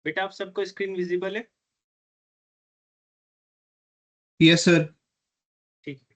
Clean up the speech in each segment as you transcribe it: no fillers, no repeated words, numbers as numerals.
बेटा आप सबको स्क्रीन विजिबल है? Yes sir. ठीक है।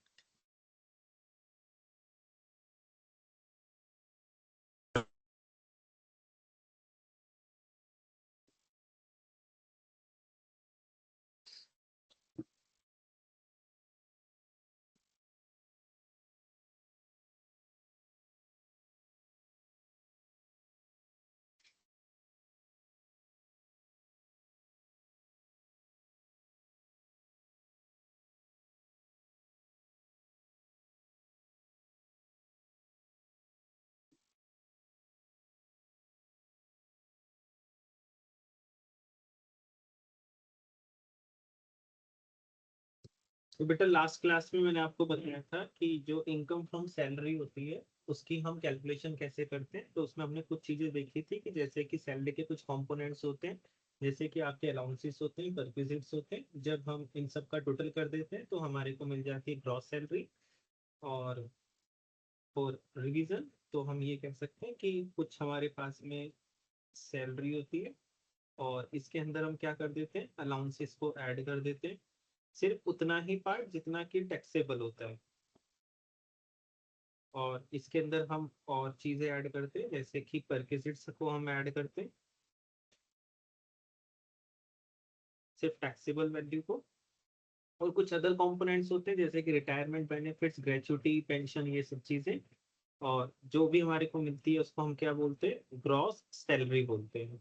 तो बेटा लास्ट क्लास में मैंने आपको बताया था कि जो इनकम फ्रॉम सैलरी होती है उसकी हम कैलकुलेशन कैसे करते हैं। तो उसमें हमने कुछ चीजें देखी थी कि जैसे कि सैलरी के कुछ कंपोनेंट्स होते हैं, जैसे कि आपके अलाउंसेस होते हैं, परक्विजिट्स होते हैं। जब हम इन सब का टोटल कर देते हैं तो हमारे को मिल जाती है ग्रॉस सैलरी। और फॉर रिवीजन तो हम ये कह सकते हैं कि कुछ हमारे पास में सैलरी होती है और इसके अंदर हम क्या कर देते हैं, अलाउंसेस को ऐड कर देते हैं। सिर्फ उतना ही पार्ट जितना कि टैक्सेबल होता है। और इसके अंदर हम और चीजें ऐड करते हैं, जैसे कि परकेजिट्स को हम ऐड करते हैं, सिर्फ टैक्सेबल वैल्यू को। और कुछ अदर कंपोनेंट्स होते हैं जैसे कि रिटायरमेंट बेनिफिट्स, ग्रेचुटी, पेंशन, ये सब चीजें। और जो भी हमारे को मिलती है उसको हम क्या बोलते हैं, ग्रॉस सैलरी बोलते हैं।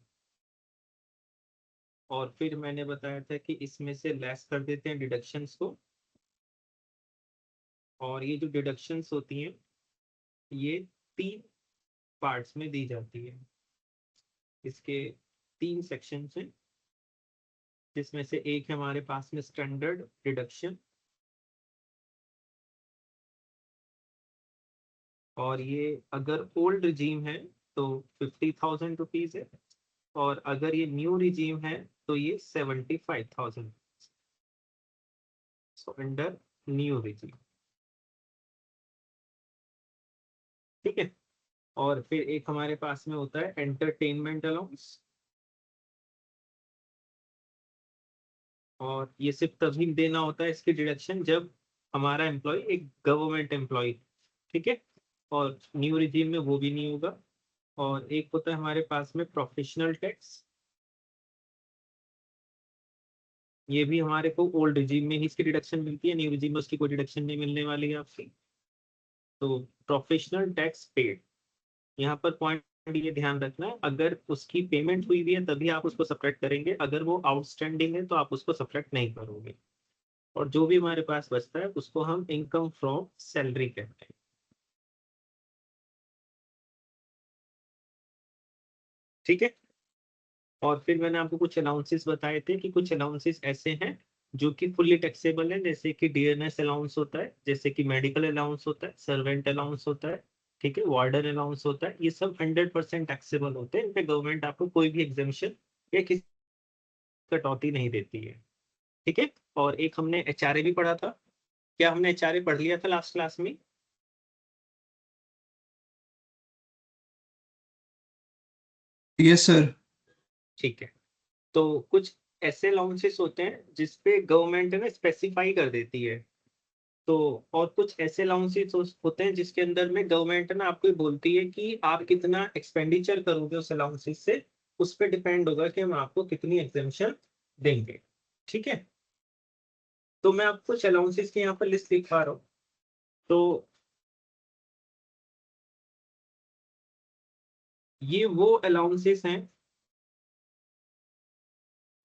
और फिर मैंने बताया था कि इसमें से लेस कर देते हैं डिडक्शंस को। और ये जो डिडक्शंस होती हैं ये 3 पार्ट्स में दी जाती है। इसके 3 सेक्शन हैं, जिसमें से एक है हमारे पास में स्टैंडर्ड डिडक्शन। और ये अगर ओल्ड रिजीम है तो 50,000 रुपीज है, और अगर ये न्यू रिजीम है तो ये 75,000 अंडर न्यू रिजीम। ठीक है। और फिर एक हमारे पास में होता है एंटरटेनमेंट अलाउंस। और ये सिर्फ तभी देना होता है इसकी डिडक्शन जब हमारा एम्प्लॉय एक गवर्नमेंट एम्प्लॉय। ठीक है। और न्यू रिजीम में वो भी नहीं होगा। और एक होता है हमारे पास में प्रोफेशनल टैक्स। ये भी हमारे को ओल्ड रिजीम में ही इसकी डिडक्शन मिलती है, न्यू रिजीम में उसकी कोई डिडक्शन नहीं मिलने वाली है आपकी। तो प्रोफेशनल टैक्स पेड, यहाँ पर पॉइंट ये ध्यान रखना है, अगर उसकी पेमेंट हुई भी है तभी आप उसको सब्ट्रैक्ट करेंगे, अगर वो आउटस्टैंडिंग है तो आप उसको सब्ट्रैक्ट नहीं करोगे। और जो भी हमारे पास बचता है उसको हम इनकम फ्रॉम सैलरी कहते हैं। ठीक है। और फिर मैंने आपको कुछ अलाउंसेस बताए थे कि कुछ अलाउंसेस ऐसे हैं जो कि फुल्ली टैक्सेबल है, जैसे कि डीएनएस अलाउंस होता है, जैसे कि मेडिकल अलाउंस होता है, सर्वेंट अलाउंस होता है, ठीक है, वार्डन अलाउंस होता है। ये सब 100% टैक्सेबल होते हैं, इन पे गवर्नमेंट आपको कोई भी एग्जेम्पशन या किसी कटौती नहीं देती है। ठीक है। और एक हमने एचआरए भी पढ़ा था। क्या हमने एचआरए पढ़ लिया था लास्ट क्लास में? Yes sir. ठीक है। तो कुछ ऐसे अलाउंसेस होते हैं जिसपे गवर्नमेंट है ना स्पेसिफाई कर देती है। तो और कुछ ऐसे अलाउंसेस होते हैं जिसके अंदर में गवर्नमेंट ना आपको ये बोलती है कि आप कितना एक्सपेंडिचर करोगे उस अलाउंसेस से, उस पर डिपेंड होगा कि हम आपको कितनी एग्जेम्पशन देंगे। ठीक है। तो मैं आपको कुछ अलाउंसेस की यहाँ पर लिस्ट लिख पा रहा हूँ। तो ये वो अलाउंसेस हैं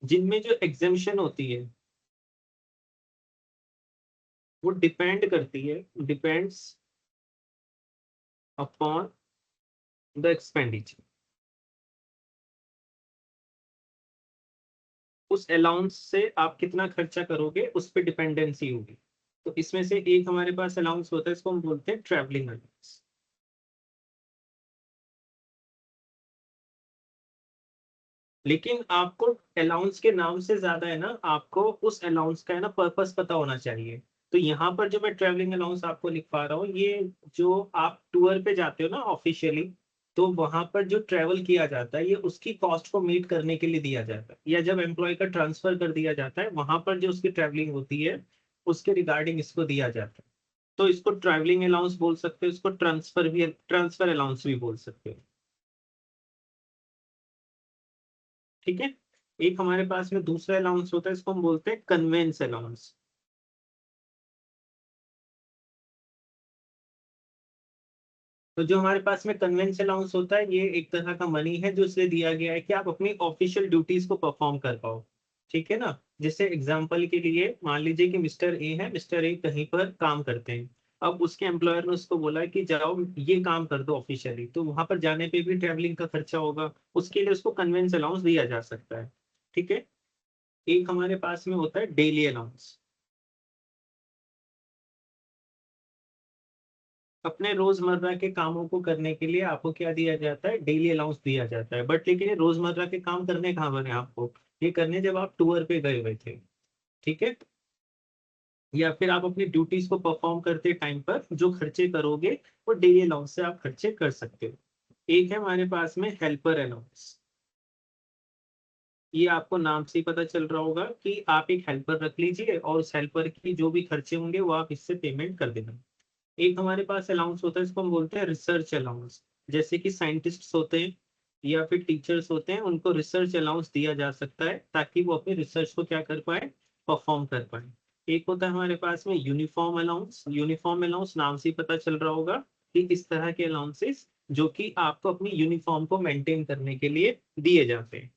जिनमें जो एग्जेम्पशन होती है वो डिपेंड करती है, डिपेंड्स अपॉन द एक्सपेंडिचर। उस अलाउंस से आप कितना खर्चा करोगे उस पर डिपेंडेंसी होगी। तो इसमें से एक हमारे पास अलाउंस होता है, इसको हम बोलते हैं ट्रैवलिंग अलाउंस। लेकिन आपको अलाउंस के नाम से ज्यादा है ना, आपको उस अलाउंस का है ना पर्पस पता होना चाहिए। तो यहाँ पर जो मैं ट्रैवलिंग अलाउंस आपको लिख पा रहा हूँ, ये जो आप टूर पे जाते हो ना ऑफिशियली, तो वहां पर जो ट्रेवल किया जाता है ये उसकी कॉस्ट को मीट करने के लिए दिया जाता है, या जब एम्प्लॉय का ट्रांसफर कर दिया जाता है वहां पर जो उसकी ट्रेवलिंग होती है उसके रिगार्डिंग इसको दिया जाता है। तो इसको ट्रैवलिंग अलाउंस बोल सकते हो, इसको ट्रांसफर अलाउंस भी बोल सकते हो। ठीक है। एक हमारे पास में दूसरा अलाउंस होता है, इसको हम बोलते हैं कन्वेंस अलाउंस। तो जो हमारे पास में कन्वेंस अलाउंस होता है ये एक तरह का मनी है जो इसलिए दिया गया है कि आप अपनी ऑफिशियल ड्यूटीज को परफॉर्म कर पाओ। ठीक है ना। जैसे एग्जांपल के लिए मान लीजिए कि मिस्टर ए है, मिस्टर ए कहीं पर काम करते हैं। अब उसके एम्प्लॉयर ने उसको बोला कि जाओ ये काम कर दो ऑफिशियली, तो वहां पर जाने पे भी ट्रेवलिंग का खर्चा होगा, उसके लिए उसको कन्वेंस अलाउंस दिया जा सकता है। ठीक है। एक हमारे पास में होता है डेली अलाउंस। अपने रोजमर्रा के कामों को करने के लिए आपको क्या दिया जाता है, डेली अलाउंस दिया जाता है। बट लेकिन ये रोजमर्रा के काम करने कहाँ बने आपको, ये करने जब आप टूर पे गए हुए थे। ठीक है। या फिर आप अपनी ड्यूटीज को परफॉर्म करते टाइम पर जो खर्चे करोगे वो डेली अलाउंस से आप खर्चे कर सकते हो। एक है हमारे पास में हेल्पर अलाउंस। ये आपको नाम से ही पता चल रहा होगा कि आप एक हेल्पर रख लीजिए और उस हेल्पर की जो भी खर्चे होंगे वो आप इससे पेमेंट कर देना। एक हमारे पास अलाउंस होता है, इसको हम बोलते हैं रिसर्च अलाउंस। जैसे कि साइंटिस्ट्स होते हैं या फिर टीचर्स होते हैं, उनको रिसर्च अलाउंस दिया जा सकता है ताकि वो अपनी रिसर्च को क्या कर पाए, परफॉर्म कर पाए। एक होता है हमारे पास में यूनिफॉर्म अलाउंस। यूनिफॉर्म अलाउंस नाम से ही पता चल रहा होगा कि इस तरह के अलाउंसेस जो कि आपको अपनी यूनिफॉर्म को मेंटेन करने के लिए दिए जाते हैं।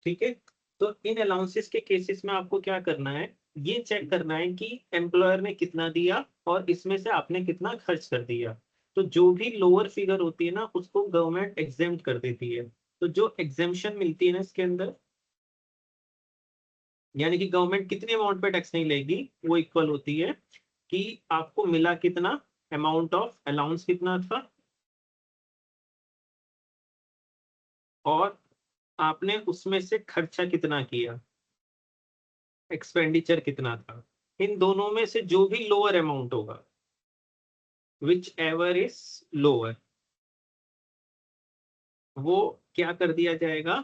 ठीक है। तो इन अलाउंसेस के केसेस में आपको क्या करना है, ये चेक करना है कि एम्प्लॉयर ने कितना दिया और इसमें से आपने कितना खर्च कर दिया। तो जो भी लोअर फिगर होती है ना उसको गवर्नमेंट एग्जेम्प्ट कर देती है। तो जो एग्जेम्पशन मिलती है ना इसके अंदर, यानी कि गवर्नमेंट कितनी अमाउंट पे टैक्स नहीं लेगी, वो इक्वल होती है कि आपको मिला कितना, अमाउंट ऑफ अलाउंस कितना था, और आपने उसमें से खर्चा कितना किया, एक्सपेंडिचर कितना था। इन दोनों में से जो भी लोअर अमाउंट होगा, विच एवर इज लोअर, वो क्या कर दिया जाएगा,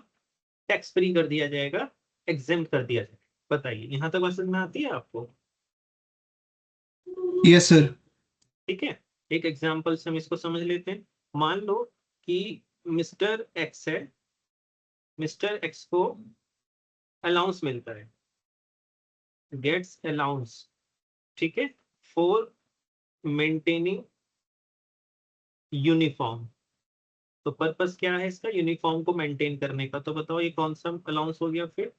टैक्स फ्री कर दिया जाएगा, एग्जेम्प्ट कर दिया जाएगा। बताइए यहां तक बात समझ में आती है आपको। Yes sir. ठीक है। एक एग्जांपल से हम इसको समझ लेते हैं। मान लो कि मिस्टर एक्स है, मिस्टर एक्स को अलाउंस मिलता है, गेट्स अलाउंस। ठीक है। For maintaining uniform. तो पर्पस क्या है इसका, यूनिफॉर्म को मेंटेन करने का। तो बताओ ये कौन सा अलाउंस हो गया फिर,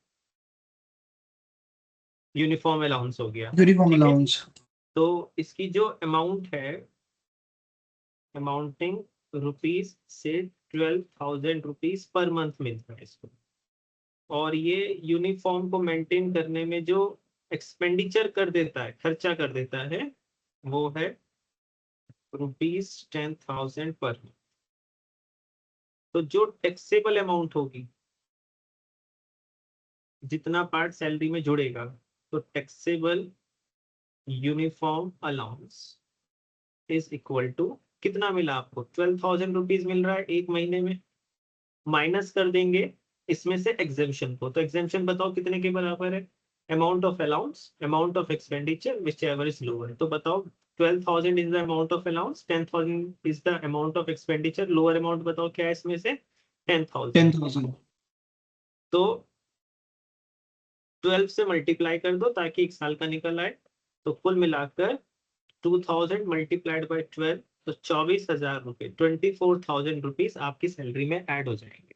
यूनिफॉर्म अलाउंस हो गया। यूनिफॉर्म ठीक है। अलाउंस। तो इसकी जो अमाउंट है, अमाउंटिंग रुपीज से 12,000 रुपीज पर मंथ मिलता है इसको। और ये यूनिफॉर्म को मेंटेन करने में जो एक्सपेंडिचर कर देता है, खर्चा कर देता है, वो है रुपीज 10,000 पर। तो जो टैक्सेबल अमाउंट होगी, जितना पार्ट सैलरी में जुड़ेगा, तो taxable uniform allowance is equal to कितना मिला आपको, 12,000 रुपीज मिल रहा है एक महीने में, माइनस कर देंगे इसमें से एग्जेम्पशन को। तो एग्जेम्पशन बताओ कितने के बराबर है, amount of allowance, amount of expenditure whichever is lower. तो बताओ 12,000 is the amount of allowance, 10,000 is the amount of expenditure, lower amount बताओ क्या है इसमें से, 10,000। 10,000। तो 12 से मल्टीप्लाई कर दो ताकि एक साल का निकल आए। तो कुल मिलाकर 2,000 × 12 तो 24,000 रुपये, 24,000 रुपीज आपकी सैलरी में ऐड हो जाएंगे।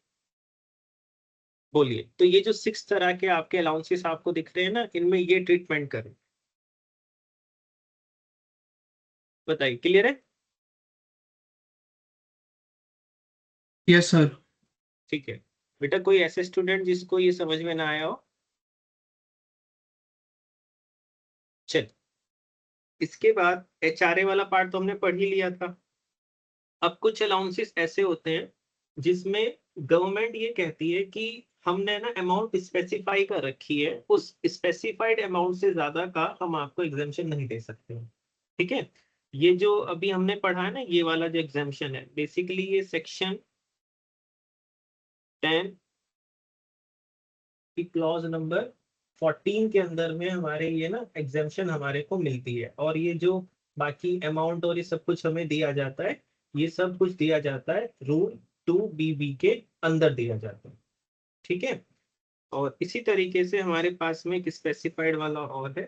बोलिए, तो ये जो 6 तरह के आपके अलाउंसेस आपको दिख रहे हैं ना, इनमें ये ट्रीटमेंट करें। बताइए, क्लियर है। Yes sir. ठीक है। बेटा कोई ऐसे स्टूडेंट जिसको ये समझ में ना आया हो। चल, इसके बाद एचआरए वाला पार्ट तो हमने पढ़ ही लिया था। अब कुछ अलाउंसेस ऐसे होते हैं जिसमें गवर्नमेंट ये कहती है कि हमने ना अमाउंट स्पेसिफाई कर रखी है, उस स्पेसिफाइड अमाउंट से ज्यादा का हम आपको एग्जेम्पशन नहीं दे सकते। ठीक है। ये जो अभी हमने पढ़ा है ना, ये वाला जो एग्जाम्शन है, बेसिकली ये सेक्शन 10 की क्लॉज नंबर 14 के अंदर में हमारे ये ना एग्जाम्शन हमारे को मिलती है। और ये जो बाकी अमाउंट और ये सब कुछ हमें दिया जाता है, ये सब कुछ दिया जाता है रूल 2BB के अंदर दिया जाता है। ठीक है। और इसी तरीके से हमारे पास में एक स्पेसिफाइड वाला और है।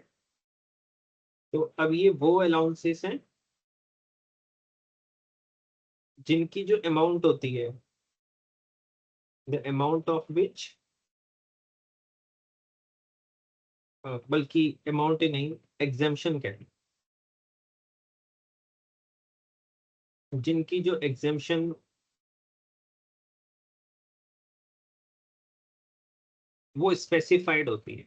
तो अब ये वो अलाउंसेस हैं जिनकी जो अमाउंट होती है, द अमाउंट ऑफ विच, बल्कि अमाउंट ही नहीं, एग्जाम्शन कहते हैं, जिनकी जो एग्जाम्शन वो स्पेसिफाइड होती है।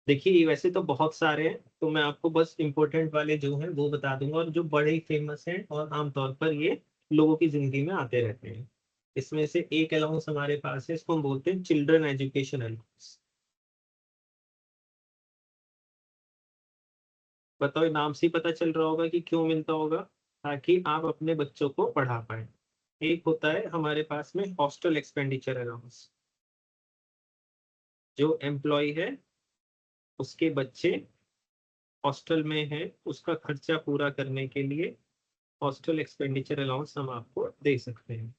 देखिए वैसे तो बहुत सारे हैं, तो मैं आपको बस इंपॉर्टेंट वाले जो हैं वो बता दूंगा, और जो बड़े ही फेमस हैं और आमतौर पर ये लोगों की जिंदगी में आते रहते हैं। इसमें से एक अलाउंस हमारे पास है, इसको हम बोलते हैं चिल्ड्रन एजुकेशन अलाउंस। बताओ, नाम से ही पता चल रहा होगा कि क्यों मिलता होगा, ताकि आप अपने बच्चों को पढ़ा पाए। एक होता है हमारे पास में हॉस्टल एक्सपेंडिचर अलाउंस। जो एम्प्लॉय है, उसके बच्चे हॉस्टल में हैं, उसका खर्चा पूरा करने के लिए हॉस्टल एक्सपेंडिचर अलाउंस हम आपको दे सकते हैं।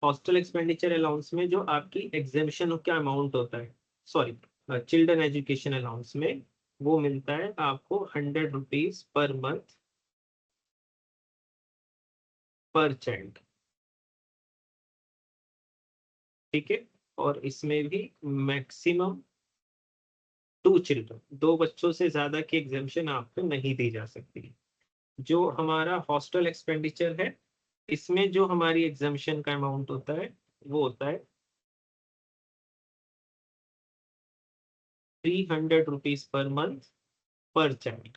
हॉस्टल एक्सपेंडिचर अलाउंस में जो आपकी एग्जेम्पशन का अमाउंट होता है, सॉरी, चिल्ड्रन एजुकेशन अलाउंस में, वो मिलता है आपको 100 रुपीज पर मंथ पर चाइल्ड। ठीक है। और इसमें भी मैक्सिमम 2 चिल्ड्रन, 2 बच्चों से ज्यादा की एग्जेम्पशन आपको नहीं दी जा सकती। जो हमारा हॉस्टल एक्सपेंडिचर है, इसमें जो हमारी एग्जाम्शन का अमाउंट होता है वो होता है 300 रुपीज पर मंथ पर चाइल्ड।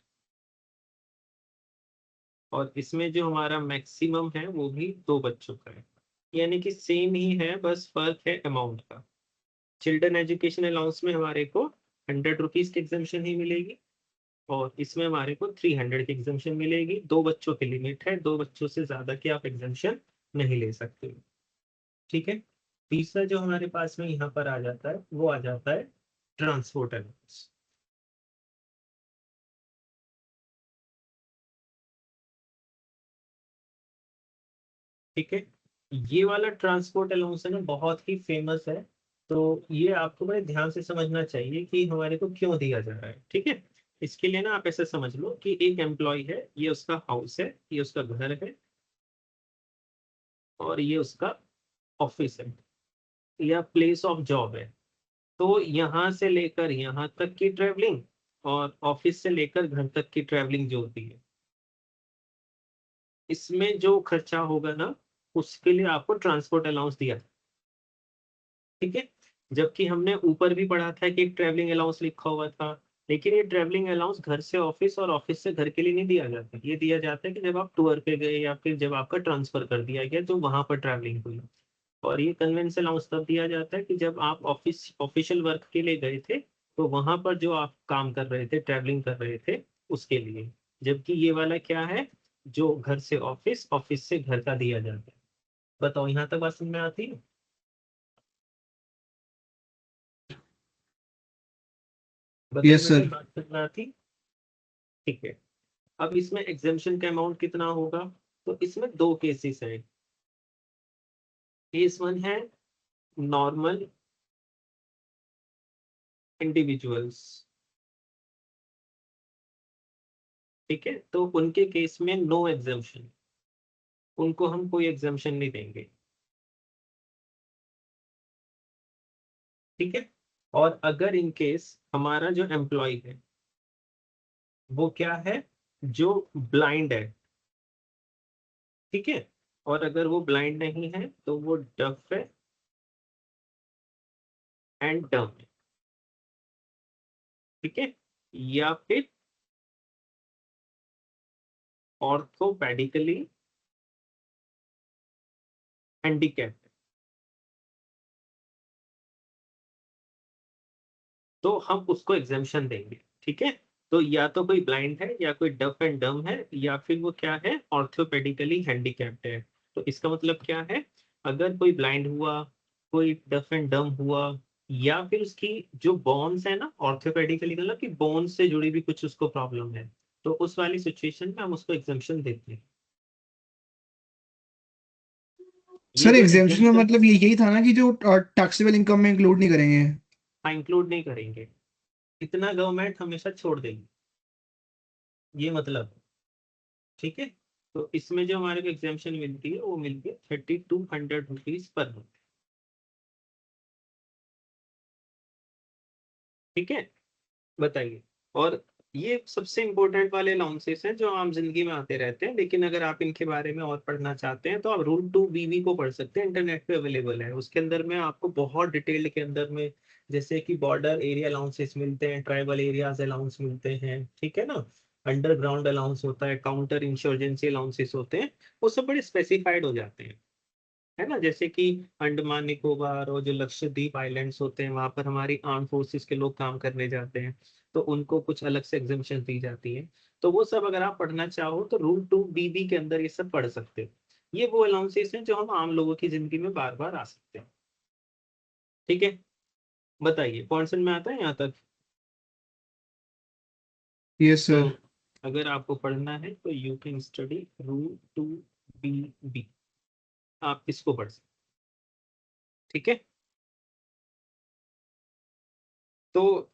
और इसमें जो हमारा मैक्सिमम है वो भी 2 बच्चों का है। यानी कि सेम ही है, बस फर्क है अमाउंट का। चिल्ड्रन एजुकेशन अलाउंस में हमारे को 100 रुपीज की एग्जाम्शन ही मिलेगी, और इसमें हमारे को 300 की एग्जाम्शन मिलेगी। 2 बच्चों की लिमिट है, 2 बच्चों से ज्यादा की आप एग्जाम्शन नहीं ले सकते। ठीक है। तीसरा जो हमारे पास में यहाँ पर आ जाता है वो आ जाता है ट्रांसपोर्ट अलाउंस। ठीक है। ये वाला ट्रांसपोर्ट अलाउंस है ना, बहुत ही फेमस है। तो ये आपको बड़े ध्यान से समझना चाहिए कि हमारे को क्यों दिया जा रहा है। ठीक है। इसके लिए ना आप ऐसे समझ लो कि एक एम्प्लॉय है, ये उसका हाउस है, ये उसका घर है, और ये उसका ऑफिस है या प्लेस ऑफ जॉब है। तो यहाँ से लेकर यहाँ तक की ट्रेवलिंग, और ऑफिस से लेकर घर तक की ट्रेवलिंग जो होती है, इसमें जो खर्चा होगा ना, उसके लिए आपको ट्रांसपोर्ट अलाउंस दिया। ठीक है। जबकि हमने ऊपर भी पढ़ा था कि एक ट्रैवलिंग अलाउंस लिखा हुआ था, लेकिन ये ट्रैवलिंग अलाउंस घर से ऑफिस और ऑफिस से घर के लिए नहीं दिया जाता। ये दिया जाता है कि जब आप टूर पे गए या फिर जब आपका ट्रांसफर कर दिया गया तो वहां पर ट्रैवलिंग हुई। और ये कन्वेंस अलाउंस तब दिया जाता है कि जब आप ऑफिशियल वर्क के लिए गए थे, तो वहां पर जो आप काम कर रहे थे, ट्रैवलिंग कर रहे थे, उसके लिए। जबकि ये वाला क्या है, जो घर से ऑफिस, ऑफिस से घर का दिया जाता है। बताओ, यहाँ तक बात समझ में आती है? बताइए, यस मेरी सर। बात समझ में आती? ठीक है। अब इसमें एग्जाम्शन का अमाउंट कितना होगा? तो इसमें 2 केसेस हैं। केस वन है नॉर्मल इंडिविजुअल्स। ठीक है। तो उनके केस में नो एग्जाम्शन, उनको हम कोई एग्जाम्शन नहीं देंगे। ठीक है। और अगर इन केस हमारा जो एम्प्लॉय है वो क्या है, जो ब्लाइंड है, ठीक है, और अगर वो ब्लाइंड नहीं है तो वो डफ है एंड डम है, ठीक है, या फिर ऑर्थोपेडिकली हैंडीकैप, तो हम उसको एग्जाम्शन देंगे। ठीक है। तो या तो कोई ब्लाइंड है या कोई डफ एंड डम है या फिर वो क्या है, ऑर्थोपेडिकली हैंडीकैप्ड है। तो इसका मतलब क्या है, अगर कोई ब्लाइंड हुआ, कोई डफ एंड डम हुआ, या फिर उसकी जो बोन्स है ना, ऑर्थोपेडिकली मतलब कि बोन्स से जुड़ी भी कुछ उसको प्रॉब्लम है, तो उस वाली सिचुएशन में हम उसको एग्जाम्पशन देते हैं। ये सर जो एग्जेम्पशन का एग्जाम्पशन मतलब ये यही था ना कि जो टैक्सेबल इनकम में इंक्लूड नहीं करेंगे। इंक्लूड नहीं करेंगे, इतना गवर्नमेंट हमेशा छोड़ देगी, ये मतलब। ठीक है, तो इसमें जो हमारे को एग्जाम्पशन मिलती है वो मिलती है 3200 रुपीज पर मंथ। ठीक है, बताइए। और ये सबसे इंपॉर्टेंट वाले अलाउंसेस हैं जो आम जिंदगी में आते रहते हैं, लेकिन अगर आप इनके बारे में और पढ़ना चाहते हैं तो आप रूल 2BV को पढ़ सकते हैं, इंटरनेट पे अवेलेबल है। उसके अंदर में आपको बहुत डिटेल्ड के अंदर में, जैसे कि बॉर्डर एरिया अलाउंसेस मिलते हैं, ट्राइबल एरियाज अलाउंस मिलते हैं, ठीक है ना, अंडरग्राउंड अलाउंस होता है, काउंटर इंश्योरेंसी अलाउंसेस होते हैं, वो सब बड़े स्पेसिफाइड हो जाते हैं, है ना। जैसे कि अंडमान निकोबार और जो लक्षद्वीप आइलैंड्स होते हैं, वहां पर हमारी आर्म फोर्सेस के लोग काम करने जाते हैं, तो उनको कुछ अलग से एग्जाम्पशन दी जाती है। तो वो सब अगर आप पढ़ना चाहो तो रूल 2BB के अंदर ये सब पढ़ सकते हो। ये वो अलाउंसेस हैं जो हम आम लोगों की जिंदगी में बार बार आ सकते हैं। ठीक है, बताइए कौन सा में आता है यहाँ तक। यस तो सर। अगर आपको पढ़ना है तो you can study rule 2BB, आप इसको पढ़ सकते। ठीक है, तो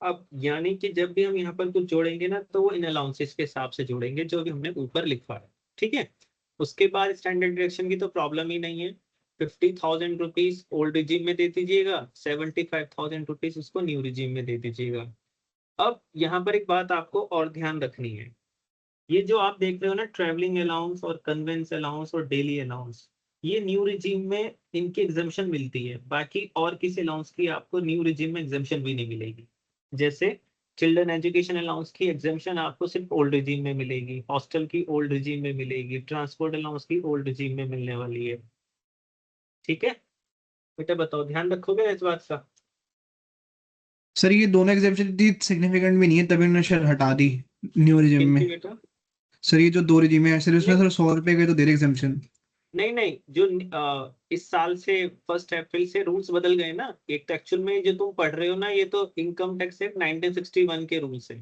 अब यानी कि जब भी हम यहाँ पर कुछ जोड़ेंगे ना, तो वो इन अलाउंसेस के हिसाब से जोड़ेंगे जो भी हमने ऊपर लिखा है। ठीक है, उसके बाद स्टैंडर्ड डिडक्शन की तो प्रॉब्लम ही नहीं है। 50,000 रुपीज ओल्ड रिजीम में दे दीजिएगा, 75,000 रुपीज उसको न्यू रिजीम में दे दीजिएगा। अब यहाँ पर एक बात आपको और ध्यान रखनी है, ये जो आप देख रहे हो ना, ट्रैवलिंग अलाउंस और कन्वेंस अलाउंस और डेली अलाउंस, ये न्यू रिजीम में इनकी एग्जाम्पशन मिलती है, बाकी और किसी अलाउंस की आपको न्यू रिजीम में एग्जाम्पशन भी नहीं मिलेगी। जैसे चिल्ड्रन एजुकेशन अलाउंस की एग्जाम्पशन आपको सिर्फ ओल्ड रिजीम में मिलेगी, हॉस्टल की ओल्ड रिजीम में मिलेगी, ट्रांसपोर्ट अलाउंस की ओल्ड रिजीम में मिलने वाली है। ठीक है बेटा, बताओ ध्यान रखोगे इस बात का। सर ये दोनों एग्जाम्पशन इतनी सिग्निफिकेंट भी नहीं है, तभी उन्होंने शायद हटा दी न्यू रिजिम में। किनकी बेटा। सर ये जो दो रिजिम है, सर उसमें नहीं सर 100 रुपए के तो दे रहे एग्जाम्पशन। नहीं नहीं, जो इस साल से 1 अप्रैल से रूल्स बदल गए ना, एक तो एक्चुअल में जो तुम पढ़ रहे हो ना, ये तो इनकम टैक्स एक्ट 1961 के रूल्स है।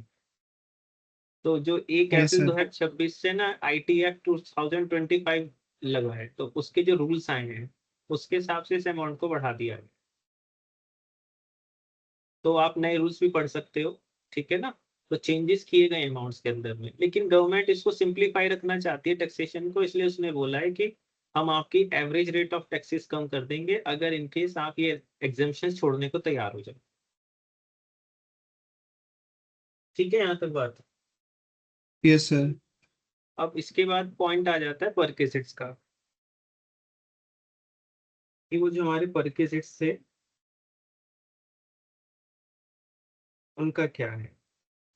तो जो 1 यस अप्रैल सर। 2026 से ना IT एक्ट 2025 लगा है, तो उसके जो रूल्स आए हैं उसके हिसाब से इस अमाउंट को बढ़ा दिया है। तो आप नए रूल्स भी पढ़ सकते हो, ठीक है ना। तो चेंजेस किए गए अमाउंट्स के अंदर में, लेकिन गवर्नमेंट इसको सिंप्लीफाई रखना चाहती है टैक्सेशन को, इसलिए उसने बोला है कि हम आपकी एवरेज रेट ऑफ टैक्सेस कम कर देंगे अगर इनकेस आप ये एग्जाम्पशन छोड़ने को तैयार हो जाए। ठीक है, यहाँ तक बात। Yes sir. अब इसके बाद पॉइंट आ जाता है परकेसिट्स का, कि वो जो हमारे परकेसिट्स थे उनका क्या है।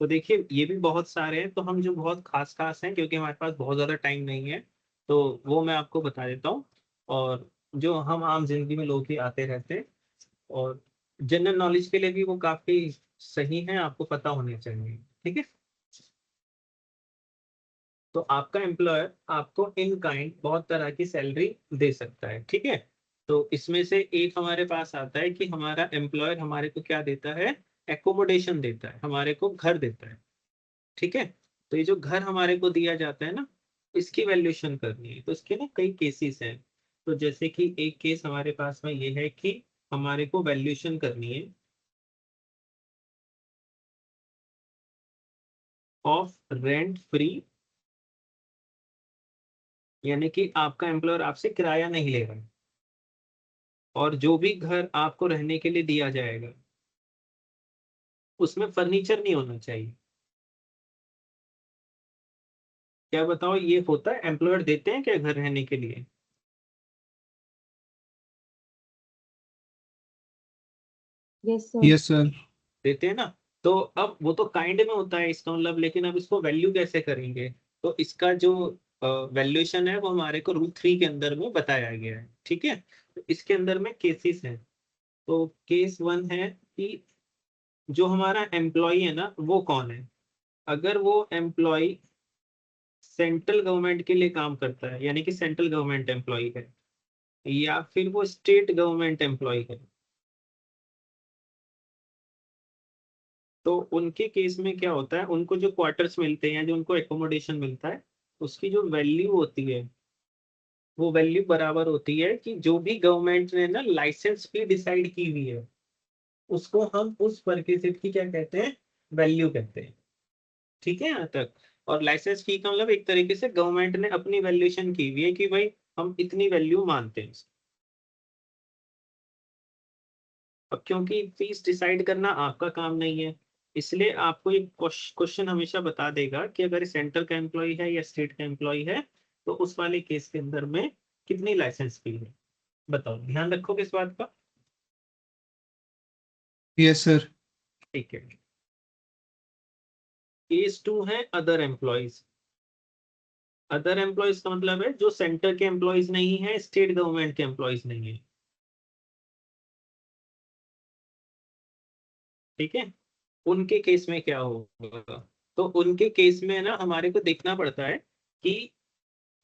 तो देखिए ये भी बहुत सारे हैं, तो हम जो बहुत खास खास हैं, क्योंकि हमारे पास बहुत ज़्यादा टाइम नहीं है, तो वो मैं आपको बता देता हूँ। और जो हम आम जिंदगी में लोग ही आते रहते हैं, और जनरल नॉलेज के लिए भी वो काफ़ी सही है, आपको पता होने चाहिए। ठीक है, तो आपका एम्प्लॉयर आपको इन काइंड बहुत तरह की सैलरी दे सकता है। ठीक है, तो इसमें से एक हमारे पास आता है कि हमारा एम्प्लॉयर हमारे को क्या देता है, एकोमोडेशन देता है, हमारे को घर देता है। ठीक है, तो ये जो घर हमारे को दिया जाता है ना, इसकी वैल्यूएशन करनी है, तो इसके ना कई केसेस हैं। तो जैसे कि एक केस हमारे पास में ये है कि हमारे को वैल्यूएशन करनी है ऑफ रेंट फ्री, यानी कि आपका एम्प्लॉयर आपसे किराया नहीं ले रहा है, और जो भी घर आपको रहने के लिए दिया जाएगा उसमें फर्नीचर नहीं होना चाहिए। क्या बताओ, ये होता है, एम्प्लॉयर देते हैं क्या घर रहने के लिए। Yes sir. Yes sir. देते हैं ना। तो अब वो तो काइंड में होता है इसका मतलब, लेकिन अब इसको वैल्यू कैसे करेंगे। तो इसका जो वैल्यूएशन है वो हमारे को रूल 3 के अंदर में बताया गया है। ठीक है, तो इसके अंदर में केसेस हैं। तो केस 1 है कि जो हमारा एम्प्लॉय है ना वो कौन है। अगर वो एम्प्लॉय सेंट्रल गवर्नमेंट के लिए काम करता है, यानी कि सेंट्रल गवर्नमेंट एम्प्लॉय है, या फिर वो स्टेट गवर्नमेंट एम्प्लॉय है, तो उनके केस में क्या होता है, उनको जो क्वार्टर्स मिलते हैं या जो उनको एकोमोडेशन मिलता है, उसकी जो वैल्यू होती है वो वैल्यू बराबर होती है कि जो भी गवर्नमेंट ने ना लाइसेंस फी डिसाइड की हुई है, उसको हम उस परक्विजिट की क्या कहते हैं, वैल्यू कहते हैं। ठीक है यहाँ तक। और लाइसेंस फी का मतलब एक तरीके से गवर्नमेंट ने अपनी वैल्यूएशन की हुई है कि भाई हम इतनी वैल्यू मानते हैं। अब क्योंकि फीस डिसाइड करना आपका काम नहीं है, इसलिए आपको एक क्वेश्चन हमेशा बता देगा कि अगर सेंटर का एम्प्लॉय है या स्टेट का एम्प्लॉय है, तो उस वाले केस के अंदर में कितनी लाइसेंस फी है। बताओ, ध्यान रखोगे इस बात का। Yes sir. ठीक है। केस 2 है अदर एम्प्लॉयज। अदर एम्प्लॉयज का मतलब है जो सेंटर के एम्प्लॉयज नहीं है, स्टेट गवर्नमेंट के एम्प्लॉयज नहीं है। ठीक है। उनके केस में क्या होगा, तो उनके केस में ना हमारे को देखना पड़ता है कि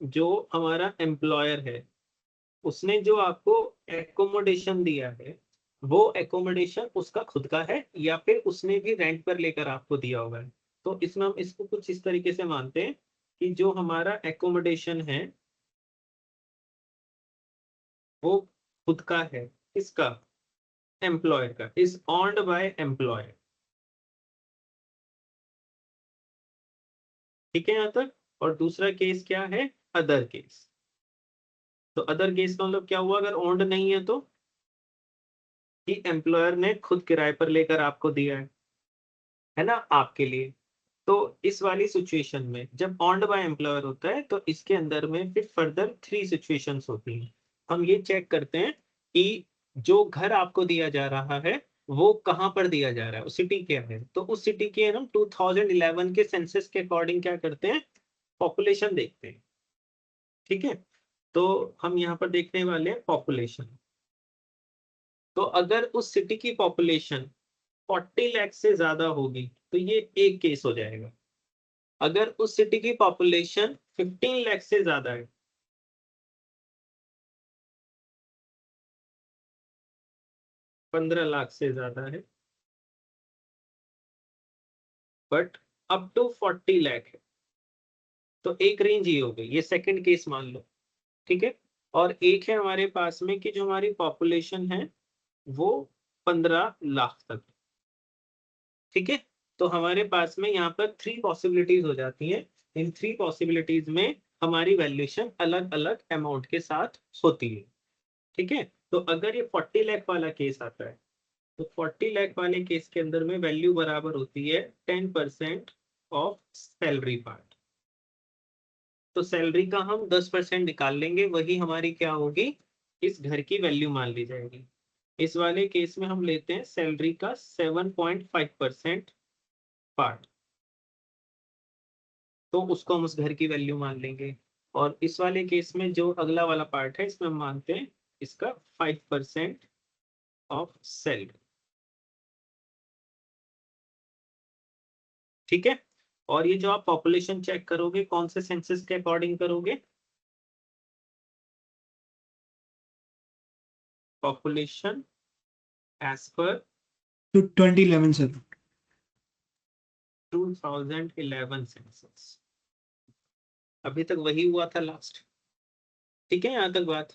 जो हमारा एम्प्लॉयर है उसने जो आपको एकोमोडेशन दिया है, वो एकोमोडेशन उसका खुद का है या फिर उसने भी रेंट पर लेकर आपको दिया हुआ है। तो इसमें हम इसको कुछ इस तरीके से मानते हैं कि जो हमारा एकोमोडेशन है वो खुद का है, किसका, एम्प्लॉयर का, इज ऑन्ड बाय एम्प्लॉयर। ठीक है यहाँ तक। और दूसरा केस क्या है, अदर केस। तो अदर केस का मतलब क्या हुआ, अगर ओन्ड नहीं है तो कि एम्प्लॉयर ने खुद किराए पर लेकर आपको दिया है ना, आपके लिए। तो इस वाली सिचुएशन में जब ऑन्ड बाय एम्प्लॉयर होता है तो इसके अंदर में फिर फर्दर 3 सिचुएशंस होती हैं। हम ये चेक करते हैं कि जो घर आपको दिया जा रहा है वो कहाँ पर दिया जा रहा है, उस सिटी क्या है। तो उस सिटी के हम 2011 के सेंसस के अकॉर्डिंग क्या करते हैं, पॉपुलेशन देखते हैं। ठीक है। तो हम यहाँ पर देखने वाले हैं पॉपुलेशन। तो अगर उस सिटी की पॉपुलेशन 40 लाख से ज्यादा होगी तो ये एक केस हो जाएगा। अगर उस सिटी की पॉपुलेशन 15 लाख से ज्यादा है, 15 लाख से ज्यादा है, बट अप टू 40 लाख है, तो एक रेंज ही हो गई, ये सेकंड केस मान लो। ठीक है। और एक है हमारे पास में कि जो हमारी पॉपुलेशन है वो 15 लाख तक। ठीक है। तो हमारे पास में यहाँ पर 3 पॉसिबिलिटीज हो जाती हैं। इन 3 पॉसिबिलिटीज में हमारी वैल्यूएशन अलग अलग अमाउंट के साथ होती है। ठीक है। तो अगर ये 40 लाख वाला केस आता है तो 40 लाख वाले केस के अंदर में वैल्यू बराबर होती है 10% ऑफ सैलरी पार्ट। तो सैलरी का हम 10% निकाल लेंगे, वही हमारी क्या होगी, इस घर की वैल्यू मान ली जाएगी। इस वाले केस में हम लेते हैं सैलरी का 7.5% पार्ट, तो उसको हम उस घर की वैल्यू मान लेंगे। और इस वाले केस में जो अगला वाला पार्ट है इसमें हम मानते हैं इसका 5% ऑफ सैलरी। ठीक है। और ये जो आप पॉपुलेशन चेक करोगे कौन से सेंसस के अकॉर्डिंग करोगे, population as per 2011 sir. 2011 census. अभी तक वही हुआ था लास्ट। ठीक है यहाँ तक बात।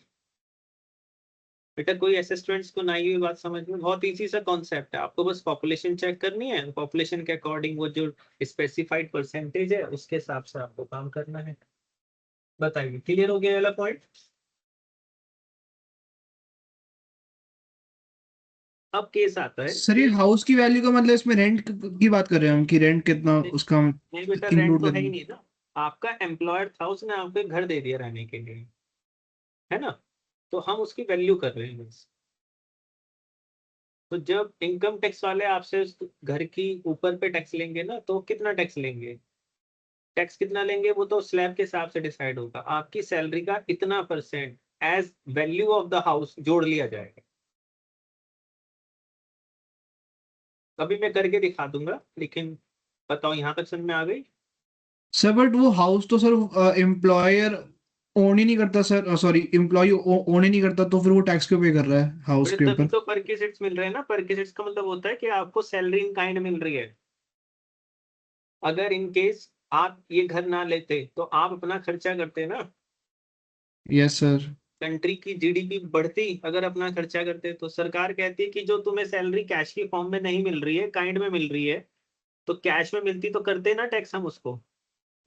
बेटा कोई ऐसे स्टूडेंट्स को ना ये बात समझ में, बहुत इजी सा कॉन्सेप्ट है, आपको बस पॉपुलेशन चेक करनी है, पॉपुलेशन के अकॉर्डिंग वो जो स्पेसिफाइड परसेंटेज है उसके हिसाब से आपको काम करना है। बताइए, क्लियर हो गया वाला पॉइंट। अब केस आता है सर ये हाउस की वैल्यू का मतलब इसमें रेंट की बात कर रहे हैं हम कि रेंट कितना उसका नहीं बेटा, रेंट इंक्लूड तो है ही करेंगे। नहीं ना। आपका एम्प्लॉयर था, उसने आपको एक घर दे दिया रहने के लिए, है ना, तो हम उसकी वैल्यू कर रहे हैं बस। तो जब इनकम टैक्स वाले आपसे उस घर की ऊपर पे टैक्स लेंगे ना, तो कितना टैक्स लेंगे, टैक्स कितना लेंगे वो तो स्लैब के हिसाब से डिसाइड होगा। आपकी सैलरी का इतना percent as value of the house जोड़ लिया जाएगा। अभी मैं करके दिखा दूंगा, लेकिन बताओ यहाँ तक समझ में आ गई? सर बट वो हाउस तो सर एम्प्लॉयर ओन ही नहीं करता सर, सॉरी एम्प्लॉय ओन ही नहीं करता, तो फिर वो टैक्स क्यों पे कर रहा है हाउस बेटे के तभी ऊपर? तो परक्विजिट्स मिल रहे हैं ना। परक्विजिट्स का मतलब होता है कि आपको सैलरी इन काइंड मिल रही है। अगर इन केस आप ये घर ना लेते तो आप अपना खर्चा करते ना। Yes sir. कंट्री की जीडीपी बढ़ती अगर अपना खर्चा करते। तो सरकार कहती है कि जो तुम्हें सैलरी कैश की फॉर्म में नहीं मिल रही है, काइंड में मिल रही है, तो कैश में मिलती तो करते ना टैक्स हम उसको।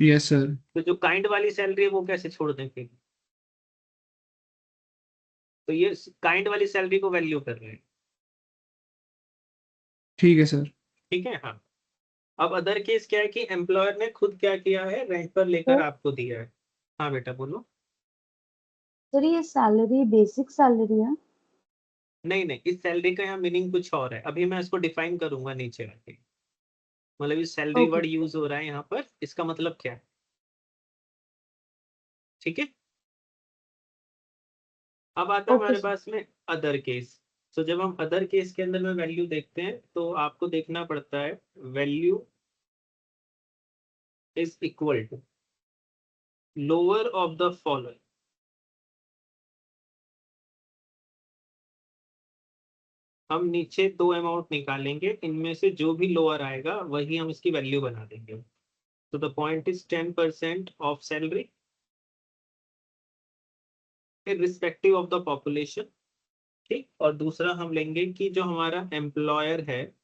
Yes sir. तो जो काइंड वाली सैलरी है वो कैसे छोड़ दें फिर? तो ये काइंड वाली सैलरी को वैल्यू कर रहे हैं। ठीक है सर। ठीक है, हाँ। अब अदर केस क्या है कि एम्प्लॉयर ने खुद क्या किया है, रेंट पर लेकर सर आपको दिया है। हाँ बेटा बोलो। सर ये सैलरी बेसिक सैलरी है? नहीं नहीं, इस सैलरी का यहाँ मीनिंग कुछ और है, अभी मैं इसको डिफाइन करूंगा नीचे आके। मतलब इस सैलरी ओके। वर्ड यूज हो रहा है यहाँ पर, इसका मतलब क्या है? ठीक है। अब आता है ओके हमारे सर। पास में अदर केस। तो जब हम अदर केस के अंदर में वैल्यू देखते हैं तो आपको देखना पड़ता है value is equal to lower of the following. हम नीचे दो अमाउंट निकालेंगे, इनमें से जो भी लोअर आएगा वही हम इसकी वैल्यू बना देंगे। तो the point is 10% of salary respective of the population. ठीक, और दूसरा हम लेंगे कि जो हमारा एम्प्लॉयर है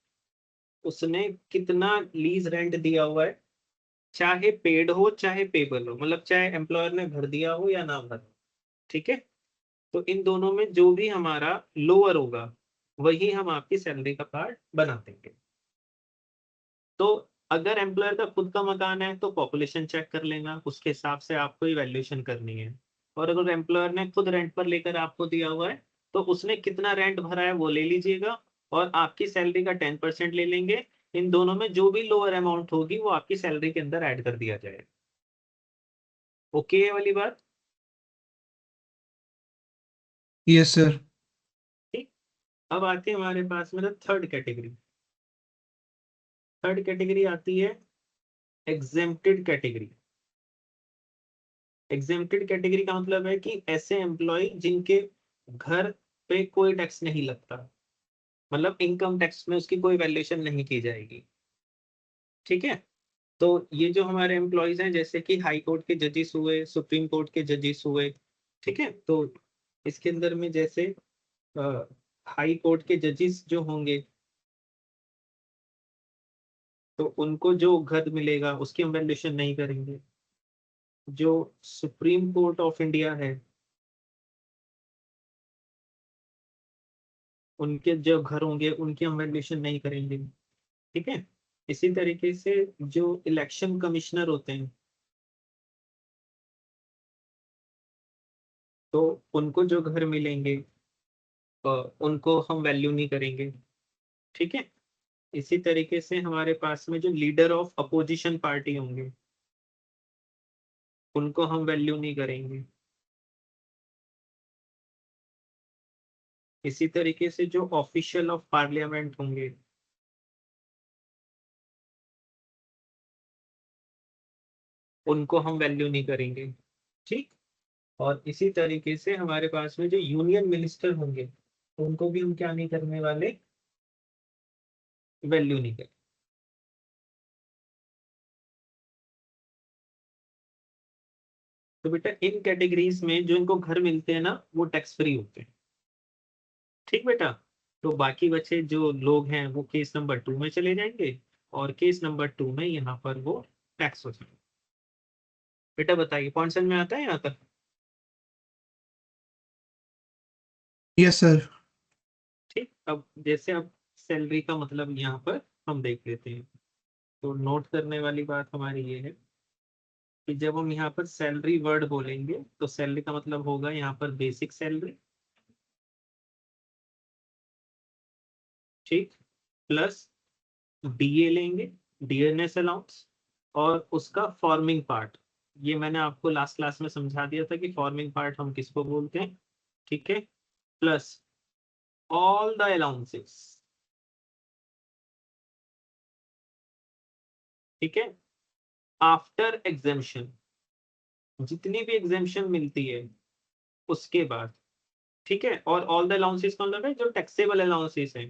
उसने कितना लीज रेंट दिया हुआ है, चाहे पेड हो चाहे पेबल हो, मतलब चाहे एम्प्लॉयर ने भर दिया हो या ना भर। ठीक है। तो इन दोनों में जो भी हमारा लोअर होगा वही हम आपकी सैलरी का पार्ट बना देंगे। तो अगर एम्प्लॉयर का खुद का मकान है तो पॉपुलेशन चेक कर लेना, उसके हिसाब से आपको इवैल्यूएशन करनी है। और अगर एम्प्लॉयर ने खुद रेंट पर लेकर आपको दिया हुआ है तो उसने कितना रेंट भरा है वो ले लीजिएगा, और आपकी सैलरी का 10% ले लेंगे। इन दोनों में जो भी लोअर अमाउंट होगी वो आपकी सैलरी के अंदर ऐड कर दिया जाएगा। ओके, ये वाली बात? Yes sir. ठीक। अब आती है हमारे पास में थर्ड कैटेगरी। थर्ड कैटेगरी आती है एग्जेम्प्टेड कैटेगरी। एग्जेम्प्टेड कैटेगरी का मतलब है कि ऐसे एम्प्लॉय जिनके घर पे कोई टैक्स नहीं लगता, मतलब इनकम टैक्स में उसकी कोई वैल्यूएशन नहीं की जाएगी। ठीक है। तो ये जो हमारे एम्प्लॉयज हैं, जैसे कि हाई कोर्ट के जजेस हुए, सुप्रीम कोर्ट के जजेस हुए। ठीक है। तो इसके अंदर में जैसे हाई कोर्ट के जजेस जो होंगे तो उनको जो घर मिलेगा उसकी हम वैल्यूएशन नहीं करेंगे। जो सुप्रीम कोर्ट ऑफ इंडिया है उनके जो घर होंगे उनकी हम वैल्यूएशन नहीं करेंगे। ठीक है। इसी तरीके से जो इलेक्शन कमिश्नर होते हैं तो उनको जो घर मिलेंगे उनको हम वैल्यू नहीं करेंगे। ठीक है। इसी तरीके से हमारे पास में जो लीडर ऑफ अपोजिशन पार्टी होंगे उनको हम वैल्यू नहीं करेंगे। इसी तरीके से जो ऑफिशियल ऑफ पार्लियामेंट होंगे उनको हम वैल्यू नहीं करेंगे। ठीक। और इसी तरीके से हमारे पास में जो यूनियन मिनिस्टर होंगे उनको भी हम क्या नहीं करने वाले, वैल्यू नहीं करेंगे। तो बेटा इन कैटेगरीज में जो इनको घर मिलते हैं ना वो टैक्स फ्री होते हैं। ठीक बेटा। तो बाकी बचे जो लोग हैं वो केस नंबर 2 में चले जाएंगे, और केस नंबर 2 में यहाँ पर वो टैक्स हो जाएंगे। बेटा बताइए पॉइंट समझ में आता है यहाँ तक? Yes sir. ठीक। अब जैसे अब सैलरी का मतलब यहाँ पर हम देख लेते हैं। तो नोट करने वाली बात हमारी ये है कि जब हम यहाँ पर सैलरी वर्ड बोलेंगे तो सैलरी का मतलब होगा यहाँ पर बेसिक सैलरी। ठीक। प्लस डीए लेंगे, डीएनएस अलाउंस, और उसका फॉर्मिंग पार्ट। ये मैंने आपको लास्ट क्लास में समझा दिया था कि फॉर्मिंग पार्ट हम किसको बोलते हैं। ठीक है। Plus all the allowances. ठीक है। आफ्टर एग्जेम्पशन, जितनी भी एग्जेम्पशन मिलती है उसके बाद, ठीक है। और ऑल द अलाउंसेस का मतलब है जो टैक्सेबल अलाउंसेस हैं,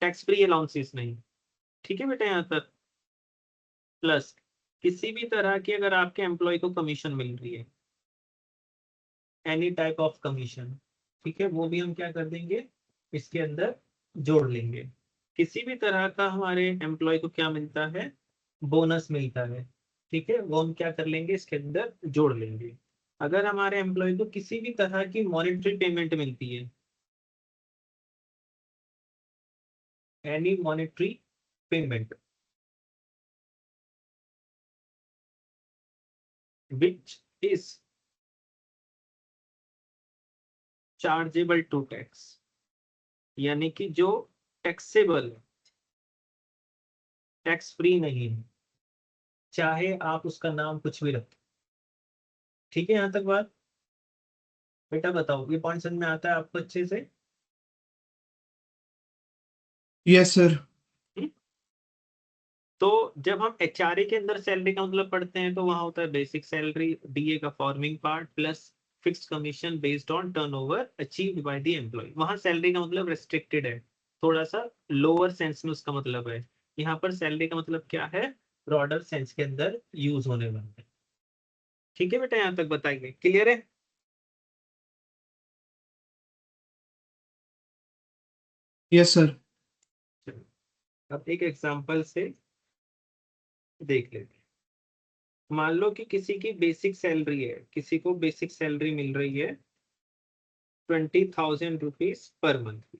टैक्स फ्री अलाउंसेस नहीं। ठीक है बेटा, यहाँ तक। प्लस किसी भी तरह की अगर आपके एम्प्लॉय को कमीशन मिल रही है, एनी टाइप ऑफ कमीशन, ठीक है, वो भी हम क्या कर देंगे, इसके अंदर जोड़ लेंगे। किसी भी तरह का हमारे एम्प्लॉय को क्या मिलता है, बोनस मिलता है, ठीक है, वो हम क्या कर लेंगे, इसके अंदर जोड़ लेंगे। अगर हमारे एम्प्लॉय को किसी भी तरह की मॉनेटरी पेमेंट मिलती है, any monetary payment which is chargeable to tax, यानी कि जो टैक्सेबल, टैक्स फ्री नहीं है, चाहे आप उसका नाम कुछ भी रखें। ठीक है, यहां तक बात। बेटा बताओ, ये पॉइंट समझ में आता है आपको अच्छे से? Yes sir. हम्म? तो जब हम एचआरए के अंदर सैलरी का मतलब पढ़ते हैं तो वहां होता है बेसिक सैलरी, डीए का forming part, plus fixed commission based on turnover achieved by the employee. वहां सैलरी का मतलब रेस्ट्रिक्टेड है, थोड़ा सा लोअर सेंस में उसका मतलब है। यहाँ पर सैलरी का मतलब क्या है, ब्रॉडर सेंस के अंदर यूज होने वाला है। ठीक है बेटा, यहाँ तक बताइए, क्लियर है? Yes sir. चलो, अब एक एग्जांपल से देख लेते हैं। मान लो कि किसी की बेसिक सैलरी है, किसी को बेसिक सैलरी मिल रही है 20,000 रुपीज पर मंथ।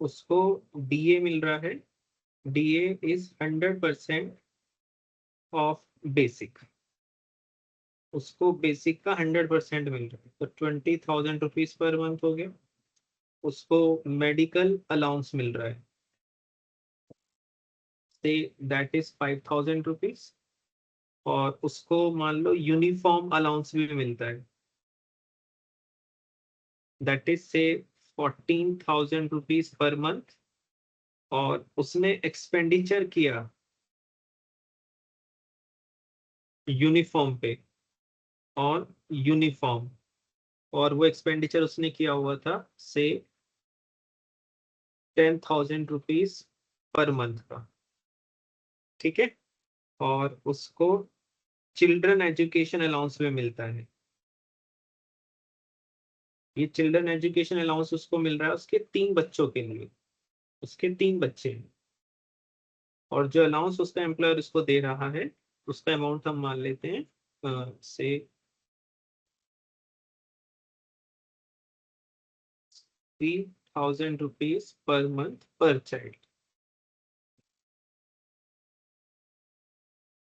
उसको डीए मिल रहा है, डीए इज 100% ऑफ बेसिक। उसको बेसिक का 100% मिल रहा है, तो 20,000 रुपीज पर मंथ हो गया। उसको मेडिकल अलाउंस मिल रहा है, से दैट इज 5,000 रुपीज। और उसको मान लो यूनिफॉर्म अलाउंस भी मिलता है, दैट इज से 14,000 रुपीज पर मंथ। और उसने एक्सपेंडिचर किया यूनिफॉर्म पे, और यूनिफॉर्म, और वो एक्सपेंडिचर उसने किया हुआ था से 10,000 रुपीज पर मंथ का। ठीक है। और उसको चिल्ड्रन एजुकेशन अलाउंस में मिलता है। ये चिल्ड्रन एजुकेशन अलाउंस उसको मिल रहा है उसके 3 बच्चों के लिए, उसके 3 बच्चे हैं। और जो अलाउंस उसका एम्प्लॉयर उसको दे रहा है, उसका अमाउंट हम मान लेते हैं से 3,000 रुपीज पर मंथ पर चाइल्ड।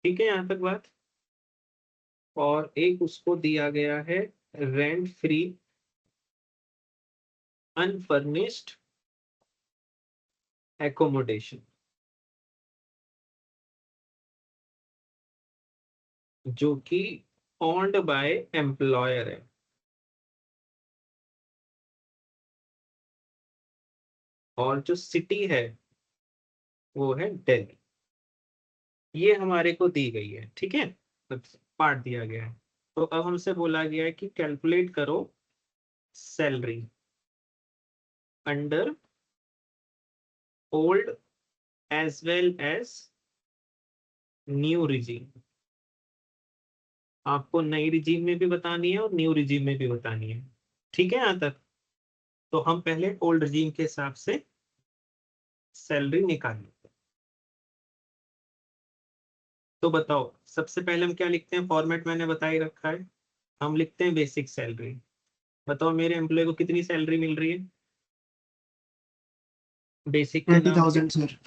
ठीक है, यहाँ तक बात। और एक उसको दिया गया है रेंट फ्री अनफर्निश्ड एकोमोडेशन, जो कि ओन्ड बाय एम्प्लॉयर है। और जो सिटी है वो है दिल्ली। ये हमारे को दी गई है, ठीक है, पार्ट दिया गया है। तो अब हमसे बोला गया है कि कैलकुलेट करो salary under old as well as new regime. आपको नई रिजीम में भी बतानी है और न्यू रिजीम में भी बतानी है। ठीक है, यहाँ तक। तो हम पहले ओल्ड रिजीम के हिसाब से सैलरी निकालें। तो बताओ, सबसे पहले हम क्या लिखते हैं, फॉर्मेट मैंने बता ही रखा है। हम लिखते हैं बेसिक सैलरी। बताओ मेरे एम्प्लॉय को कितनी सैलरी मिल रही है बेसिक के नाम पे? 20,000 सर।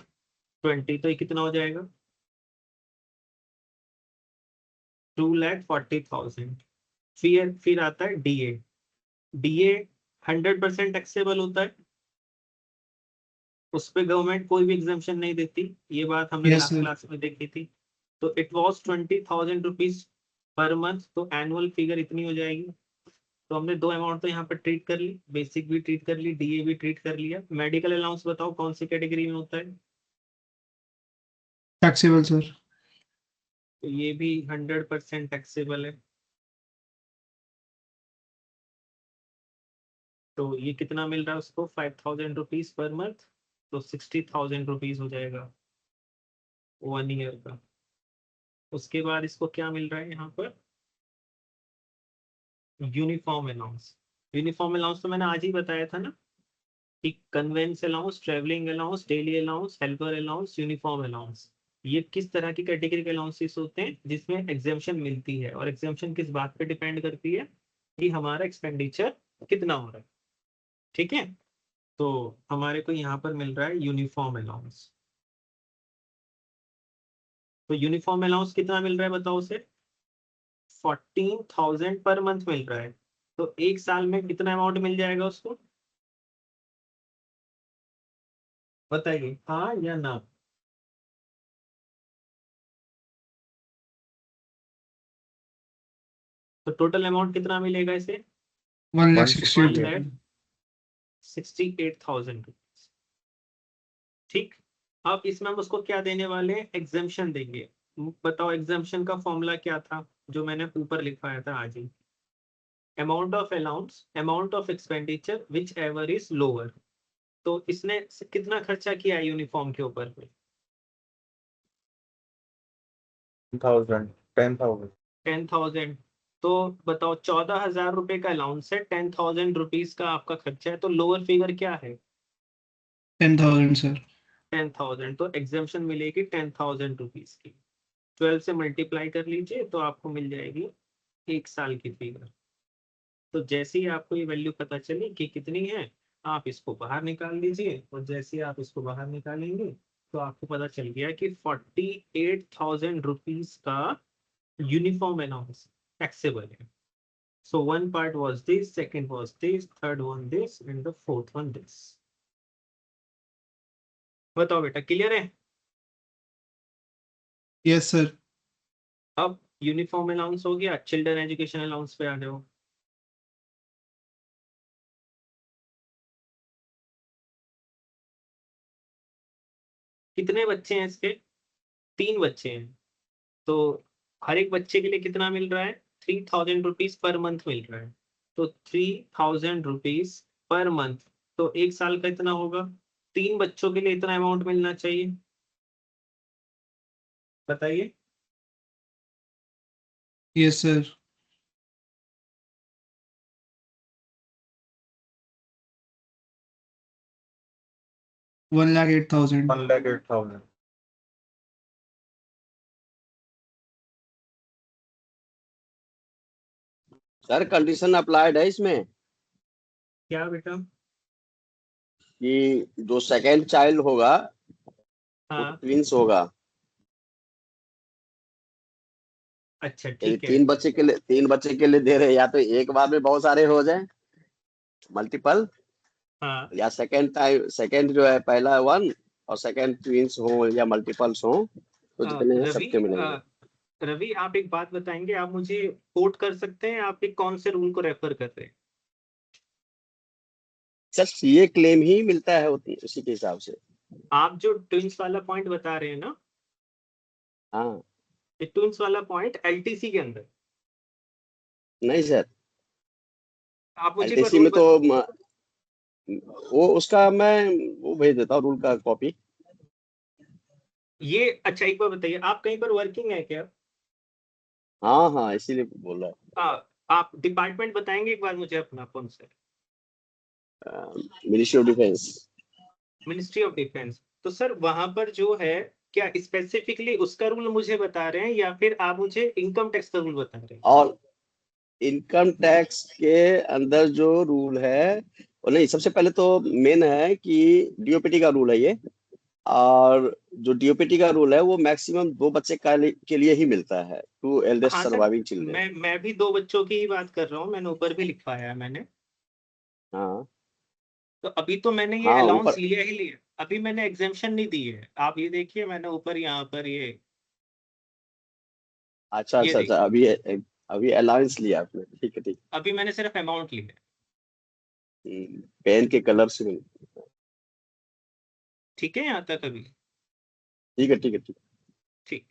20, तो ये कितना हो जाएगा, 2,40,000। फिर आता है डीए। डीए 100% टैक्सेबल होता है, उस पे गवर्नमेंट कोई भी एग्जाम्पशन नहीं देती। ये बात हमने यस लास्ट सर। क्लास में देखी थी। तो it was 20,000 rupees per month, तो एनुअल फिगर इतनी हो जाएगी। तो हमने दो अमाउंट तो यहाँ पर ट्रीट कर ली, बेसिक भी ट्रीट कर ली, डीए भी ट्रीट कर लिया। मेडिकल अलाउंस बताओ कौन सी कैटेगरी में होता है? Taxable sir. तो ये भी 100% टैक्सेबल है। तो ये कितना मिल रहा है उसको, 5,000 रुपीज पर मंथ, तो 60,000 रुपीज हो जाएगा 1 ईयर का। उसके बाद इसको क्या मिल रहा है यहाँ पर, यूनिफॉर्म अलाउंस। यूनिफॉर्म अलाउंस तो मैंने आज ही बताया था ना, कि convince allowance, travelling allowance, daily allowance, helper allowance, uniform allowance, ये किस तरह की कैटेगरी के अलाउंसेस होते हैं जिसमें एग्जेम्पशन मिलती है। और एग्जेम्पशन किस बात पे डिपेंड करती है, कि हमारा एक्सपेंडिचर कितना हो रहा है। ठीक है, तो हमारे को यहाँ पर मिल रहा है यूनिफॉर्म अलाउंस। तो यूनिफॉर्म अलाउंस कितना मिल रहा है बताओ उसे, 14,000 पर मंथ मिल रहा है। तो एक साल में कितना अमाउंट मिल जाएगा उसको, बताइए हाँ या ना। तो टोटल अमाउंट कितना मिलेगा इसे, 1,68,000। 1,68,000। ठीक, अब इसमें हम उसको क्या देने वाले हैं, एग्जेम्पशन देंगे। बताओ एग्जेम्पशन का फॉर्मूला क्या था, जो मैंने ऊपर लिखवाया था आज ही, amount of allowance, amount of expenditure whichever is lower. तो इसने कितना खर्चा किया है यूनिफॉर्म के ऊपर, 10,000। तो बताओ 14,000 रुपए का अलाउंस है, 10,000 रुपीज का आपका खर्चा है, तो लोअर फिगर क्या है, 10,000 सर। 10,000। तो एग्जेम्पशन मिलेगी 10,000 रुपीज की। 12 से मल्टीप्लाई कर लीजिए तो आपको मिल जाएगी 1 साल की फिगर। तो जैसे ही आपको ये वैल्यू पता चली कि कितनी है, आप इसको बाहर निकाल लीजिए, और जैसे ही आप इसको बाहर निकालेंगे तो आपको पता चल गया कि 48,000 रुपीज का यूनिफॉर्म अलाउंस टैक्सेबल है। So one part was this, second was this, third one this, and the fourth one this. बताओ बेटा, क्लियर है। Yes sir. अब यूनिफॉर्म अलाउंस हो गया, चिल्ड्रन एजुकेशन अलाउंस पे आ जाओ। कितने बच्चे हैं इसके, 3 बच्चे हैं। तो हर एक बच्चे के लिए कितना मिल रहा है, 3,000 रुपीज पर मंथ मिल रहा है। तो 3,000 रुपीज पर मंथ, तो एक साल का इतना होगा। 3 बच्चों के लिए इतना अमाउंट मिलना चाहिए, बताइए। Yes sir. 1,08,000। 1,08,000। Sir condition applied है इसमें क्या बेटा, कि जो सेकंड चाइल्ड होगा वो हाँ ट्विंस होगा। अच्छा यदि ठीक है। 3 बच्चे के लिए दे रहे हैं, या तो एक बार में बहुत सारे हो जाए मल्टीपल, हाँ या सेकंड जो है पहला 1 और सेकंड ट्विंस हो या मल्टीपल्स हो, तो जितने हैं रवि, सबके मिलेंगे। रवि आप एक बात बताएंगे, आप मुझे कोट कर सकते हैं, आप एक कौन से रूल को रेफर कर रहे हैं। सर सीए क्लेम ही मिलता है उसी के हिसाब से। आप जो ट्विंस वाला पॉइंट बता रहे हैं ना, हाँ ये ट्विंस वाला पॉइंट एलटीसी के अंदर, नहीं सर, आप मुझे कोई एलटीसी रूल में तो वो उसका मैं वो भेज देता हूँ रूल का कॉपी। ये अच्छा एक बार बताइए, आप कहीं पर वर्किंग है क्या, हाँ हाँ इसीलिए बोल रहा आप डिपार्टमेंट बताएंगे एक बार मुझे अपना, कौन सा, हूँ, ministry of defence. Ministry of defence. तो सर वहां पर जो है, क्या स्पेसिफिकली उसका रूल मुझे बता रहे हैं, या फिर आप मुझे इनकम टैक्स का रूल बता रहे हैं। और इनकम टैक्स के अंदर जो रूल है वो नहीं, सबसे पहले तो मेन है कि डीओपीटी का रूल है ये। और जो डीओपीटी का रूल है वो मैक्सिमम 2 बच्चे के लिए ही मिलता है, 2 एल्डेस्ट हाँ सर, सर्वाइविंग चिल्ड्रन। मैं भी 2 बच्चों की ही बात कर रहा हूँ, मैंने ऊपर भी लिखवाया है मैंने। हाँ तो अभी तो मैंने ये हाँ अलाउंस ऊपर। लिया ही लिया, अभी मैंने एग्जेम्पशन नहीं दी है। आप ये देखिए, मैंने ऊपर यहाँ पर अच्छा ये अच्छा अच्छा, देखिए, अभी अलाउंस लिया आपने, ठीक है ठीक। अभी मैंने सिर्फ अमाउंट लिया। पेन के कलर से मिल। ठीक है यहाँ तक अभी, ठीक है ठीक है ठीक। ठीक।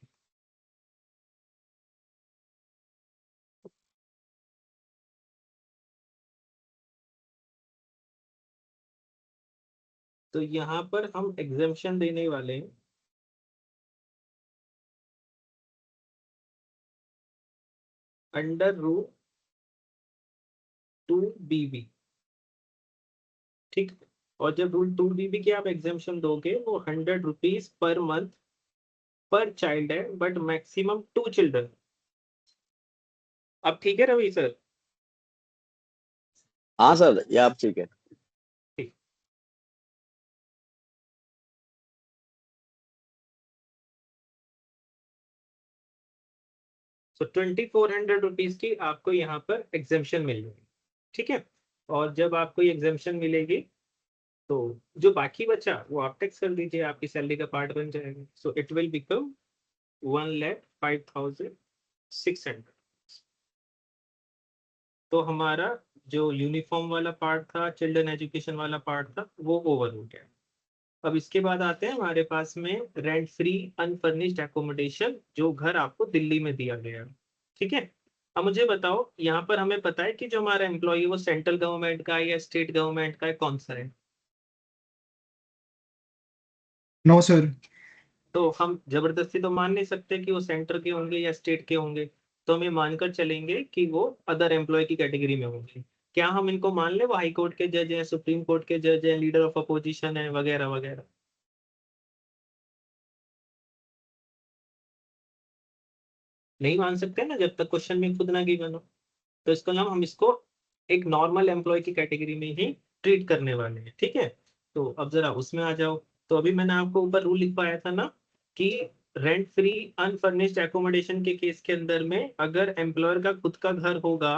तो यहाँ पर हम एग्जाम्पशन देने वाले हैं अंडर रूट 2BB, ठीक। और जब रूल 2BB की आप एग्जाम्पशन दोगे वो 100 रुपीज पर मंथ पर चाइल्ड है, बट मैक्सिमम 2 चिल्ड्रन। अब ठीक है रवि सर? हाँ सर, ये आप ठीक है। ठीक। तो 2400 रुपीज की आपको यहाँ पर एग्जाम्पशन मिलेगी, ठीक है। और जब आपको ये एग्जाम्पशन मिलेगी तो जो बाकी बचा वो आप टैक्स कर दीजिए, आपकी सैलरी का पार्ट बन जाएगा। So it will become 1,05,600। तो हमारा जो यूनिफॉर्म वाला पार्ट था, चिल्ड्रन एजुकेशन वाला पार्ट था, वो ओवर हो गया। अब इसके बाद आते हैं हमारे पास में रेंट फ्री अनफर्निश्ड एकोमोडेशन, जो घर आपको दिल्ली में दिया गया है, ठीक है। अब मुझे बताओ, यहाँ पर हमें पता है कि जो हमारा एम्प्लॉय है वो सेंट्रल गवर्नमेंट का है या स्टेट गवर्नमेंट का है, कौन सा है? No sir. तो हम जबरदस्ती तो मान नहीं सकते कि वो सेंटर के होंगे या स्टेट के होंगे, तो हम ये मानकर चलेंगे कि वो अदर एम्प्लॉय की कैटेगरी में होंगे। क्या हम इनको मान ले वो हाई कोर्ट के जज हैं, सुप्रीम कोर्ट के जज हैं, लीडर ऑफ अपोजिशन है, वगैरह वगैरह? नहीं मान सकते ना, जब तक क्वेश्चन में खुद ना गिवन हो। तो इसको हम इसको एक नॉर्मल एम्प्लॉय की कैटेगरी में ही ट्रीट करने वाले हैं, ठीक है। तो अब जरा उसमें आ जाओ। तो अभी मैंने आपको ऊपर रूल लिखवाया था ना कि रेंट फ्री अनफर्निश्ड एकोमोडेशन के केस के अंदर में अगर एम्प्लॉयर का खुद का घर होगा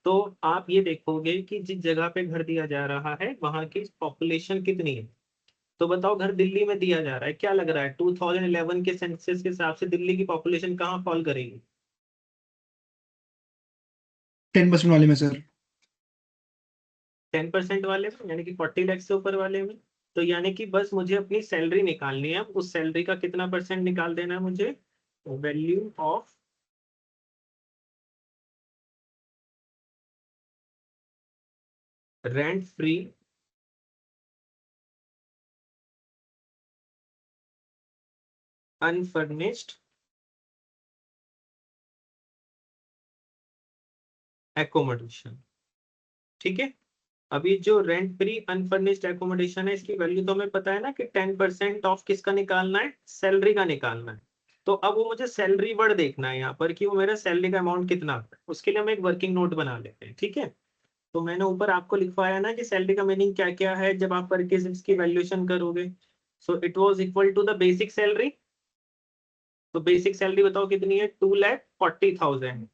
तो आप ये देखोगे कि जिस जगह पे घर दिया जा रहा है वहां की पॉपुलेशन कितनी है। तो बताओ, घर दिल्ली में दिया जा रहा है, क्या लग रहा है 2011 के सेंसस के हिसाब से दिल्ली की पॉपुलेशन कहाँ फॉल करेगी? 10% वाले में सर। 10% वाले में, यानी कि 40 लाख से ऊपर वाले में। तो यानी कि बस मुझे अपनी सैलरी निकालनी है, उस सैलरी का कितना परसेंट निकाल देना है मुझे? Value of rent free unfurnished accommodation, ठीक है। अभी जो रेंट फ्री अनफर्निश्ड एकोमोडेशन है, इसकी वैल्यू तो हमें पता है ना कि 10% ऑफ किसका निकालना है? सैलरी का निकालना है। तो अब वो मुझे सैलरी वर्ड देखना है यहाँ पर कि वो मेरा सैलरी का अमाउंट कितना है। उसके लिए हम एक वर्किंग नोट बना लेते हैं, ठीक है। तो मैंने ऊपर आपको लिखवाया ना कि सैलरी का मीनिंग क्या क्या है जब आप पर केसेस की वैल्यूएशन करोगे। So it was equal to the basic salary. तो बेसिक सैलरी बताओ कितनी है? 2,40,000।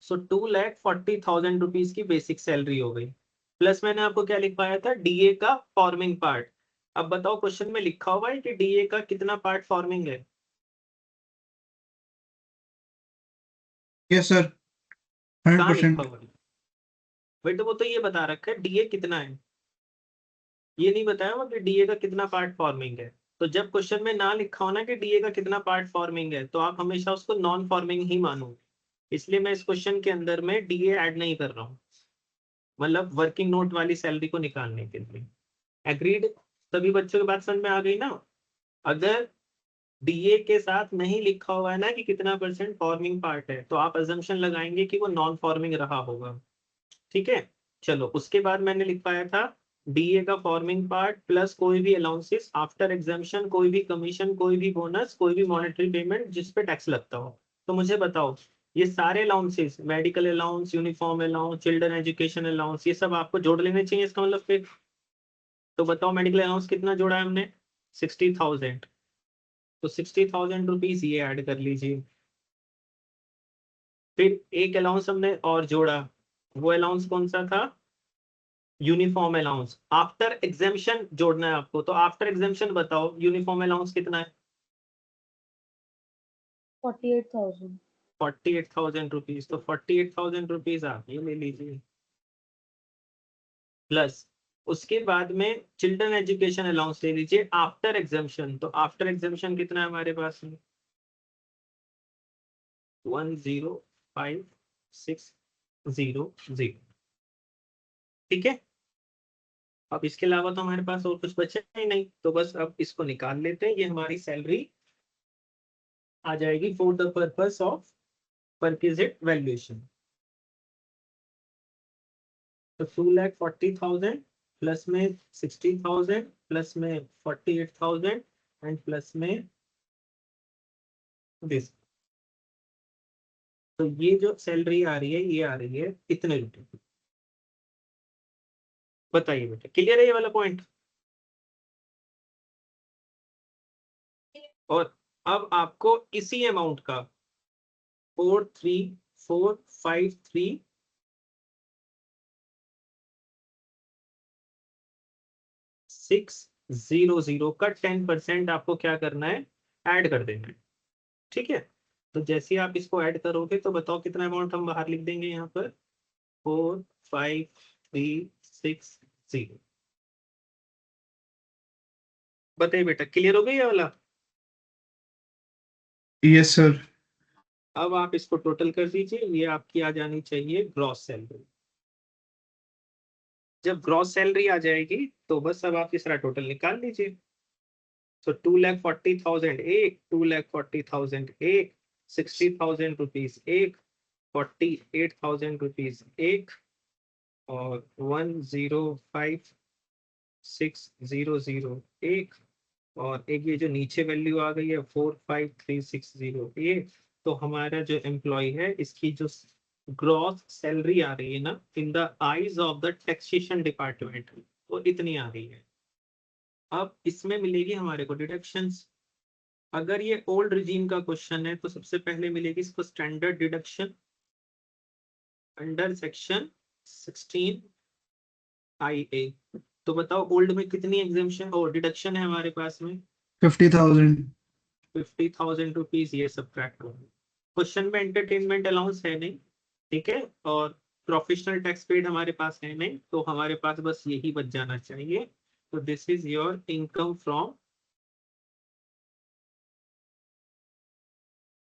सो 2,40,000 रुपीज की बेसिक सैलरी हो गई। प्लस मैंने आपको क्या लिखवाया था? डीए का फॉर्मिंग पार्ट। अब बताओ, क्वेश्चन में लिखा हुआ है कि डीए का कितना पार्ट फॉर्मिंग है? यस सर, हंड्रेड कहाँ लिखा परसेंट हुआ है? भाई तो वो तो ये बता रखा है डीए कितना है, ये नहीं बताया हुआ कि डीए का कितना पार्ट फॉर्मिंग है। तो जब क्वेश्चन में ना लिखा हो ना कि डीए का कितना पार्ट फॉर्मिंग है, तो आप हमेशा उसको नॉन फॉर्मिंग ही मानोगे। इसलिए मैं इस क्वेश्चन के अंदर में डीए ऐड नहीं कर रहा हूँ, मतलब वर्किंग नोट वाली सैलरी को निकालने के लिए। एग्रीड? सभी बच्चों की बात समझ में आ गई ना? अगर डीए के साथ नहीं लिखा हुआ है ना कि कितना परसेंट फॉर्मिंग पार्ट है, तो आप अजम्पशन लगाएंगे कि वो नॉन फॉर्मिंग रहा होगा, ठीक है। चलो, उसके बाद मैंने लिखवाया था डीए का फॉर्मिंग पार्ट प्लस कोई भी अलाउंसेस आफ्टर एग्जाम्पशन, कोई भी कमीशन, कोई भी बोनस, कोई भी मॉनेटरी पेमेंट जिस पे टैक्स लगता हो। तो मुझे बताओ, ये सारे allowances, medical allowance, uniform allowance, children education allowance, ये सब आपको जोड़ लेने चाहिए इसका मतलब फिर। तो बताओ मेडिकल अलाउंस कितना जोड़ा है हमने? 60,000। तो 60,000 रुपीज ये ऐड कर लीजिए। फिर एक अलाउंस हमने और जोड़ा, वो अलाउंस कौन सा था? Uniform allowance. आफ्टर एग्जाम्पशन जोड़ना है आपको, तो आफ्टर एग्जाम्पशन बताओ यूनिफॉर्म अलाउंस कितना है? 48,000। 48,000 रुपीज। तो 48,000 रुपीज आप ये ले लीजिए, प्लस उसके बाद में चिल्ड्रन एजुकेशन अलाउंस ले लीजिए आफ्टर एग्जाम्पशन। तो आफ्टर एग्जाम्पशन कितना है हमारे पास में? 1,05,600, ठीक है। अब इसके अलावा तो हमारे पास और कुछ बचा ही नहीं, तो बस अब इसको निकाल लेते हैं। ये हमारी सैलरी आ जाएगी for the purpose of perquisite valuation. तो 2,40,000 प्लस में 60,000 प्लस में 48,000 एंड प्लस में दिस। तो ये जो सैलरी आ रही है ये आ रही है इतने रुपए। बताइए बेटा, क्लियर है ये वाला पॉइंट? और अब आपको इसी अमाउंट का 43453,600 का 10% आपको क्या करना है, ऐड कर देना है। ठीक है, तो जैसे ही आप इसको ऐड करोगे तो बताओ कितना अमाउंट हम बाहर लिख देंगे यहाँ पर, 45360। बताइए बेटा, क्लियर हो गई ये वाला? Yes sir. अब आप इसको टोटल कर दीजिए, ये आपकी आ जानी चाहिए ग्रॉस सैलरी। जब ग्रॉस सैलरी आ जाएगी तो बस अब आप तीसरा टोटल निकाल लीजिए। तो 2,40,000 एक, 2,40,000 एक, 60,000 रुपीज एक, 48,000 रुपीज एक, और 105,600 एक, और एक ये जो नीचे वैल्यू आ गई है 45360 ये। तो हमारा जो एम्प्लॉय है इसकी जो ग्रॉस सैलरी आ रही है ना in the eyes of the taxation department, वो इतनी आ रही है। अब इसमें मिलेगी हमारे को डिडक्शंस। अगर ये ओल्ड रिजीम का क्वेश्चन है तो सबसे पहले मिलेगी इसको standard deduction under section 16 IA। तो बताओ ओल्ड में कितनी एग्जेम्पशन और डिडक्शन है हमारे पास में? 50,000। 50,000 रुपीज। ये सब्ट्रैक्ट करो। क्वेश्चन में एंटरटेनमेंट अलाउंस है नहीं, ठीक है, और प्रोफेशनल टैक्स पेड हमारे पास है नहीं, तो हमारे पास बस यही बच जाना चाहिए। तो this is your income from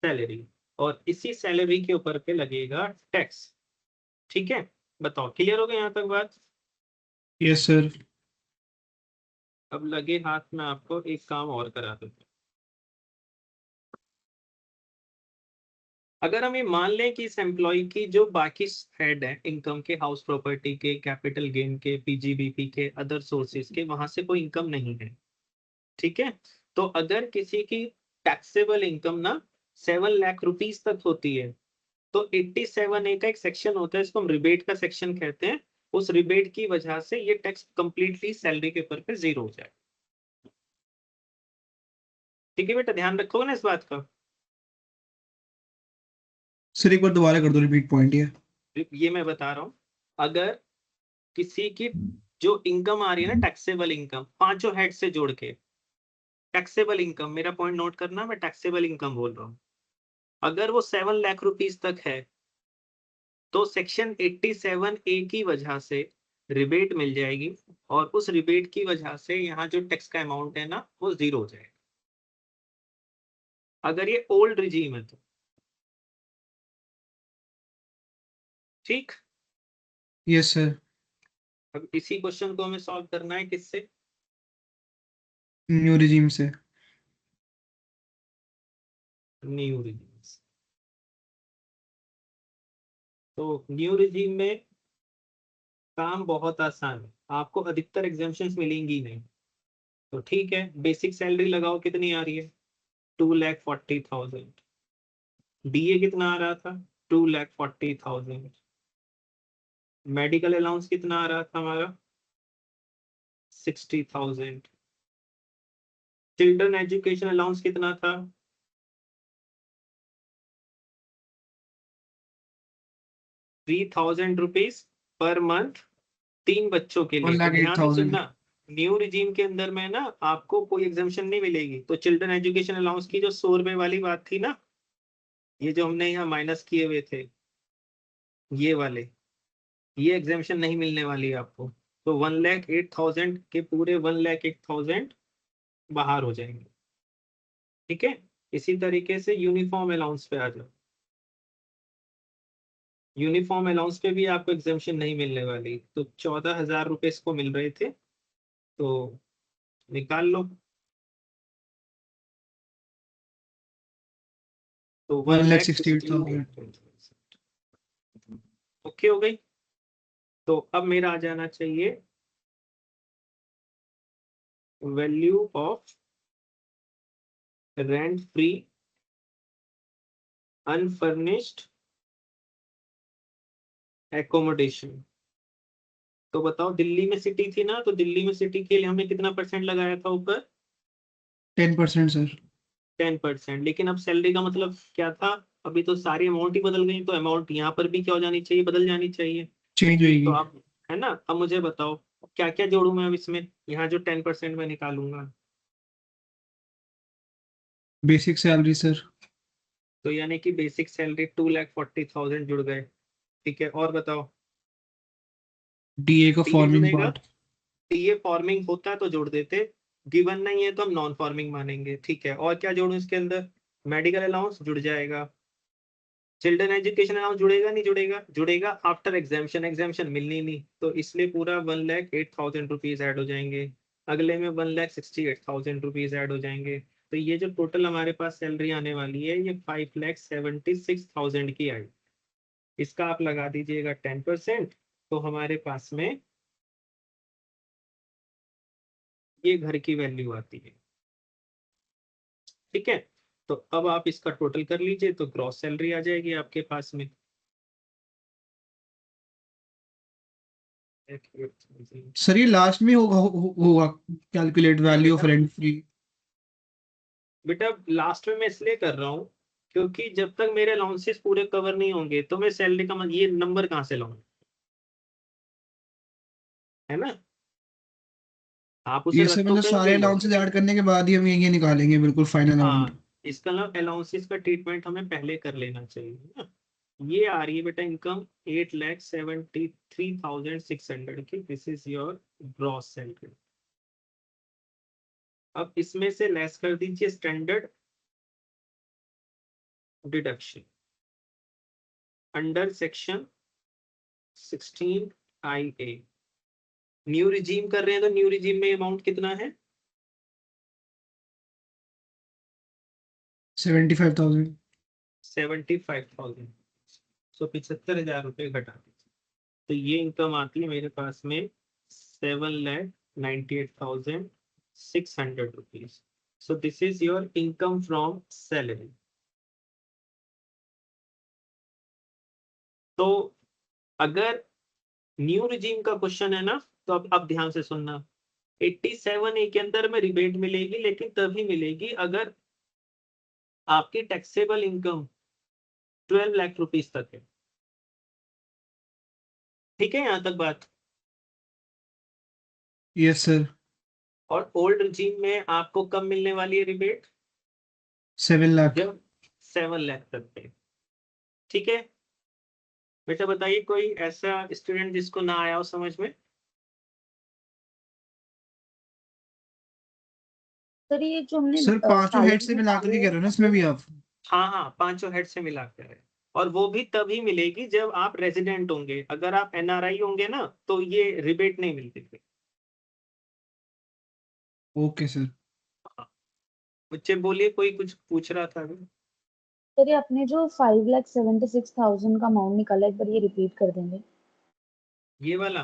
salary, और इसी सैलरी के ऊपर पे लगेगा टैक्स। ठीक है, बताओ क्लियर हो गया यहाँ तक बात? Yes sir. अब लगे हाथ में आपको एक काम और करा देते हैं। अगर हम ये मान लें कि इस एम्प्लॉय की जो बाकी हेड है इनकम के, हाउस प्रॉपर्टी के, कैपिटल गेन के, PGBP के, अदर सोर्सेज के, वहां से कोई इनकम नहीं है, ठीक है, तो अगर किसी की टैक्सेबल इनकम ना 7 लाख रुपीज तक होती है तो 87A का एक सेक्शन होता है, इसको हम रिबेट का सेक्शन कहते हैं। उस रिबेट की वजह से ये टैक्स कंप्लीटली सैलरी के ऊपर पे जीरो हो जाए। ठीक है बेटा, ध्यान रखोगे ना इस बात का? सर एक बार दोबारा कर दो रिपीट पॉइंट ये मैं बता रहा हूँ, अगर किसी की जो इनकम आ रही है ना टैक्सेबल इनकम, पांचों हेड से जोड़ के टैक्सेबल इनकम, मेरा पॉइंट नोट करना, मैं टैक्सेबल इनकम बोल रहा हूँ, अगर वो 7 लाख रुपीज तक है तो सेक्शन 87A की वजह से रिबेट मिल जाएगी, और उस रिबेट की वजह से यहाँ जो टैक्स का अमाउंट है ना वो जीरो हो जाएगा, अगर ये ओल्ड रिजीम है तो। ठीक, यस सर। अब इसी क्वेश्चन को हमें सॉल्व करना है किससे? न्यू रिजीम से। New regime. तो न्यू रिजीम में काम बहुत आसान है, आपको अधिकतर एग्जाम्पशंस मिलेंगी नहीं। तो ठीक है, बेसिक सैलरी लगाओ, कितनी आ रही है? 2,40,000। DA कितना आ रहा था? 2,40,000। मेडिकल अलाउंस कितना आ रहा था हमारा? 60,000। चिल्ड्रन एजुकेशन अलाउंस कितना था? 3,000 रुपीज पर मंथ, 3 बच्चों के लिए। तो ध्यान से 1,08,000। सुनना, न्यू रिजीम के अंदर में ना आपको कोई एग्जाम्पशन नहीं मिलेगी। तो चिल्ड्रन एजुकेशन अलाउंस की जो 100 रुपए वाली बात थी ना, ये जो हमने यहाँ माइनस किए हुए थे ये वाले, ये एग्जाम्पशन नहीं मिलने वाली है आपको। तो 1,08,000 के पूरे 1,08,000 बाहर हो जाएंगे। ठीक है, इसी तरीके से यूनिफॉर्म अलाउंस पे आ जाओ। यूनिफॉर्म अलाउंस पे भी आपको एग्जाम्पशन नहीं मिलने वाली। तो 14,000 रुपए इसको मिल रहे थे, तो निकाल लो। तो 1,68,000। ओके हो गई। तो अब मेरा आ जाना चाहिए value of rent free unfurnished accommodation. तो बताओ, दिल्ली में सिटी थी ना, तो दिल्ली में सिटी के लिए हमने कितना परसेंट लगाया था ऊपर? 10% सर। 10%। लेकिन अब सैलरी का मतलब क्या था? अभी तो सारी अमाउंट ही बदल गई, तो अमाउंट यहाँ पर भी क्या हो जानी चाहिए? बदल जानी चाहिए। चेंज तो होगी। अब, है ना, अब मुझे बताओ क्या क्या जोड़ू मैं अब इसमें? यहाँ जो 10% में निकालूंगा, बेसिक सैलरी सर। तो यानी कि बेसिक सैलरी 2,40,000 जुड़ गए। ठीक है, और बताओ। डीए का टीए फॉर्मिंग जुड़ेगा। पार्ट। टीए फॉर्मिंग होता तो जोड़ देते, गिवन नहीं है तो हम नॉन फॉर्मिंग मानेंगे। ठीक है, और क्या जोड़ू इसके अंदर? मेडिकल अलाउंस जुड़ जाएगा। चिल्ड्रन एजुकेशन अलाउंस जुड़ेगा नहीं जुड़ेगा? जुड़ेगा आफ्टर एग्जामेशन, एग्जामेशन मिलनी नहीं, तो इसलिए पूरा 1,08,000 रुपीज ऐड हो जाएंगे। अगले में 1,68,000 रुपीज ऐड हो जाएंगे। तो ये जो टोटल हमारे पास सैलरी आने वाली है, ये 5,76,000 की आई। इसका आप लगा दीजिएगा 10%, तो हमारे पास में ये घर की वैल्यू आती है। ठीक है, तो अब आप इसका टोटल कर लीजिए, तो ग्रॉस सैलरी आ जाएगी आपके पास में। सर ये लास्ट में होगा कैलकुलेट वैल्यू ऑफ बेटा, रेंट फ्री। बेटा लास्ट में मैं इसलिए कर रहा हूँ क्योंकि जब तक मेरे अलाउंसेस पूरे कवर नहीं होंगे तो मैं सैलरी का ये नंबर कहाँ से लाऊं? है ना, आप उसे ये सब रखो मतलब कहीं सारे भी। अलाउंसेस ऐड करने के बाद ही हम ये निकालेंगे बिल्कुल फाइनल अमाउंट। हाँ, इसका मतलब अलाउंसेस का ट्रीटमेंट हमें पहले कर लेना चाहिए ना। ये आ रही है बेटा इनकम 8,73,600 की। This is your gross salary. अब इसमें से लेस कर दीजिए standard deduction under section 16IA। New regime कर रहे हैं, तो न्यू रिजीम में अमाउंट कितना है? 75,000। 75,000। सो 75,000 रुपये घटा दीजिए, तो ये इनकम आती है मेरे पास में 7,98,600 rupees. So this is your income from salary. तो अगर न्यू रिजीम का क्वेश्चन है ना, तो अब ध्यान से सुनना। 87A के अंदर में रिबेट मिलेगी, लेकिन तभी मिलेगी अगर आपकी टैक्सेबल इनकम 12 लाख रुपीज तक है। ठीक है, यहां तक बात। Yes sir. और ओल्ड रिजीम में आपको कब मिलने वाली है रिबेट? 7 लाख। जब 7 लाख तक है। ठीक है बेटा, बताइए कोई ऐसा स्टूडेंट जिसको ना आया हो समझ में? सर ये जो हमने सर पांचों हेड सैलरी से मिला करके निकाली कह है रहे हो ना इसमें भी आप? हाँ हाँ, पांचों हेड से मिलाकर है। और वो भी तभी मिलेगी जब आप रेजिडेंट होंगे। अगर आप एनआरआई होंगे ना, तो ये रिबेट नहीं मिलती थी। Okay sir. हाँ, मुझे बोलिए, कोई कुछ पूछ रहा था अभी? सर ये अपने जो 5,76,000 का अमाउंट निकाला है, एक बार ये रिपीट कर देंगे? ये वाला?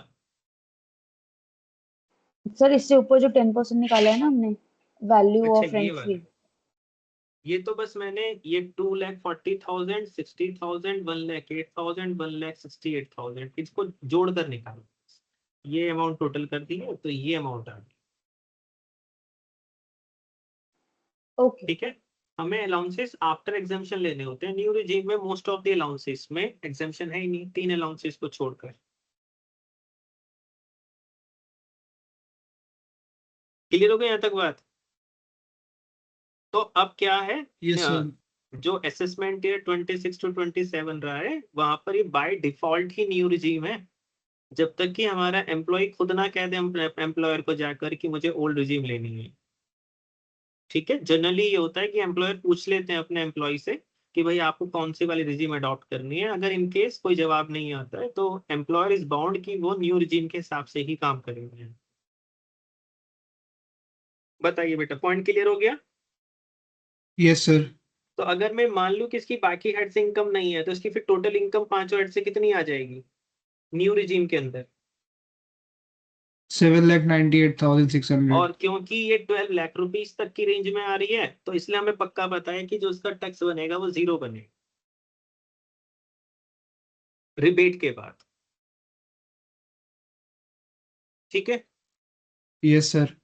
सर इससे ऊपर जो 10% निकाला है ना हमने, वैल्यू अच्छा, ऑफ ये रेंट वाला। फ्री। ये तो बस मैंने ये 2,40,000, 60,000, 1,08,000, 1,68,000 इसको जोड़कर निकाला। ये अमाउंट टोटल कर दी है, तो ये अमाउंट आ गई। ओके। ठीक है, हमें अलाउंसेस आफ्टर एग्जामेशन लेने होते हैं। न्यू रिजीम में मोस्ट ऑफ द अलाउंसेस में एग्जामेशन है ही नहीं, 3 अलाउंसेस को छोड़कर। क्लियर हो गया यहाँ तक बात? तो अब क्या है, यस सर। जो असेसमेंट ईयर 26 to 27 रहा है, वहां पर ये by default he new regime है, जब तक कि हमारा एम्प्लॉय खुद ना कह दे एम्प्लॉयर को जाकर कि मुझे ओल्ड रिजीम लेनी है। ठीक है, जनरली ये होता है कि एम्प्लॉयर पूछ लेते हैं अपने एम्प्लॉय से कि भाई आपको कौन सी वाली रिजीम अडॉप्ट करनी है। अगर इन केस कोई जवाब नहीं आता है, तो एम्प्लॉयर इज बाउंड कि वो न्यू रिजीम के हिसाब से ही काम करेंगे। बताइए बेटा, पॉइंट क्लियर हो गया? Yes sir. तो अगर मैं मान लूं कि इसकी बाकी हेड से इनकम नहीं है, तो इसकी फिर टोटल इनकम पांचों हेड से कितनी आ जाएगी न्यू रिजीम के अंदर? 7,98,600। और क्योंकि ये 12 लाख रुपीस तक की रेंज में आ रही है, तो इसलिए हमें पक्का पता है कि जो उसका टैक्स बनेगा वो 0 बनेगा रिबेट के बाद। ठीक है। Yes sir.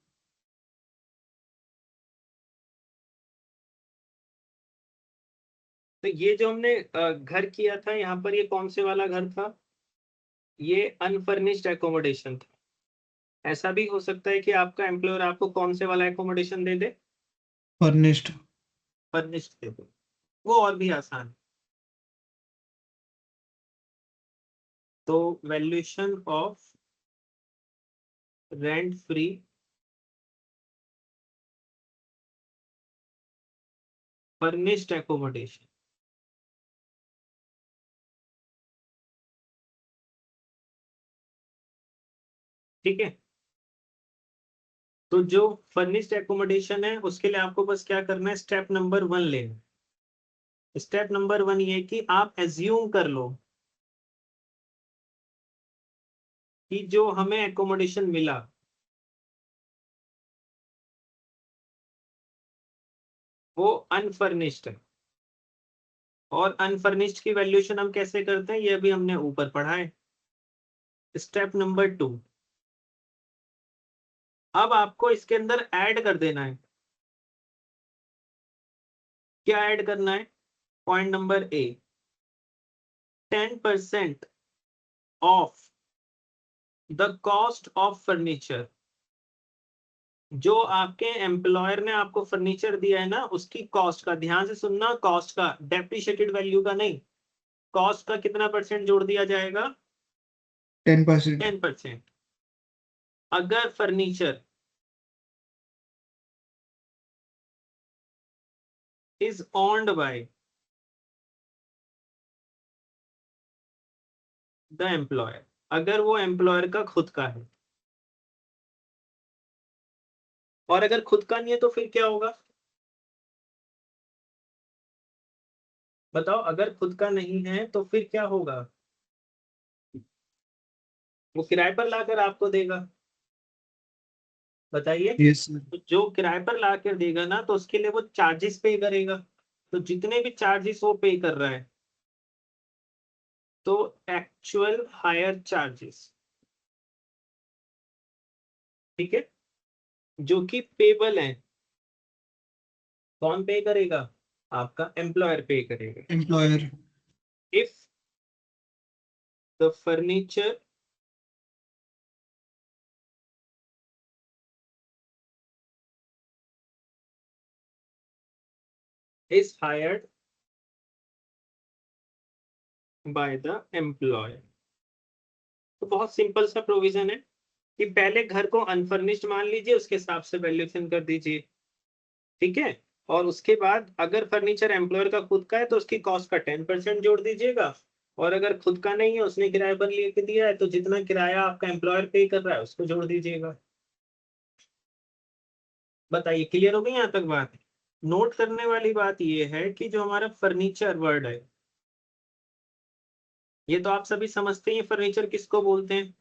तो ये जो हमने घर किया था यहाँ पर, ये कौन से वाला घर था? ये अनफर्निश्ड एकोमोडेशन था। ऐसा भी हो सकता है कि आपका एम्प्लॉयर आपको कौन से वाला एकोमोडेशन दे दे? फर्निश्ड। फर्निश्ड दे दे। वो और भी आसान है। तो valuation of rent free furnished accommodation. ठीक है। तो जो फर्निश्ड एकोमोडेशन है उसके लिए आपको बस क्या करना है, स्टेप नंबर 1 लेना। स्टेप नंबर 1 ये कि आप एज्यूम कर लो कि जो हमें एकोमोडेशन मिला वो अनफर्निश्ड है। और अनफर्निश्ड की वैल्यूएशन हम कैसे करते हैं, ये भी हमने ऊपर पढ़ा है। स्टेप नंबर 2, अब आपको इसके अंदर ऐड कर देना है। क्या ऐड करना है? Point number A, 10% of the cost of furniture. जो आपके एम्प्लॉयर ने आपको फर्नीचर दिया है ना, उसकी कॉस्ट का, ध्यान से सुनना, कॉस्ट का, डेप्रिशिएटेड वैल्यू का नहीं। कॉस्ट का कितना परसेंट जोड़ दिया जाएगा? 10%। 10%। अगर furniture is owned by the employer, अगर वो एम्प्लॉयर का खुद का है, और अगर खुद का नहीं है तो फिर क्या होगा बताओ? अगर खुद का नहीं है तो फिर क्या होगा? वो किराए पर लाकर आपको देगा। बताइए। Yes sir. तो जो किराए पर लाकर देगा ना, तो उसके लिए वो चार्जेस पे करेगा। तो जितने भी चार्जेस वो पे कर रहा है, तो एक्चुअल हायर चार्जेस, ठीक है, जो कि पेबल है, कौन पे करेगा? आपका एम्प्लॉयर पे करेगा। Employer. If the furniture is hired by the employer। तो बहुत सिंपल सा प्रोविजन है कि पहले घर को अनफर्निश्ड मान लीजिए, उसके हिसाब से वैल्यूएशन कर दीजिए। ठीक है। और उसके बाद अगर फर्नीचर एम्प्लॉयर का खुद का है तो उसकी कॉस्ट का 10% जोड़ दीजिएगा। और अगर खुद का नहीं है, उसने किराए पर लेके दिया है, तो जितना किराया आपका एम्प्लॉयर पे कर रहा है उसको जोड़ दीजिएगा। बताइए, क्लियर हो गई यहाँ तक बात? नोट करने वाली बात यह है कि जो हमारा फर्नीचर वर्ड है, ये तो आप सभी समझते हैं फर्नीचर किसको बोलते हैं।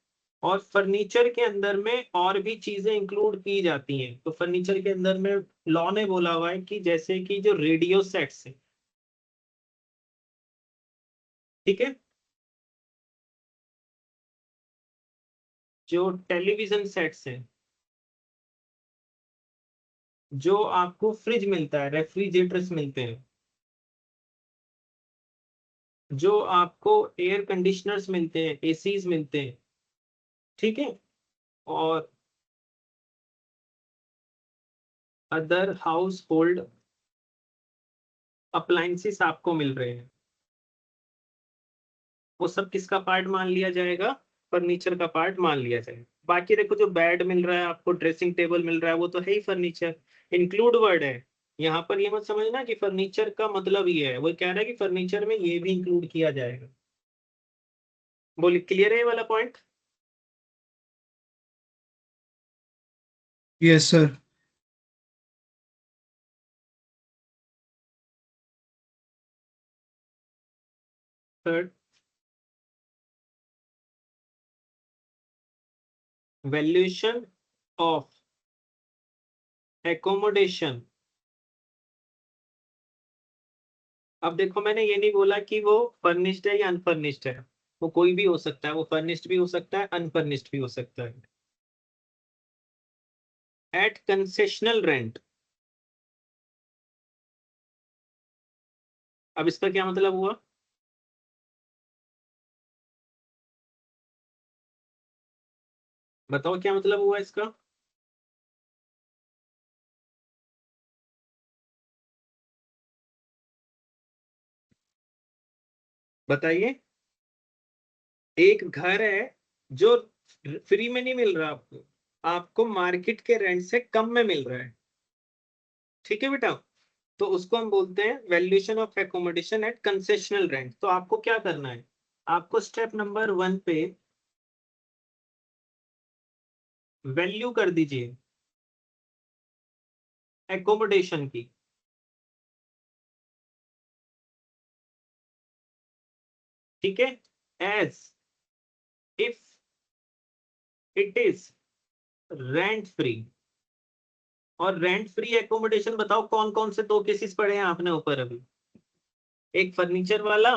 और फर्नीचर के अंदर में और भी चीजें इंक्लूड की जाती हैं। तो फर्नीचर के अंदर में लॉ ने बोला हुआ है कि जैसे कि जो रेडियो सेट्स है, ठीक है, जो टेलीविजन सेट्स हैं, जो आपको फ्रिज मिलता है, रेफ्रिजरेटर्स मिलते हैं, जो आपको एयर कंडीशनर्स मिलते हैं, एसीज मिलते हैं, ठीक है, और अदर हाउस होल्ड अप्लायंसेस आपको मिल रहे हैं, वो सब किसका पार्ट मान लिया जाएगा? फर्नीचर का पार्ट मान लिया जाएगा। बाकी देखो, जो बेड मिल रहा है आपको, ड्रेसिंग टेबल मिल रहा है, वो तो है ही फर्नीचर। इंक्लूड वर्ड है यहाँ पर, ये मत समझना कि फर्नीचर का मतलब ये है। वो कह रहा है कि फर्नीचर में ये भी इंक्लूड किया जाएगा। बोलिए, क्लियर है ये वाला point? Yes sir. Third, valuation of accommodation. अब देखो मैंने ये नहीं बोला कि वो फर्निश्ड है या अनफर्निश्ड है, वो कोई भी हो सकता है, वो फर्निश्ड भी हो सकता है, अनफर्निश्ड भी हो सकता है। एट कंसेशनल रेंट, अब इसका क्या मतलब हुआ? बताओ क्या मतलब हुआ इसका? बताइए। एक घर है जो फ्री में नहीं मिल रहा आपको, आपको मार्केट के रेंट से कम में मिल रहा है, ठीक है बेटा? तो उसको हम बोलते हैं valuation of accommodation at concessional rent. तो आपको क्या करना है, आपको स्टेप नंबर 1 पे वैल्यू कर दीजिए एकोमोडेशन की, ठीक है? As if it is rent free. और रेंट फ्री एकोमोडेशन बताओ कौन कौन से दो केसेस पढ़े हैं आपने ऊपर अभी? एक फर्नीचर वाला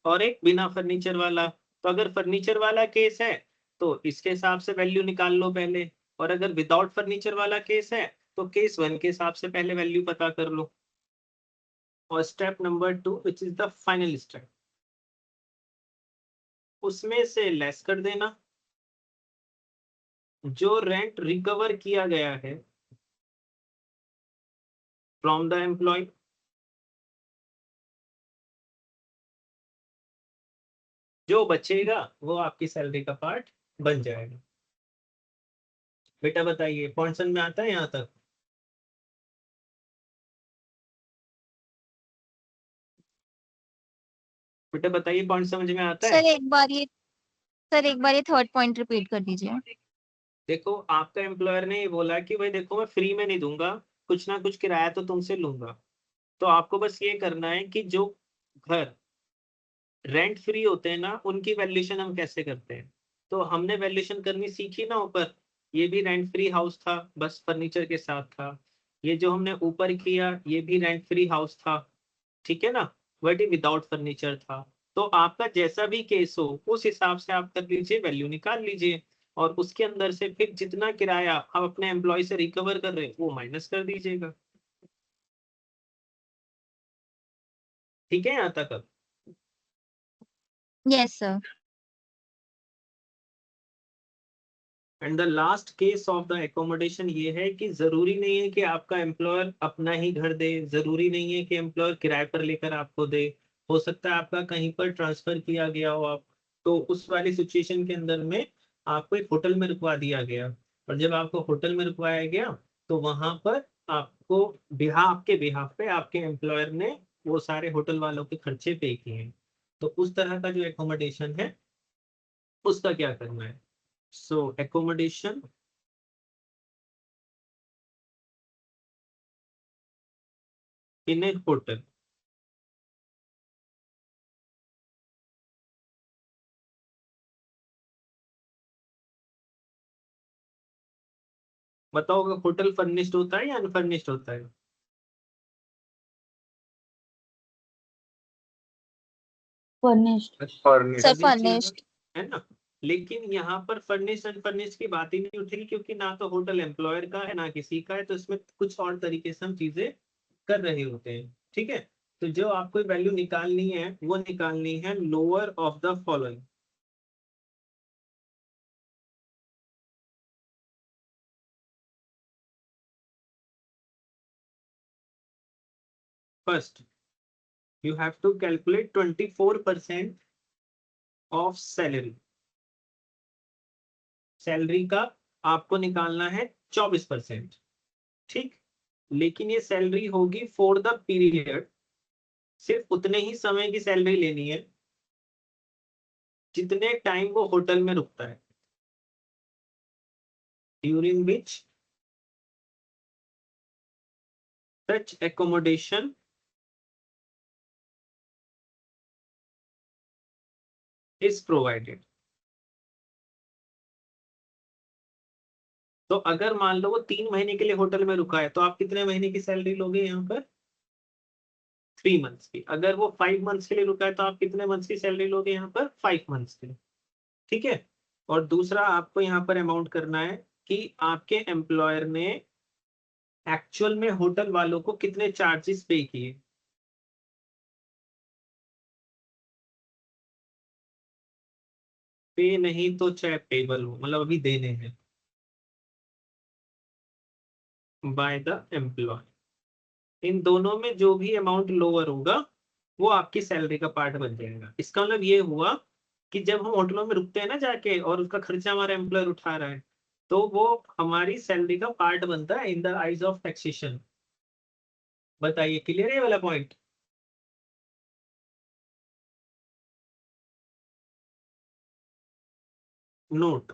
और एक बिना फर्नीचर वाला। तो अगर फर्नीचर वाला केस है तो इसके हिसाब से वैल्यू निकाल लो पहले, और अगर विदाउट फर्नीचर वाला केस है तो केस 1 के हिसाब से पहले वैल्यू पता कर लो। और step number 2 which is the final step, उसमें से लेस कर देना जो रेंट रिकवर किया गया है फ्रॉम द एम्प्लॉय। जो बचेगा वो आपकी सैलरी का पार्ट बन जाएगा। बेटा बताइए पॉइंट समझ में आता है यहाँ तक? बेटा बताइए पॉइंट समझ में आता है? सर एक बार ये थर्ड पॉइंट रिपीट कर दीजिए। देखो आपका एम्प्लॉयर ने ये बोला कि भाई देखो मैं फ्री में नहीं दूंगा, कुछ ना कुछ किराया तो तुमसे लूंगा। तो आपको बस ये करना है कि जो घर रेंट फ्री होते हैं ना उनकी वैल्यूएशन हम कैसे करते हैं। तो हमने वैल्यूएशन करनी सीखी ना ऊपर, ये भी रेंट फ्री हाउस था, बस फर्नीचर के साथ था। ये जो हमने ऊपर किया ये भी रेंट फ्री हाउस था, ठीक है ना, बट ये विदाउट फर्नीचर था। तो आपका जैसा भी केस हो उस हिसाब से आप कर लीजिए, वैल्यू निकाल लीजिए, और उसके अंदर से फिर जितना किराया आप अपने एम्प्लॉय से रिकवर कर रहे हैं वो माइनस कर दीजिएगा। ठीक है यहाँ तक? अब yes sir. And the last case of the accommodation ये है कि जरूरी नहीं है कि आपका एम्प्लॉयर अपना ही घर दे, जरूरी नहीं है कि एम्प्लॉयर किराए पर लेकर आपको दे, हो सकता है आपका कहीं पर ट्रांसफर किया गया हो आप, तो उस वाली सिचुएशन के अंदर में आपको एक होटल में रुकवा दिया गया। और जब आपको होटल में रुकवाया गया तो वहां पर आपको बिहाफ पे आपके एम्प्लॉयर ने वो सारे होटल वालों के खर्चे पे किए हैं। तो उस तरह का जो एकोमोडेशन है उसका क्या करना है? सो एकोमोडेशन इन ए होटल, बताओ होटल फर्निश्ड होता है या अनफर्निश्ड होता है? फर्निश्ड। Sir furnished furnished. है ना। लेकिन यहाँ पर फर्निश्ड अनफर्निश्ड की बात ही नहीं उठेगी, क्योंकि ना तो होटल एम्प्लॉयर का है ना किसी का है, तो इसमें कुछ और तरीके से हम चीजें कर रहे होते हैं, ठीक है? तो जो आपको वैल्यू निकालनी है वो निकालनी है lower of the following. First you have to calculate 24% of salary. Salary का आपको निकालना है 24%, ठीक? लेकिन ये सैलरी होगी फॉर द पीरियड, सिर्फ उतने ही समय की सैलरी लेनी है जितने टाइम वो होटल में रुकता है, during which such accommodation is provided. तो अगर मान लो वो 3 महीने के लिए होटल में रुका है तो आप कितने महीने की सैलरी लोगे यहाँ पर? 3 मंथ्स की। अगर वो 5 मंथ्स के लिए रुका है तो आप कितने मंथ्स की सैलरी लोगे यहाँ पर? 5 मंथ्स की। ठीक है। और दूसरा आपको यहाँ पर अमाउंट करना है कि आपके एम्प्लॉयर ने एक्चुअल में होटल वालों को कितने चार्जेस पे किए। पे नहीं तो चाहे पेबल हो, मतलब अभी देने हैं बाय द एम्प्लॉय। इन दोनों में जो भी अमाउंट लोअर होगा वो आपकी सैलरी का पार्ट बन जाएगा। इसका मतलब ये हुआ कि जब हम होटलों में रुकते हैं ना जाके और उसका खर्चा हमारा एम्प्लॉयर उठा रहा है तो वो हमारी सैलरी का पार्ट बनता है in the eyes of taxation. बताइए क्लियर है ये वाला पॉइंट? नोट,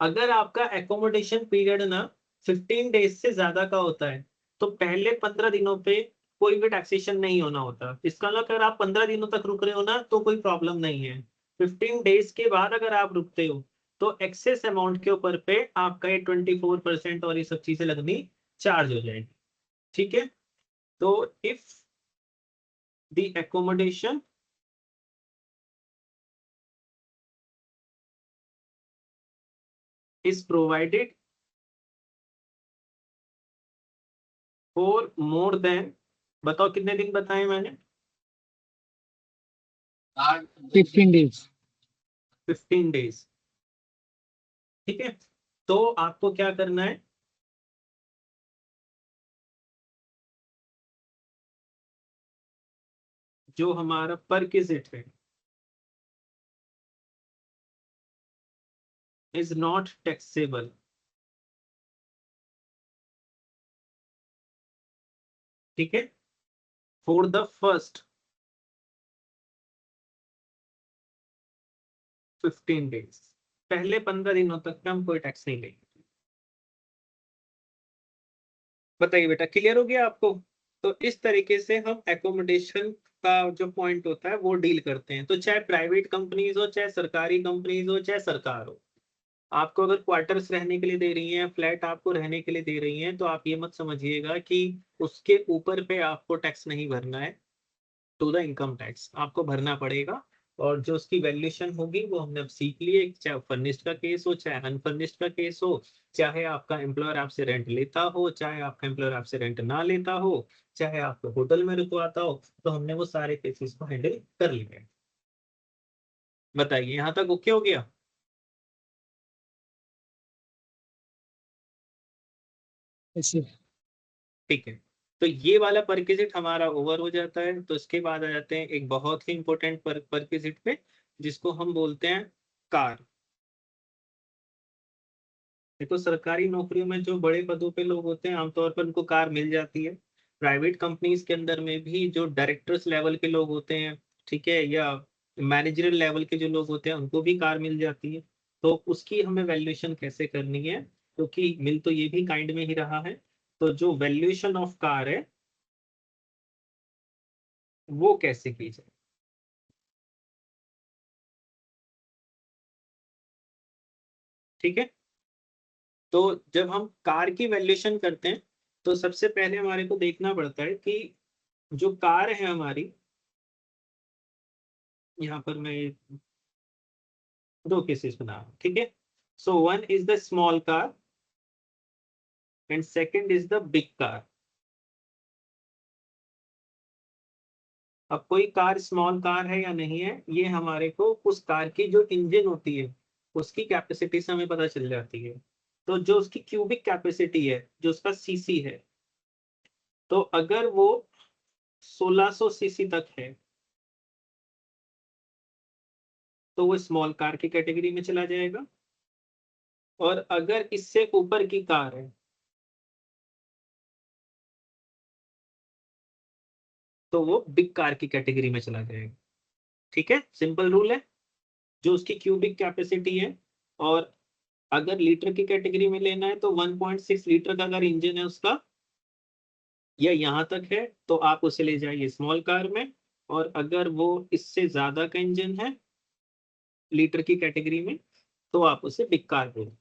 अगर आपका एकोमोडेशन पीरियड ना 15 डेज से ज्यादा का होता है तो पहले 15 दिनों पे कोई भी टैक्सेशन नहीं होना होता। इसका मतलब अगर आप 15 दिनों तक रुक रहे हो ना तो कोई प्रॉब्लम नहीं है। 15 डेज के बाद अगर आप रुकते हो तो एक्सेस अमाउंट के ऊपर पे आपका ये 24% और ये सब चीजें लगनी चार्ज हो जाएगी। ठीक है। तो if the accommodation is provided for more than, बताओ कितने दिन बताए मैंने? 15 days। 15 डेज। ठीक है। तो आपको क्या करना है, जो हमारा परक्विजिट है इज नॉट टैक्सेबल। ठीक है। फॉर द फर्स्ट 15 डेज, पहले 15 दिनों तक का हम कोई टैक्स नहीं लेंगे। बताइए बेटा, क्लियर हो गया आपको? तो इस तरीके से हम एकोमोडेशन का जो पॉइंट होता है वो डील करते हैं। तो चाहे प्राइवेट कंपनीज हो, चाहे सरकारी कंपनीज हो, चाहे सरकार हो, आपको अगर क्वार्टर्स रहने के लिए दे रही हैं, फ्लैट आपको रहने के लिए दे रही हैं, तो आप ये मत समझिएगा कि उसके ऊपर पे आपको टैक्स नहीं भरना है। टू द इनकम टैक्स आपको भरना पड़ेगा। और जो उसकी वैल्यूएशन होगी वो हमने अब सीख लिए, चाहे फर्निश्ड का केस हो, चाहे अनफर्निश्ड का केस हो, चाहे आपका एम्प्लॉयर आपसे रेंट लेता हो, चाहे आपका एम्प्लॉयर आपसे रेंट ना लेता हो, चाहे आपको होटल में रुकवाता हो, तो हमने वो सारे केसेस को हैंडल कर लिए। बताइए यहाँ तक ओके हो गया? ठीक है। तो ये वाला परक्विजिट हमारा ओवर हो जाता है। तो इसके बाद आ जाते हैं एक बहुत ही इंपॉर्टेंट परक्विजिट पे, जिसको हम बोलते हैं कार। देखो, सरकारी नौकरियों में जो बड़े पदों पे लोग होते हैं आमतौर पर उनको कार मिल जाती है। प्राइवेट कंपनीज के अंदर में भी जो डायरेक्टर्स लेवल के लोग होते हैं, ठीक है, या मैनेजरियल लेवल के जो लोग होते हैं उनको भी कार मिल जाती है। तो उसकी हमें वैल्यूएशन कैसे करनी है, क्योंकि मिल तो ये भी काइंड में ही रहा है। तो जो वैल्यूएशन ऑफ कार है वो कैसे की जाए? ठीक है। तो जब हम कार की वैल्यूएशन करते हैं तो सबसे पहले हमारे को देखना पड़ता है कि जो कार है हमारी, यहाँ पर मैं 2 केसेस बना रहा हूं। ठीक है। So one is the small car and second is the big car. अब कोई कार स्मॉल कार है या नहीं है, ये हमारे को उस कार की जो इंजन होती है उसकी कैपेसिटी से हमें पता चल जाती है। तो जो उसकी क्यूबिक कैपेसिटी है, जो उसका सीसी है, तो अगर वो 1600 सीसी तक है तो वो स्मॉल कार की कैटेगरी में चला जाएगा। और अगर इससे ऊपर की कार है तो वो बिग कार की कैटेगरी में चला जाएगा। ठीक है, सिंपल रूल है। जो उसकी क्यूबिक कैपेसिटी है, और अगर लीटर की कैटेगरी में लेना है तो 1.6 लीटर का अगर इंजन है उसका, या यहाँ तक है, तो आप उसे ले जाइए स्मॉल कार में। और अगर वो इससे ज्यादा का इंजन है लीटर की कैटेगरी में, तो आप उसे बिग कार बोलो।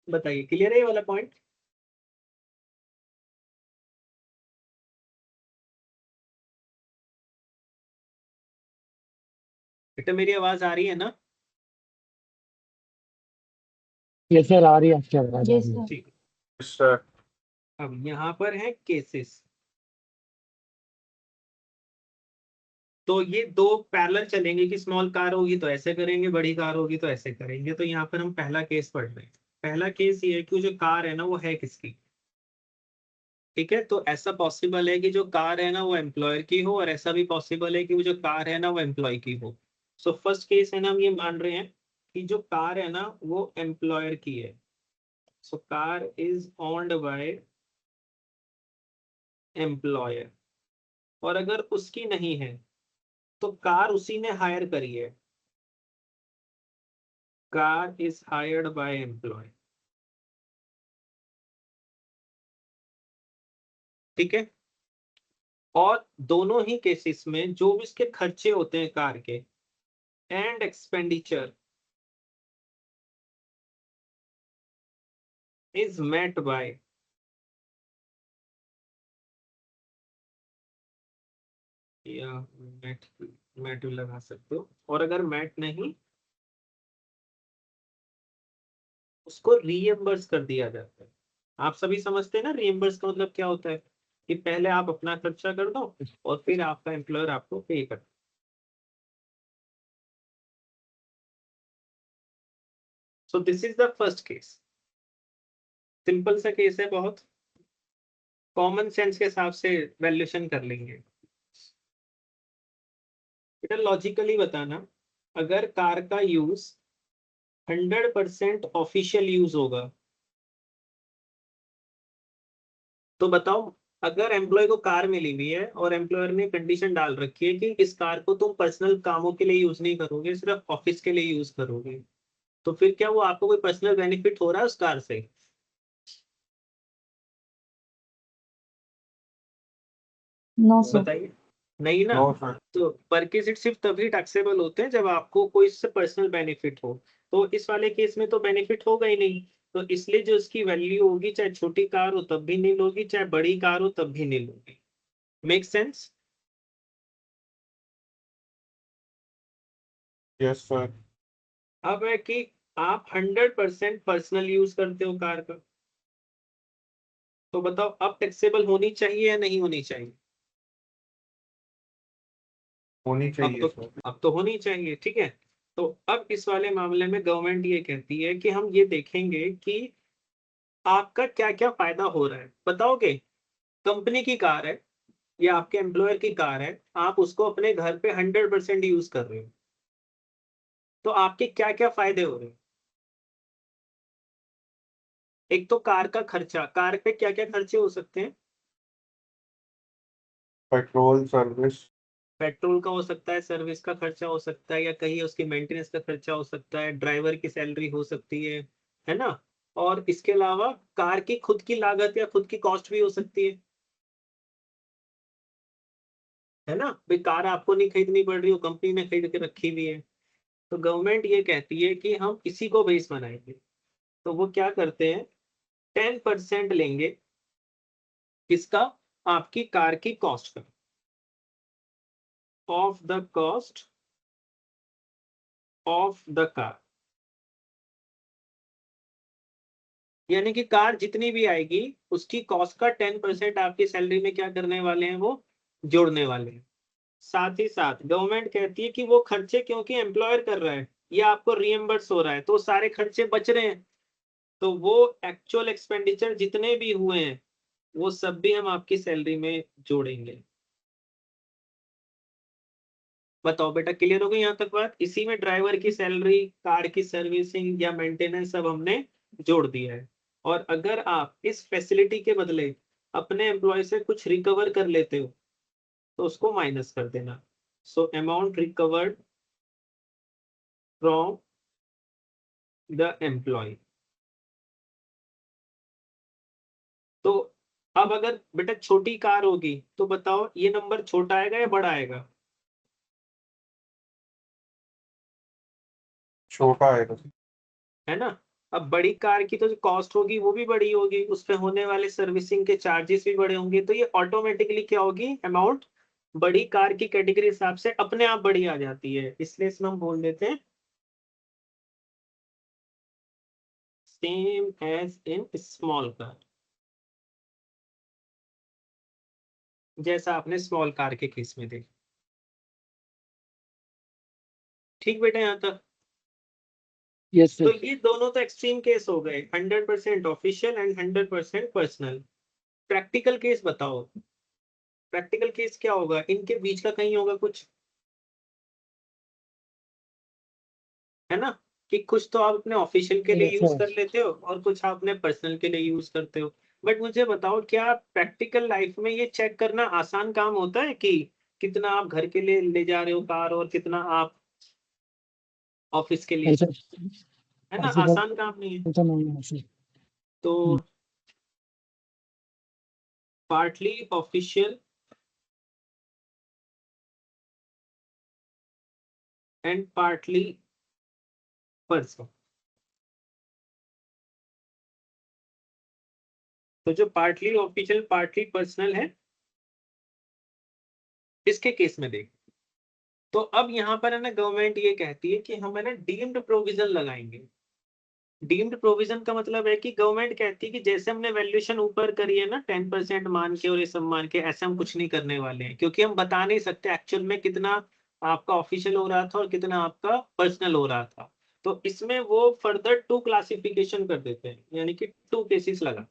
बताइए, क्लियर है ये वाला पॉइंट? बेटा मेरी आवाज आ रही है ना? ये सर आ रही है आपकी आवाज आ यस रही है। सर। ठीक। सर अब यहाँ पर है केसेस, तो ये दो पैरेलल चलेंगे कि स्मॉल कार होगी तो ऐसे करेंगे, बड़ी कार होगी तो ऐसे करेंगे। तो यहाँ पर हम पहला केस पढ़ रहे हैं। पहला केस ये है कि जो कार है ना वो है किसकी। ठीक है, तो ऐसा पॉसिबल है कि जो कार है ना वो एम्प्लॉयर की हो, और ऐसा भी पॉसिबल है कि वो जो कार है ना वो एम्प्लॉय की हो। सो फर्स्ट केस है ना, हम ये मान रहे हैं कि जो कार है ना वो एम्प्लॉयर की है। So car is owned by employer, और अगर उसकी नहीं है तो कार उसी ने हायर करी है। Car is hired by employee. ठीक है, और दोनों ही केसेस में जो भी इसके खर्चे होते हैं कार के, and expenditure is met by, या मेट, मेट भी लगा सकते हो, और अगर मेट नहीं उसको रीएम्बर्स कर दिया जाता है। आप सभी समझते हैं ना रीएम्बर्स का मतलब क्या होता है, कि पहले आप अपना खर्चा कर दो और फिर आपका एम्प्लॉयर आपको पे कर। So this is the first case. Simple सा केस है, बहुत कॉमन सेंस के हिसाब से वैल्यूएशन कर लेंगे। बेटा लॉजिकली बताना, अगर कार का यूज 100% ऑफिशियल यूज होगा, तो बताओ, अगर एम्प्लॉय को कार मिली हुई है और एम्प्लॉयर ने कंडीशन डाल रखी है कि इस कार को तुम पर्सनल कामों के लिए यूज नहीं करोगे, सिर्फ ऑफिस के लिए यूज करोगे, तो फिर क्या वो आपको कोई पर्सनल बेनिफिट हो रहा है उस कार से? No sir. बताइए, नहीं ना। No sir. तो परक्विजिट सिर्फ तभी टैक्सेबल होते हैं जब आपको कोई इससे पर्सनल बेनिफिट हो, तो इस वाले केस में तो बेनिफिट होगा ही नहीं। तो इसलिए जो इसकी वैल्यू होगी, चाहे छोटी कार हो तब भी नील होगी, चाहे बड़ी कार हो तब भी नील होगी। Make sense? Yes sir. अब है कि आप 100% पर्सनल यूज करते हो कार का, तो बताओ अब टैक्सेबल होनी चाहिए या नहीं होनी चाहिए? होनी चाहिए सर। अब तो होनी चाहिए। ठीक है, तो अब इस वाले मामले में गवर्नमेंट ये कहती है कि हम ये देखेंगे कि आपका क्या क्या फायदा हो रहा है। बताओगे, कंपनी की कार है या आपके एम्प्लॉयर की कार है, आप उसको अपने घर पे 100% यूज कर रहे हो, तो आपके क्या क्या फायदे हो रहे हैं? एक तो कार का खर्चा, कार पे क्या क्या खर्चे हो सकते हैं? Petrol service. पेट्रोल का हो सकता है, सर्विस का खर्चा हो सकता है, या कहीं उसकी मेंटेनेंस का खर्चा हो सकता है, ड्राइवर की सैलरी हो सकती है ना? और इसके अलावा कार की खुद की लागत या खुद की कॉस्ट भी हो सकती है ना? भाई कार आपको नहीं खरीदनी पड़ रही हो, कंपनी ने खरीद के रखी हुई है। तो गवर्नमेंट ये कहती है कि हम इसी को बेस बनाएंगे, तो वो क्या करते हैं, 10% लेंगे किसका, आपकी कार की कॉस्ट का, of the cost of the car. यानी कि कार जितनी भी आएगी उसकी कॉस्ट का 10% आपकी सैलरी में क्या करने वाले हैं, वो जोड़ने वाले हैं। साथ ही साथ गवर्नमेंट कहती है कि वो खर्चे क्योंकि एम्प्लॉयर कर रहा है, ये आपको रीएम्बर्स हो रहा है, तो सारे खर्चे बच रहे हैं, तो वो एक्चुअल एक्सपेंडिचर जितने भी हुए हैं वो सब भी हम आपकी सैलरी में जोड़ेंगे। बताओ बेटा, क्लियर हो गई यहाँ तक बात? इसी में ड्राइवर की सैलरी, कार की सर्विसिंग या मेंटेनेंस सब हमने जोड़ दिया है। और अगर आप इस फैसिलिटी के बदले अपने एम्प्लॉय से कुछ रिकवर कर लेते हो तो उसको माइनस कर देना। So amount recovered from the employee. तो अब अगर बेटा छोटी कार होगी तो बताओ ये नंबर छोटा आएगा या बड़ा आएगा? छोटा आएगा। है ना। अब बड़ी कार की तो जो कॉस्ट होगी वो भी बड़ी होगी, उस पे होने वाले सर्विसिंग के चार्जेस भी बड़े होंगे, तो ये ऑटोमेटिकली क्या होगी, अमाउंट बड़ी कार की कैटेगरी हिसाब से अपने आप बड़ी आ जाती है, इसलिए इसमें हम बोल देते हैं same as in small car, जैसा आपने स्मॉल कार के केस में देखा। ठीक बेटा यहाँ तक। यस तो सर। ये दोनों तो एक्सट्रीम केस हो गए, 100% official and 100% personal. Practical case बताओ, प्रैक्टिकल केस क्या होगा, इनके बीच का कहीं होगा कुछ, है ना, कि कुछ तो आप अपने ऑफिशियल के लिए यस यूज सर। कर लेते हो और कुछ आप अपने पर्सनल के लिए यूज करते हो। बट मुझे बताओ, क्या प्रैक्टिकल लाइफ में ये चेक करना आसान काम होता है कि कितना आप घर के लिए ले जा रहे हो कार और कितना आप ऑफिस के लिए, ऐसा है ना, ऐसी बात आसान काम नहीं है। तो नहीं है सर। तो partly official and partly personal. तो जो पार्टली ऑफिशियल पार्टली पर्सनल है, इसके केस में देख, तो अब यहाँ पर है ना गवर्नमेंट ये कहती है कि हम है ना डीम्ड प्रोविजन लगाएंगे। डीम्ड प्रोविजन का मतलब है कि गवर्नमेंट कहती है कि जैसे हमने वैल्यूएशन ऊपर करी है ना 10% मान के और ये सब मान के, ऐसे हम कुछ नहीं करने वाले हैं, क्योंकि हम बता नहीं सकते एक्चुअल में कितना आपका ऑफिशियल हो रहा था और कितना आपका पर्सनल हो रहा था। तो इसमें वो फर्दर 2 क्लासिफिकेशन कर देते हैं, यानी कि 2 केसेस लगा।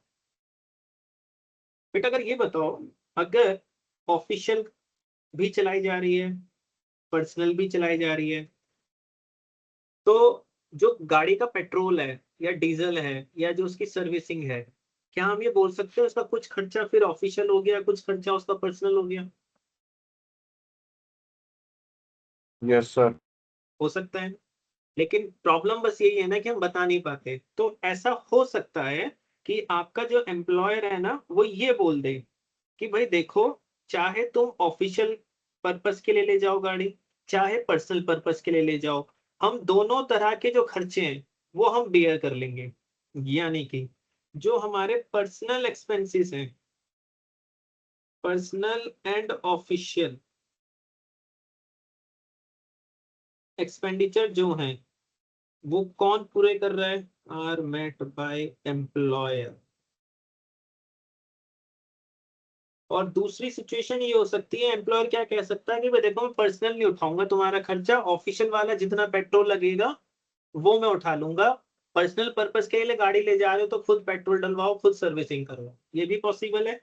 बेटा अगर ये बताओ, अगर ऑफिशियल भी चलाई जा रही है, पर्सनल भी चलाई जा रही है, तो जो गाड़ी का पेट्रोल है या डीजल है या जो उसकी सर्विसिंग है, क्या हम ये बोल सकते हैं उसका कुछ खर्चा फिर ऑफिशियल हो गया, कुछ खर्चा उसका पर्सनल हो गया? Yes sir. हो सकता है, लेकिन प्रॉब्लम बस यही है ना कि हम बता नहीं पाते। तो ऐसा हो सकता है कि आपका जो एम्प्लॉयर है ना वो ये बोल दे कि भाई देखो, चाहे तुम ऑफिशियल पर्पस के लिए ले जाओ गाड़ी, चाहे पर्सनल पर्पस के लिए ले जाओ, हम दोनों तरह के जो खर्चे हैं वो हम बेयर कर लेंगे। यानी कि जो हमारे पर्सनल एक्सपेंसेस हैं, पर्सनल एंड ऑफिशियल एक्सपेंडिचर जो हैं, वो कौन पूरे कर रहा है, आर मेट बाय एम्प्लॉयर। और दूसरी सिचुएशन ये हो सकती है, एम्प्लॉयर क्या कह सकता है कि भाई देखो मैं पर्सनल नहीं उठाऊंगा तुम्हारा खर्चा, ऑफिशियल वाला जितना पेट्रोल लगेगा वो मैं उठा लूंगा, पर्सनल पर्पस के लिए गाड़ी ले जा रहे हो तो खुद पेट्रोल डलवाओ, खुद सर्विसिंग करो। ये भी पॉसिबल है।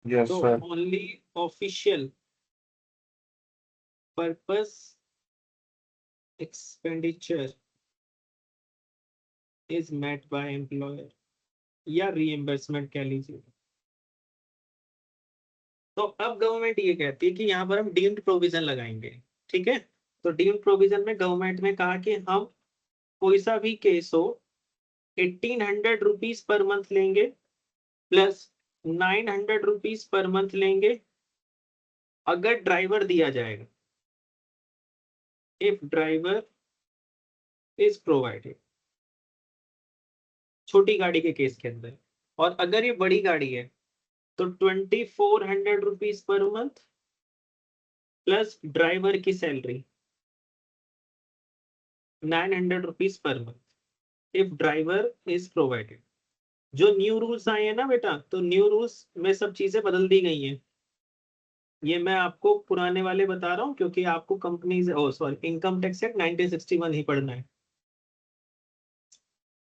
यस तो sir. Only official purpose expenditure is met by employer, या रीएम्बर्समेंट कह लीजिए। तो अब गवर्नमेंट ये कहती है कि यहाँ पर हम डीम्ड प्रोविजन लगाएंगे। ठीक है, तो डीम्ड प्रोविजन में गवर्नमेंट ने कहा कि हम कोई सा भी केस हो 1800 रुपीज पर मंथ लेंगे प्लस 900 रुपीज पर मंथ लेंगे अगर ड्राइवर दिया जाएगा, इफ ड्राइवर इज प्रोवाइडेड, छोटी गाड़ी के केस के अंदर। और अगर ये बड़ी गाड़ी है तो 2400 rupees per month plus driver की salary 900 rupees per month if driver is provided. जो न्यू रूल्स आए हैं ना बेटा, तो न्यू रूल्स में सब चीजें बदल दी गई हैं। ये मैं आपको पुराने वाले बता रहा हूँ क्योंकि आपको company sorry income tax act 1961 ही पढ़ना है।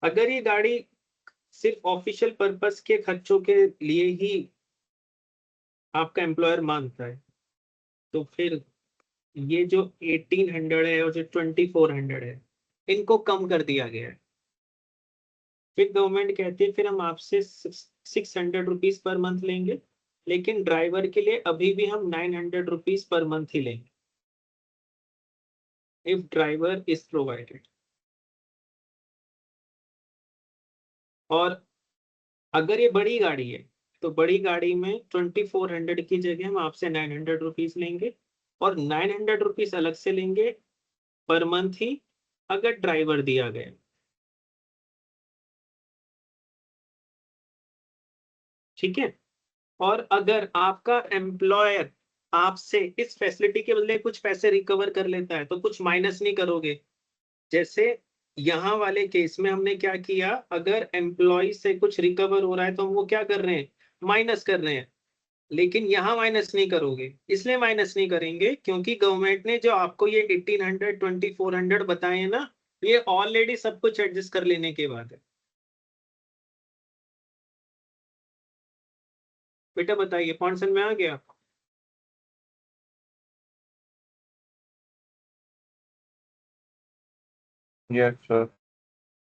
अगर ये गाड़ी सिर्फ ऑफिशियल पर्पस के खर्चों के लिए ही आपका एम्प्लॉयर मांगता है, तो फिर ये जो 1800 है और जो 2400 है, इनको कम कर दिया गया है। फिर गवर्नमेंट कहती है फिर हम आपसे 600 रुपीज पर मंथ लेंगे, लेकिन ड्राइवर के लिए अभी भी हम 900 रुपीज पर मंथ ही लेंगे इफ ड्राइवर इज प्रोवाइडेड। और अगर ये बड़ी गाड़ी है तो बड़ी गाड़ी में 2400 की जगह हम आपसे 900 रुपीज लेंगे, और 900 रुपीज अलग से लेंगे पर मंथ ही अगर ड्राइवर दिया गया। ठीक है, और अगर आपका एम्प्लॉयर आपसे इस फैसिलिटी के बदले कुछ पैसे रिकवर कर लेता है तो कुछ माइनस नहीं करोगे। जैसे यहाँ वाले केस में हमने क्या किया, अगर एम्प्लॉय से कुछ रिकवर हो रहा है तो हम वो क्या कर रहे हैं, माइनस कर रहे हैं। लेकिन यहाँ माइनस नहीं करोगे, इसलिए माइनस नहीं करेंगे क्योंकि गवर्नमेंट ने जो आपको ये 1800 2400 बताए हैं ना, ये ऑलरेडी सब कुछ एडजस्ट कर लेने के बाद है। बेटा बताइए, पॉइंट समझ में आ गया? Yes, sir.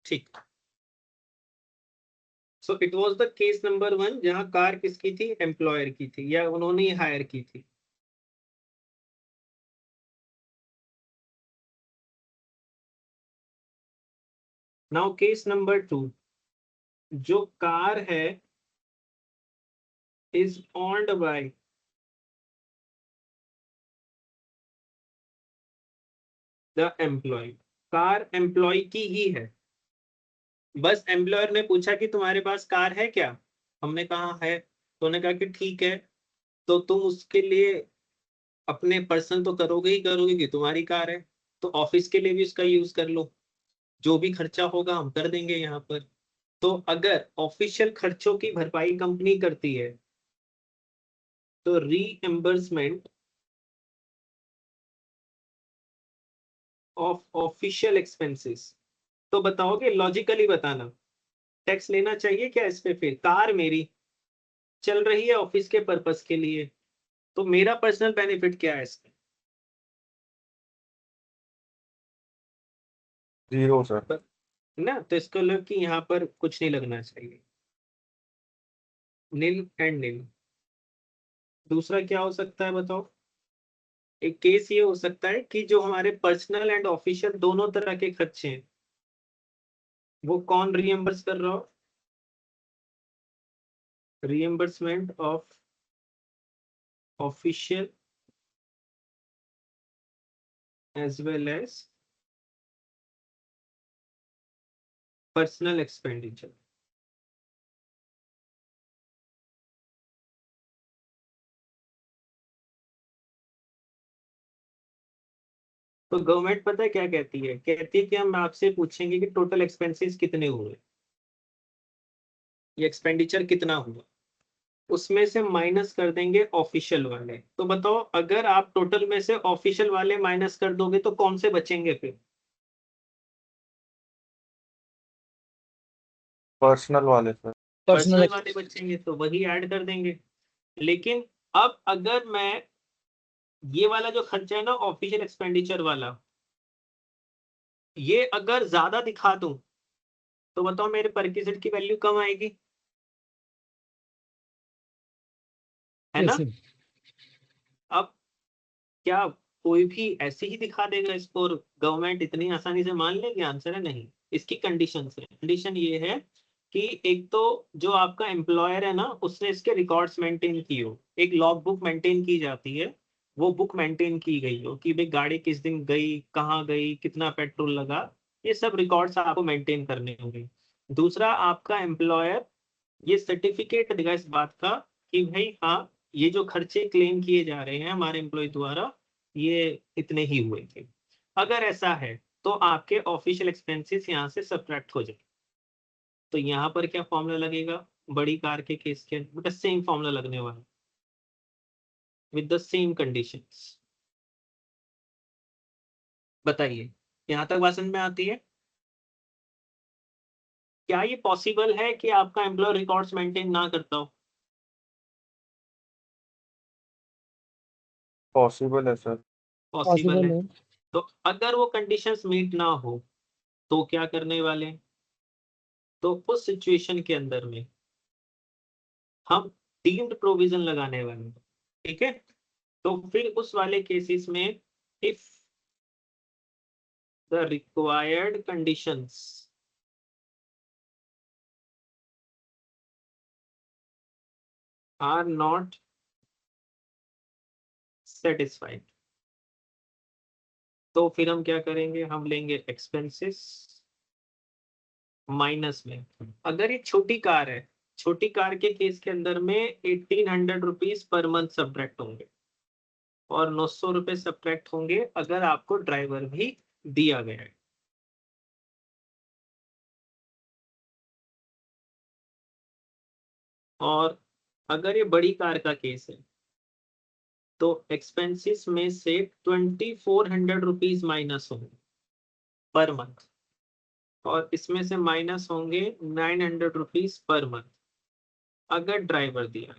ठीक। सो it was the case number 1 जहां कार किसकी थी, एम्प्लॉयर की थी या उन्होंने ही हायर की थी। नाउ केस नंबर 2, जो कार है is owned by the employee. Car employee की ही है, बस एम्प्लॉयर ने पूछा कि तुम्हारे पास कार है क्या, हमने कहा है, तो उन्होंने कहा कि ठीक है, तो तुम उसके लिए अपने पर्सन तो करोगे ही करोगे कि तुम्हारी कार है, तो ऑफिस के लिए भी उसका यूज कर लो, जो भी खर्चा होगा हम कर देंगे यहाँ पर। तो अगर ऑफिशियल खर्चों की भरपाई कंपनी करती है तो रीएम्बर्समेंट ऑफ ऑफिशियल एक्सपेंसेस, तो बताओगे, लॉजिकली बताना, टैक्स लेना चाहिए क्या इस पे? फिर कार मेरी चल रही है ऑफिस के पर्पस के लिए, तो मेरा पर्सनल बेनिफिट क्या है इसमें? Zero, sir. ना, तो इसको लग कि यहाँ पर कुछ नहीं लगना चाहिए, नील एंड नील। दूसरा क्या हो सकता है बताओ? एक केस ये हो सकता है कि जो हमारे पर्सनल एंड ऑफिशियल दोनों तरह के खर्चे हैं वो कौन रीएम्बर्स कर रहा हो? Reimbursement of official as well as personal expenditure. तो गवर्नमेंट पता है क्या कहती है? कहती है कि हम आपसे पूछेंगे कि टोटल एक्सपेंसेस कितने हुए, ये एक्सपेंडिचर कितना हुआ, उसमें से माइनस कर देंगे ऑफिशियल वाले। तो बताओ, अगर आप टोटल में से ऑफिशियल वाले माइनस कर दोगे तो कौन से बचेंगे फिर? Personal वाले, sir. पर्सनल पर्सनल वाले बचेंगे तो वही ऐड कर देंगे। लेकिन अब अगर मैं ये वाला जो खर्चा है ना ऑफिशियल एक्सपेंडिचर वाला, ये अगर ज्यादा दिखा दूं तो बताओ मेरे परक्विजिट की वैल्यू कम आएगी, है ना? यस अब क्या कोई भी ऐसे ही दिखा देगा इसको और गवर्नमेंट इतनी आसानी से मान लेगी? आंसर है नहीं। इसकी कंडीशन है, कंडीशन ये है कि एक तो जो आपका एम्प्लॉयर है ना उसने इसके रिकॉर्ड्स मेंटेन की हो, एक लॉग बुक मेंटेन की जाती है, वो बुक मेंटेन की गई हो कि भाई गाड़ी किस दिन गई, कहाँ गई, कितना पेट्रोल लगा, ये सब रिकॉर्ड्स आपको मेंटेन करने होंगे। दूसरा, आपका एम्प्लॉयर ये सर्टिफिकेट देगा इस बात का कि भाई हाँ, ये जो खर्चे क्लेम किए जा रहे हैं हमारे एम्प्लॉय द्वारा ये इतने ही हुए थे। अगर ऐसा है तो आपके ऑफिशियल एक्सपेंसेस यहाँ से सब्ट्रैक्ट हो जाए। तो यहाँ पर क्या फॉर्मूला लगेगा बड़ी कार के केस के? बेटा सेम फॉर्मूला लगने वाला विद द सेम कंडीशंस। बताइए, यहाँ तक बात समझ में आती है? क्या ये पॉसिबल है कि आपका एम्प्लॉय रिकॉर्ड्स मेंटेन ना करता हो? Possible है, sir. पॉसिबल पॉसिबल है। है। तो अगर वो कंडीशंस मीट ना हो तो क्या करने वाले हैं? तो उस सिचुएशन के अंदर में हम डीम्ड प्रोविजन लगाने वाले हैं। ठीक है, तो फिर उस वाले केसेस में if the required conditions are not satisfied, तो फिर हम क्या करेंगे, हम लेंगे एक्सपेंसेस माइनस में, अगर ये छोटी कार है, छोटी कार के केस के अंदर में 1800 रुपीज पर मंथ सब्ट्रैक्ट होंगे और 900 रुपए सब्ट्रैक्ट होंगे अगर आपको ड्राइवर भी दिया गया है। और अगर ये बड़ी कार का केस है तो एक्सपेंसेस में से 2400 रुपीज माइनस होंगे पर मंथ और इसमें से माइनस होंगे 900 रुपीज पर मंथ अगर ड्राइवर दिया।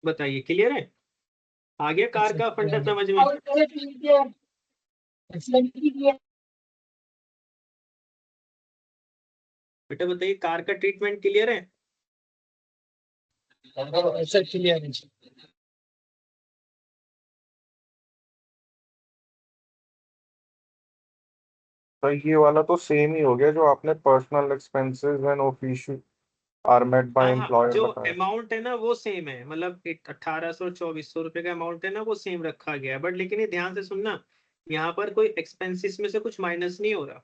बताइए क्लियर है? आ गया कार का फंडा समझ में? बेटा बताइए कार का ट्रीटमेंट क्लियर है? सर क्लियर है। तो ये वाला तो सेम ही हो गया जो आपने personal expenses and official are met by हाँ, एम्प्लॉयर जो बताया। अमाउंट है ना वो सेम है, मतलब 1800-2400 रुपए का अमाउंट है ना वो सेम रखा गया है, बट लेकिन ये ध्यान से सुनना, यहाँ पर कोई एक्सपेंसेस में से कुछ माइनस नहीं हो रहा।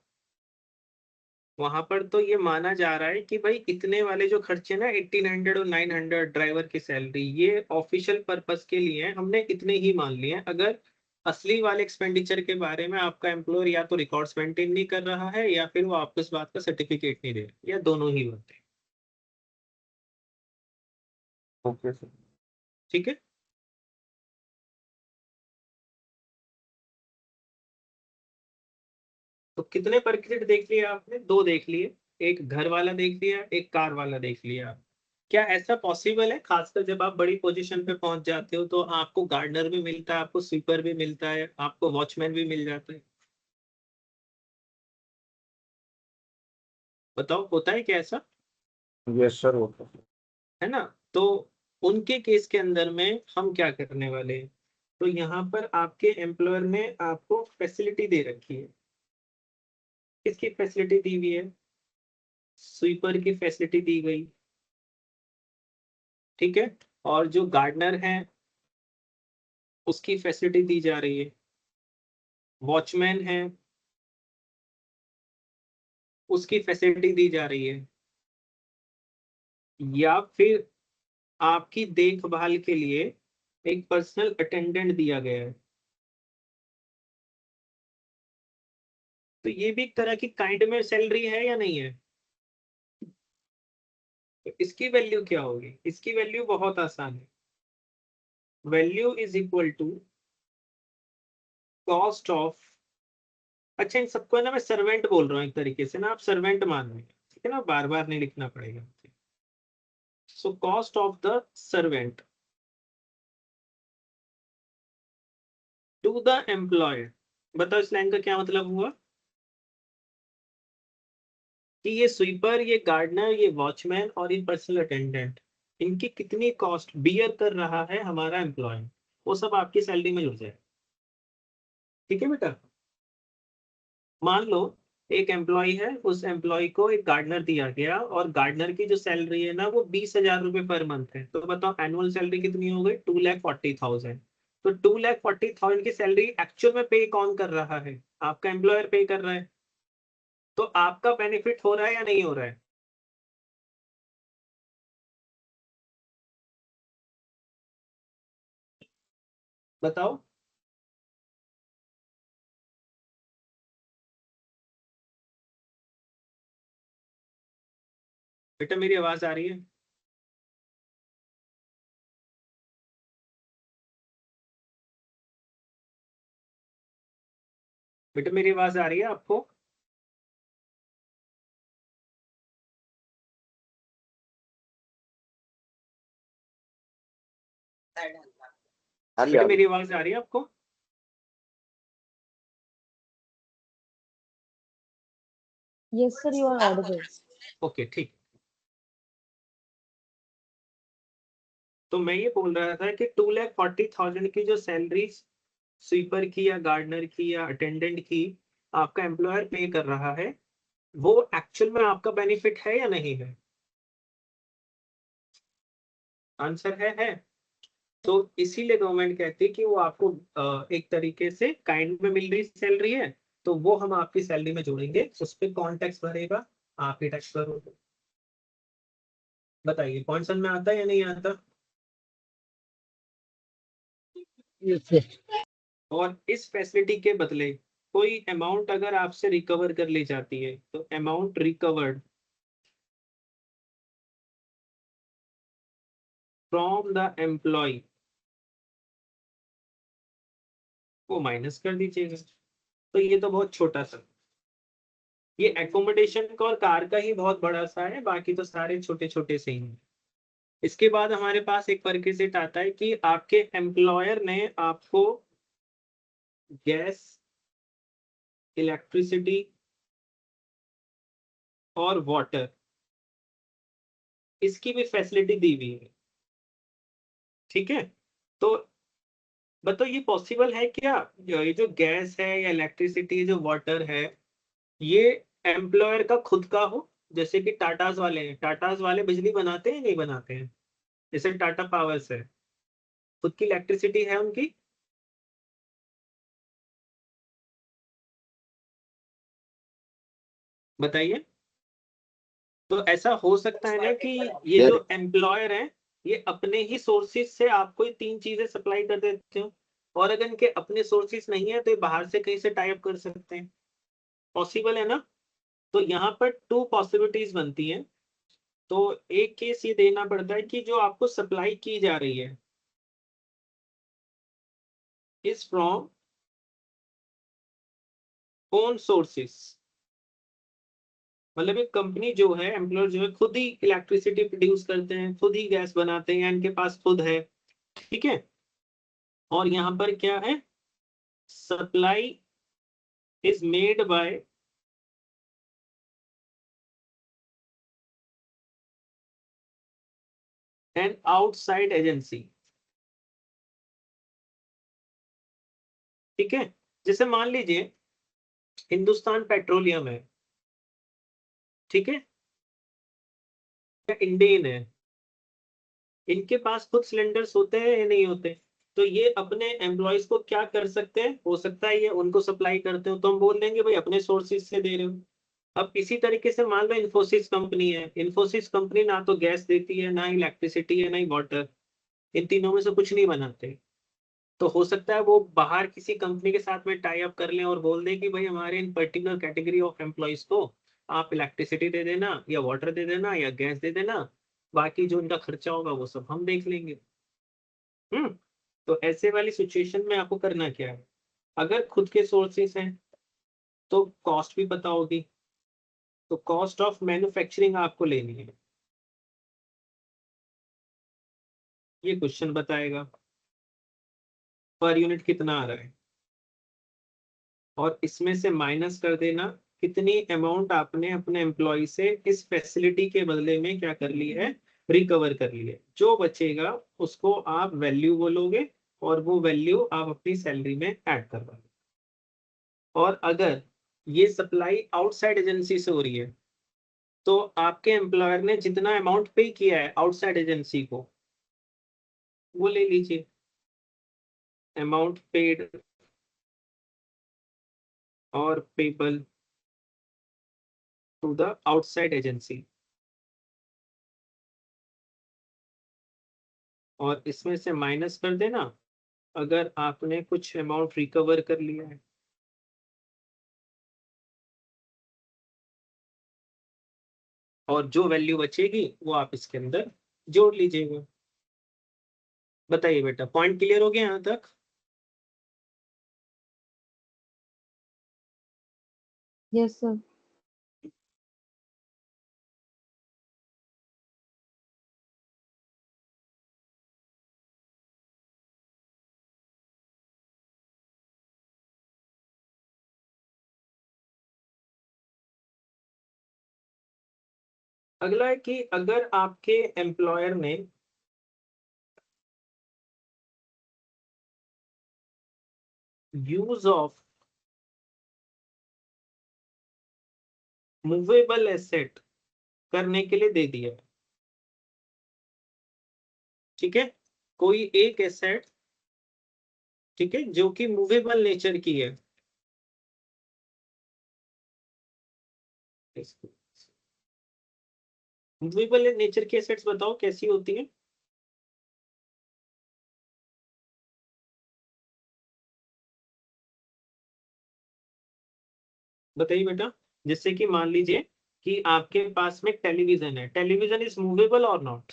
वहां पर तो ये माना जा रहा है कि भाई इतने वाले जो खर्चे ना 1800 और 900 ड्राइवर की सैलरी, ये ऑफिशियल पर्पस के लिए है, हमने इतने ही मान लिए हैं। अगर असली वाले एक्सपेंडिचर के बारे में आपका एम्प्लॉयर या तो रिकॉर्ड्स मेंटेन नहीं कर रहा है या फिर वो आपको इस बात का सर्टिफिकेट नहीं दे रहा, या दोनों ही होते हैं। Okay sir. ठीक है, तो कितने परक्रेट देख लिए आपने? 2 देख लिए, एक घर वाला देख लिया, एक कार वाला देख लिया। क्या ऐसा पॉसिबल है, खासकर जब आप बड़ी पोजीशन पे पहुंच जाते हो तो आपको गार्डनर भी मिलता है, आपको स्वीपर भी मिलता है, आपको वॉचमैन भी मिल जाता है? बताओ होता है क्या ऐसा? यस सर होता है। है ना? तो उनके केस के अंदर में हम क्या करने वाले हैं, तो यहाँ पर आपके एम्प्लॉयर ने आपको फैसिलिटी दे रखी है। किसकी फैसिलिटी दी हुई है? स्वीपर की फैसिलिटी दी गई, ठीक है। और जो गार्डनर है उसकी फैसिलिटी दी जा रही है, वॉचमैन है उसकी फैसिलिटी दी जा रही है, या फिर आपकी देखभाल के लिए एक पर्सनल अटेंडेंट दिया गया है। तो ये भी एक तरह की काइंड में सैलरी है या नहीं है? तो इसकी वैल्यू क्या होगी? इसकी वैल्यू बहुत आसान है, value is equal to cost of, अच्छा इन सबको है ना मैं सर्वेंट बोल रहा हूँ एक तरीके से ना, आप सर्वेंट मान रहे हैं, ठीक है ना, बार बार नहीं लिखना पड़ेगा। So cost of the servant to the employer. बताओ इस लाइन का क्या मतलब हुआ कि ये स्वीपर, ये गार्डनर, ये वॉचमैन और ये पर्सनल अटेंडेंट, इनकी कितनी कॉस्ट बियर कर रहा है हमारा एम्प्लॉय, वो सब आपकी सैलरी में जुड़ जाए। ठीक है बेटा, मान लो एक एम्प्लॉय है, उस एम्प्लॉय को एक गार्डनर दिया गया और गार्डनर की जो सैलरी है ना वो 20,000 रुपए पर मंथ है। तो बताओ एनुअल सैलरी कितनी हो गई? 2,40,000। तो 2,40,000 की सैलरी एक्चुअल में पे कौन कर रहा है? आपका एम्प्लॉयर पे कर रहा है। तो आपका बेनिफिट हो रहा है या नहीं हो रहा है? बताओ। बेटा मेरी आवाज आ रही है? बेटा मेरी आवाज आ रही है आपको? बेटा मेरी आवाज आ रही है आपको? Yes, sir, you are audible. Okay ठीक। तो मैं ये बोल रहा था कि 2,40,000 की जो सैलरी स्वीपर की या गार्डनर की या अटेंडेंट की आपका एम्प्लॉयर पे कर रहा है, वो एक्चुअल में आपका बेनिफिट है या नहीं है? आंसर है। तो इसीलिए गवर्नमेंट कहती है कि वो आपको एक तरीके से काइंड में मिल रही सैलरी है, तो वो हम आपकी सैलरी में जोड़ेंगे, उस पर कौन टैक्स भरेगा? आप ही टैक्स भरोगे। बताइए पॉइंट समझ में आता है या नहीं आता? Yes, sir. और इस फैसिलिटी के बदले कोई अमाउंट अगर आपसे रिकवर कर ली जाती है, तो amount recovered from the employee वो माइनस कर दीजिएगा। तो ये तो बहुत छोटा सा, ये एकोमोडेशन का और कार का ही बहुत बड़ा सा है, बाकी तो सारे छोटे छोटे से ही हैं। इसके बाद हमारे पास एक परक्विजिट आता है कि आपके एम्प्लॉयर ने आपको गैस, इलेक्ट्रिसिटी और वाटर इसकी भी फैसिलिटी दी हुई है, ठीक है? तो बताओ ये पॉसिबल है क्या? ये जो गैस है या इलेक्ट्रिसिटी, जो वाटर है, ये एम्प्लॉयर का खुद का हो? जैसे कि टाटाज वाले हैं, टाटाज वाले बिजली बनाते हैं नहीं बनाते हैं? जैसे टाटा पावर्स है, खुद की इलेक्ट्रिसिटी है उनकी? बताइए। तो ऐसा हो सकता है ना कि ये जो एम्प्लॉयर है, ये अपने ही सोर्सेज से आपको ये तीन चीजें सप्लाई कर देते हो, और अगर इनके अपने सोर्सेज नहीं है तो ये बाहर से कहीं से टाई अप कर सकते हैं। पॉसिबल है ना? तो यहाँ पर टू पॉसिबिलिटीज बनती हैं। तो एक केस ये देना पड़ता है कि जो आपको सप्लाई की जा रही है इज फ्रॉम ओन सोर्सेस, मतलब एक कंपनी जो है, एम्प्लॉयर जो है, खुद ही इलेक्ट्रिसिटी प्रोड्यूस करते हैं, खुद ही गैस बनाते हैं, इनके पास खुद है, ठीक है? और यहाँ पर क्या है? Supply is made by an outside agency, ठीक है? जैसे मान लीजिए हिंदुस्तान पेट्रोलियम है, ठीक है, इंडेन है, इनके पास खुद सिलेंडर्स होते हैं या नहीं होते? तो ये अपने एम्प्लॉयज को क्या कर सकते हैं? हो सकता है ये उनको सप्लाई करते हो, तो हम बोल देंगे भाई अपने सोर्सेज से दे रहे हो। अब इसी तरीके से मान लो इन्फोसिस कंपनी है, इन्फोसिस कंपनी ना तो गैस देती है, ना इलेक्ट्रिसिटी है, ना ही वाटर, इन तीनों में से कुछ नहीं बनाते। तो हो सकता है वो बाहर किसी कंपनी के साथ में टाई अप कर लें और बोल दें कि भाई हमारे इन पर्टिकुलर कैटेगरी ऑफ एम्प्लॉयज को आप इलेक्ट्रिसिटी दे देना, या वाटर दे देना, या गैस दे देना, बाकी जो उनका खर्चा होगा वो सब हम देख लेंगे। हम्म। तो ऐसे वाली सिचुएशन में आपको करना क्या है? अगर खुद के सोर्सेस हैं तो कॉस्ट भी पता होगी, तो कॉस्ट ऑफ मैन्युफैक्चरिंग आपको लेनी है, ये क्वेश्चन बताएगा पर यूनिट कितना आ रहा है, और इसमें से माइनस कर देना कितनी अमाउंट आपने अपने एम्प्लॉय से इस फैसिलिटी के बदले में क्या कर ली है? रिकवर कर ली है। जो बचेगा उसको आप वैल्यू बोलोगे, और वो वैल्यू आप अपनी सैलरी में ऐड करवाओगे। और अगर ये सप्लाई आउटसाइड एजेंसी से हो रही है, तो आपके एम्प्लॉयर ने जितना अमाउंट पे किया है आउटसाइड एजेंसी को, वो ले लीजिए, अमाउंट पेड और payable to the outside agency, और इसमें से माइनस कर देना अगर आपने कुछ अमाउंट रिकवर कर लिया है, और जो वैल्यू बचेगी वो आप इसके अंदर जोड़ लीजिएगा। बताइए बेटा, पॉइंट क्लियर हो गया यहाँ तक? Yes sir. अगला है कि अगर आपके एम्प्लॉयर ने यूज ऑफ मूवेबल एसेट करने के लिए दे दिया, ठीक है, कोई एक एसेट, ठीक है, जो कि मूवेबल नेचर की है, मूवेबल नेचर की एसेट्स बताओ कैसी होती है? बताइए बेटा। जैसे कि मान लीजिए कि आपके पास में टेलीविजन है, टेलीविजन इज मूवेबल और नॉट?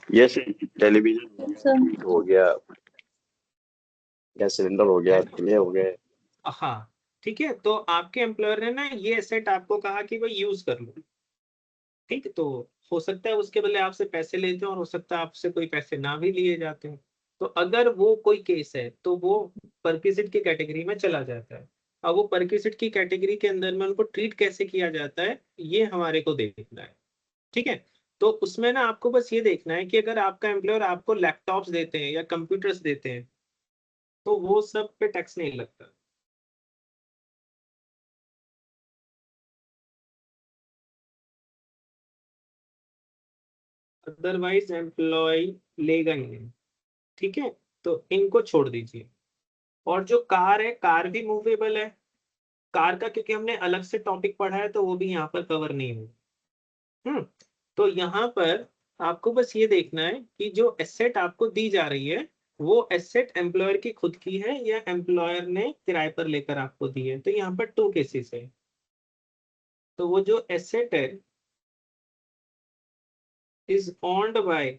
यस, टेलीविजन सर हो गया, गैस सिलेंडर हो गया, चूल्हे हो गए। हाँ, ठीक है। तो आपके एम्प्लॉयर ने ना ये एसेट आपको कहा कि भाई यूज कर लो, ठीक है। तो हो सकता है उसके बदले आपसे पैसे लेते हो और हो सकता है आपसे कोई पैसे ना भी लिए जाते हैं। तो अगर वो कोई केस है तो वो परक्विजिट की कैटेगरी में चला जाता है। अब वो परक्विजिट की कैटेगरी के अंदर में उनको ट्रीट कैसे किया जाता है ये हमारे को देखना है, ठीक है। तो उसमें ना आपको बस ये देखना है कि अगर आपका एम्प्लॉयर आपको लैपटॉप्स देते हैं या कंप्यूटर्स देते हैं तो वो सब पे टैक्स नहीं लगता। अदरवाइज एम्प्लॉय लेगा ही नहीं, ठीक है। तो इनको छोड़ दीजिए। और जो कार है, कार भी मूवेबल है। कार का क्योंकि हमने अलग से टॉपिक पढ़ा है तो वो भी यहाँ पर कवर नहीं हुआ। तो यहाँ पर आपको बस ये देखना है कि जो एसेट आपको दी जा रही है वो एसेट एम्प्लॉयर की खुद की है या एम्प्लॉयर ने किराए पर लेकर आपको दी है। तो यहाँ पर टू केसेस है। तो वो जो एसेट है इज ओन्ड बाय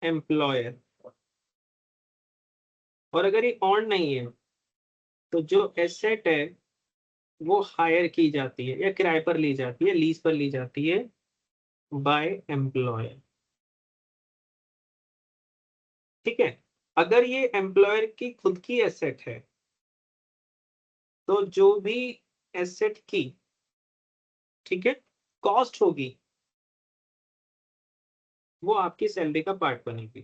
एम्प्लॉयर, और अगर ये ओन्ड नहीं है तो जो एसेट है वो हायर की जाती है या किराए पर ली जाती है, लीज पर ली जाती है बाय एम्प्लॉयर, ठीक है। अगर ये एम्प्लॉयर की खुद की एसेट है तो जो भी एसेट की, ठीक है, कॉस्ट होगी वो आपकी सैलरी का पार्ट बनेगी।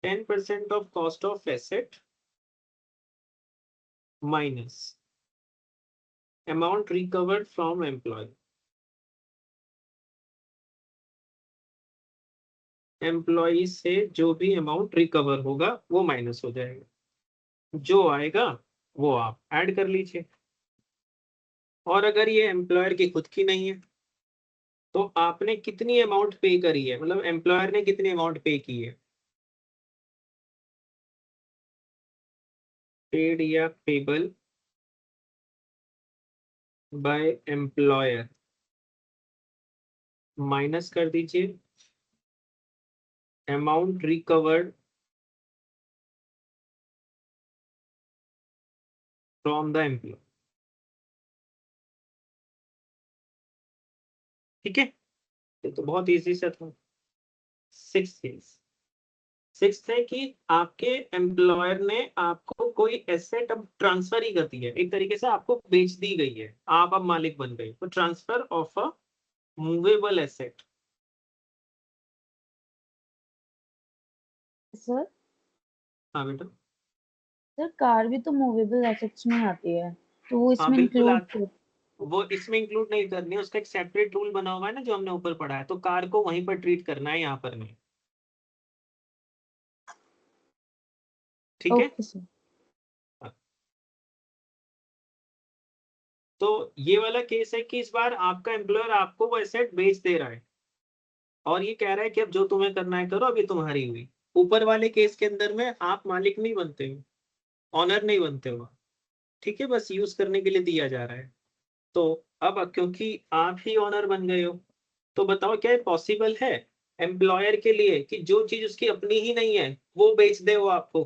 10% of cost of asset minus amount recovered from employee. Employee से जो भी अमाउंट रिकवर होगा वो माइनस हो जाएगा, जो आएगा वो आप ऐड कर लीजिए। और अगर ये एम्प्लॉयर की खुद की नहीं है तो आपने कितनी अमाउंट पे करी है, मतलब एम्प्लॉयर ने कितनी अमाउंट पे की है, पेड या पेबल बाय एम्प्लॉयर, माइनस कर दीजिए amount recovered from the employee, ठीक है। ये तो बहुत इजी सा था। सिक्स है कि आपके एम्प्लॉयर ने आपको कोई एसेट अब ट्रांसफर ही कर दी है, एक तरीके से आपको बेच दी गई है, आप अब मालिक बन गए। तो transfer of a movable asset. Sir हाँ बेटा। सर कार भी तो मूवेबल एसेट्स में आती है, तो वो हाँ इसमें बिल्कुल इंक्लूड। वो इसमें इंक्लूड नहीं करनी है, उसका एक सेपरेट रूल बना हुआ है ना जो हमने ऊपर पढ़ा है। तो कार को वहीं पर ट्रीट करना है, यहाँ पर नहीं, ठीक है। Okay sir. तो ये वाला केस है कि इस बार आपका एम्प्लॉयर आपको वो एसेट बेच दे रहा है और ये कह रहा है कि अब जो तुम्हें करना है करो, अभी तुम्हारी हुई। ऊपर वाले केस के अंदर में आप मालिक नहीं बनते हो, ऑनर नहीं बनते हो, ठीक है, बस यूज करने के लिए दिया जा रहा है। तो अब क्योंकि आप ही ऑनर बन गए हो तो बताओ क्या पॉसिबल है एम्प्लॉयर के लिए कि जो चीज उसकी अपनी ही नहीं है वो बेच दे वो आपको?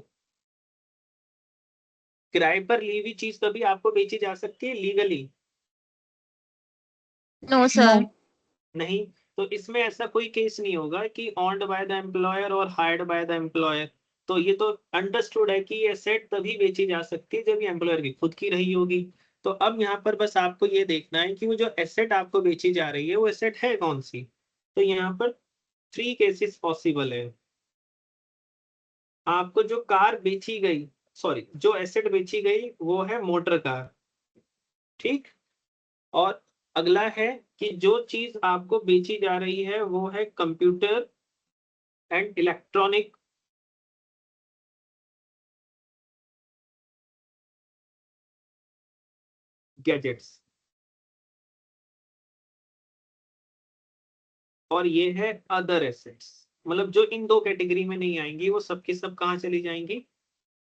किराए पर ली हुई चीज कभी आपको बेची जा सकती है लीगली? No no. सर। नहीं। तो इसमें ऐसा कोई केस नहीं होगा कि ऑन्ड बाय द एम्प्लॉयर और हायर्ड बाय द एम्प्लॉयर। तो ये तो अंडरस्टूड है कि ये एसेट तभी बेची जा सकती है जब ये एम्प्लॉयर की खुद की रही होगी। तो अब यहाँ पर बस आपको ये देखना है कि वो जो एसेट आपको बेची जा रही है वो एसेट है कौन सी। तो यहाँ पर 3 केसेस पॉसिबल है। आपको जो कार बेची गई, सॉरी जो एसेट बेची गई वो है मोटर कार, ठीक। और अगला है कि जो चीज आपको बेची जा रही है वो है कंप्यूटर एंड इलेक्ट्रॉनिक गैजेट्स, और ये है अदर एसेट्स। मतलब जो इन दो कैटेगरी में नहीं आएंगी वो सबकी सब कहाँ चली जाएंगी,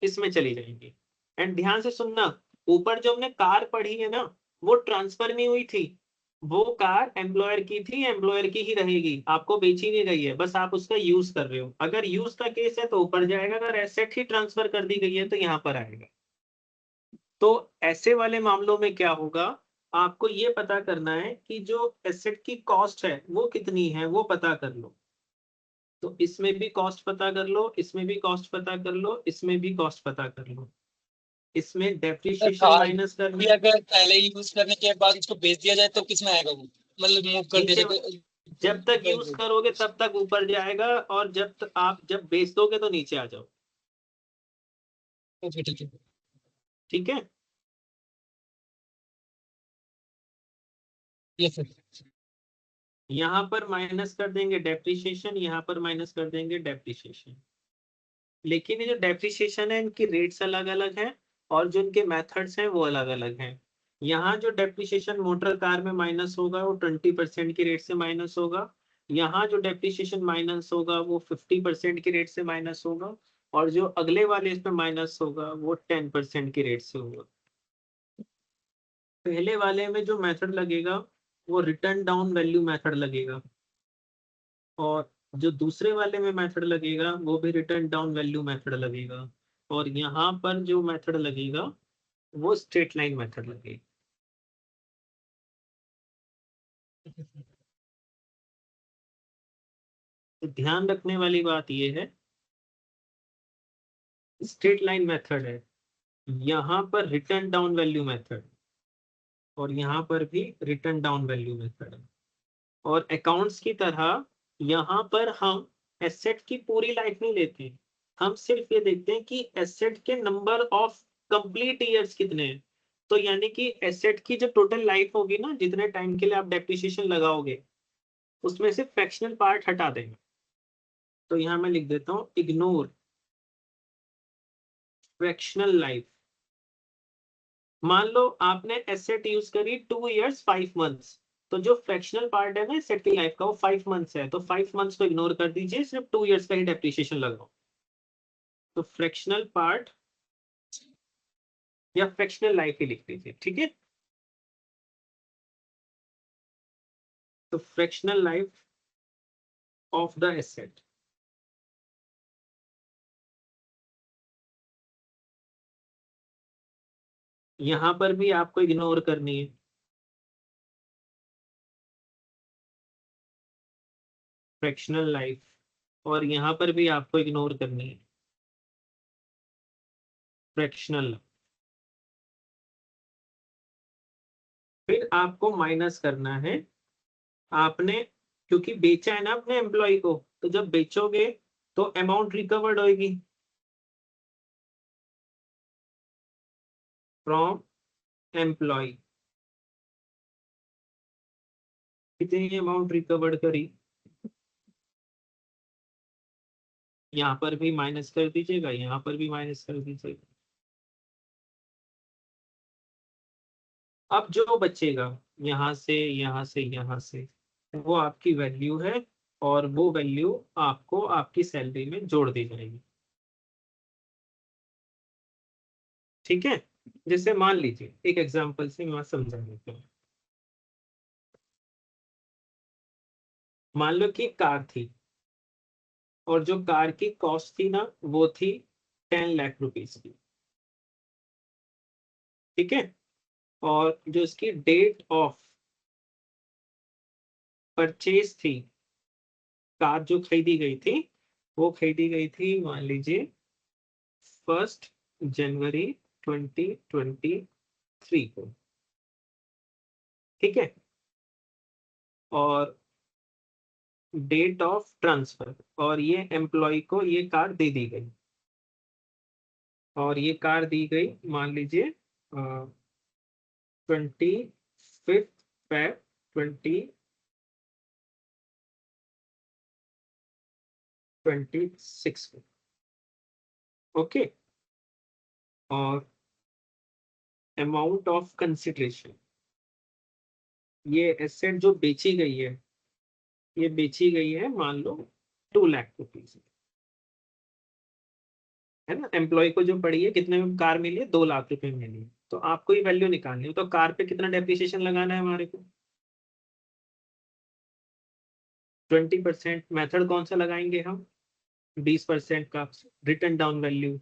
इसमें चली जाएंगी। एंड ध्यान से सुनना, ऊपर जो हमने कार पढ़ी है ना, वो ट्रांसफर नहीं हुई थी, वो कार एम्प्लॉयर की थी, एम्प्लॉयर की ही रहेगी, आपको बेची नहीं गई है, बस आप उसका यूज कर रहे हो। अगर यूज का केस है तो ऊपर जाएगा, अगर एसेट ही ट्रांसफर कर दी गई है तो यहाँ पर आएगा। तो ऐसे वाले मामलों में क्या होगा, आपको ये पता करना है कि जो एसेट की कॉस्ट है वो कितनी है, वो पता कर लो। तो इसमें भी कॉस्ट पता कर लो, इसमें भी कॉस्ट पता कर लो, इसमें भी कॉस्ट पता कर लो। इसमें डेप्रिसिएशन कार माइनस करना भी अगर पहले यूज करने के बाद उसको बेच दिया जाए तो किसमें आएगा वो, मतलब मूव कर दिया नीचे, जाए तो जब तक यूज करोगे तब तक ऊपर जाएगा, और आप जब बेच दोगे तो नीचे आ जाओ। ओके ठीक है। ठीक है। ये सर यहाँ पर माइनस कर देंगे डेप्रिसिएशन, यहाँ पर माइनस कर देंगे डेप्रिसिएशन। लेकिन ये जो डेप्रिसिएशन है इनकी रेट्स अलग अलग हैं, और जो इनके मेथड्स हैं वो अलग अलग हैं। यहाँ जो डेप्रिसिएशन मोटर कार में माइनस होगा वो 20% की रेट से माइनस होगा, यहाँ जो डेप्रिसिएशन माइनस होगा वो 50% की रेट से माइनस होगा, और जो अगले वाले इसमें माइनस होगा वो 10% की रेट से होगा। पहले वाले में जो मेथड लगेगा वो रिटर्न डाउन वैल्यू मेथड लगेगा, और जो दूसरे वाले में मेथड लगेगा वो भी रिटर्न डाउन वैल्यू मेथड लगेगा, और यहाँ पर जो मेथड लगेगा वो स्ट्रेट लाइन मेथड लगेगी। तो ध्यान रखने वाली बात ये है, स्ट्रेट लाइन मेथड है, यहाँ पर रिटर्न डाउन वैल्यू मेथड, और यहाँ पर भी रिटर्न डाउन वैल्यू मेथड है। और अकाउंट्स की तरह यहाँ पर हम एसेट की पूरी लाइफ नहीं लेते, हम सिर्फ ये देखते हैं कि एसेट के नंबर ऑफ कंप्लीट ईयर्स कितने हैं। तो यानी कि एसेट की जो टोटल लाइफ होगी ना, जितने टाइम के लिए आप डेप्रिसिएशन लगाओगे, उसमें से फ्रैक्शनल पार्ट हटा देंगे। तो यहाँ मैं लिख देता हूँ इग्नोर फ्रैक्शनल लाइफ। मान लो आपने एसेट यूज करी 2 years 5 months, तो जो फ्रैक्शनल पार्ट है ना एसेट की लाइफ का वो 5 months है, तो 5 months को इग्नोर कर दीजिए, सिर्फ 2 years का ही डेप्रिसिएशन लगाओ। तो फ्रैक्शनल पार्ट या फ्रैक्शनल लाइफ ही लिख दीजिए, ठीक है। तो fractional life of the asset, यहां पर भी आपको इग्नोर करनी है फ्रैक्शनल लाइफ, और यहां पर भी आपको इग्नोर करनी है फ्रैक्शनल। फिर आपको माइनस करना है, आपने क्योंकि बेचा है ना अपने एम्प्लॉय को, तो जब बेचोगे तो अमाउंट रिकवर्ड होगी फ्रॉम एम्प्लॉय। कितनी अमाउंट रिकवर्ड करी, यहाँ पर भी माइनस कर दीजिएगा, यहाँ पर भी माइनस कर दीजिएगा। अब जो बचेगा यहाँ से यहाँ से यहाँ से, वो आपकी वैल्यू है, और वो वैल्यू आपको आपकी सैलरी में जोड़ दी जाएगी। ठीक है। जैसे मान लीजिए एक एग्जांपल से मैं समझा देता हूँ। मान लो कि कार थी, और जो कार की कॉस्ट थी ना वो थी 10 लाख रुपीस की। ठीक है। और जो इसकी डेट ऑफ परचेज थी, कार जो खरीदी गई थी वो खरीदी गई थी मान लीजिए 1 जनवरी 2023 को। ठीक है। और डेट ऑफ ट्रांसफर, और ये एम्प्लॉय को ये कार दे दी गई, और ये कार दी गई मान लीजिए 25 Feb 2026 को। ओके, और अमाउंट ऑफ कंसिडरेशन, ये एसेट जो बेची गई है, ये बेची गई है मान लो 2 लाख रुपीज, है ना। एम्प्लॉय को जो पड़ी है कितने में कार मिली है, 2 लाख रुपए में मिली है। तो आपको ये वैल्यू निकालनी है, तो कार पे कितना डेप्रिसिएशन लगाना है हमारे को, 20%। मेथड कौन सा लगाएंगे हम, 20% का रिटर्न डाउन वैल्यू,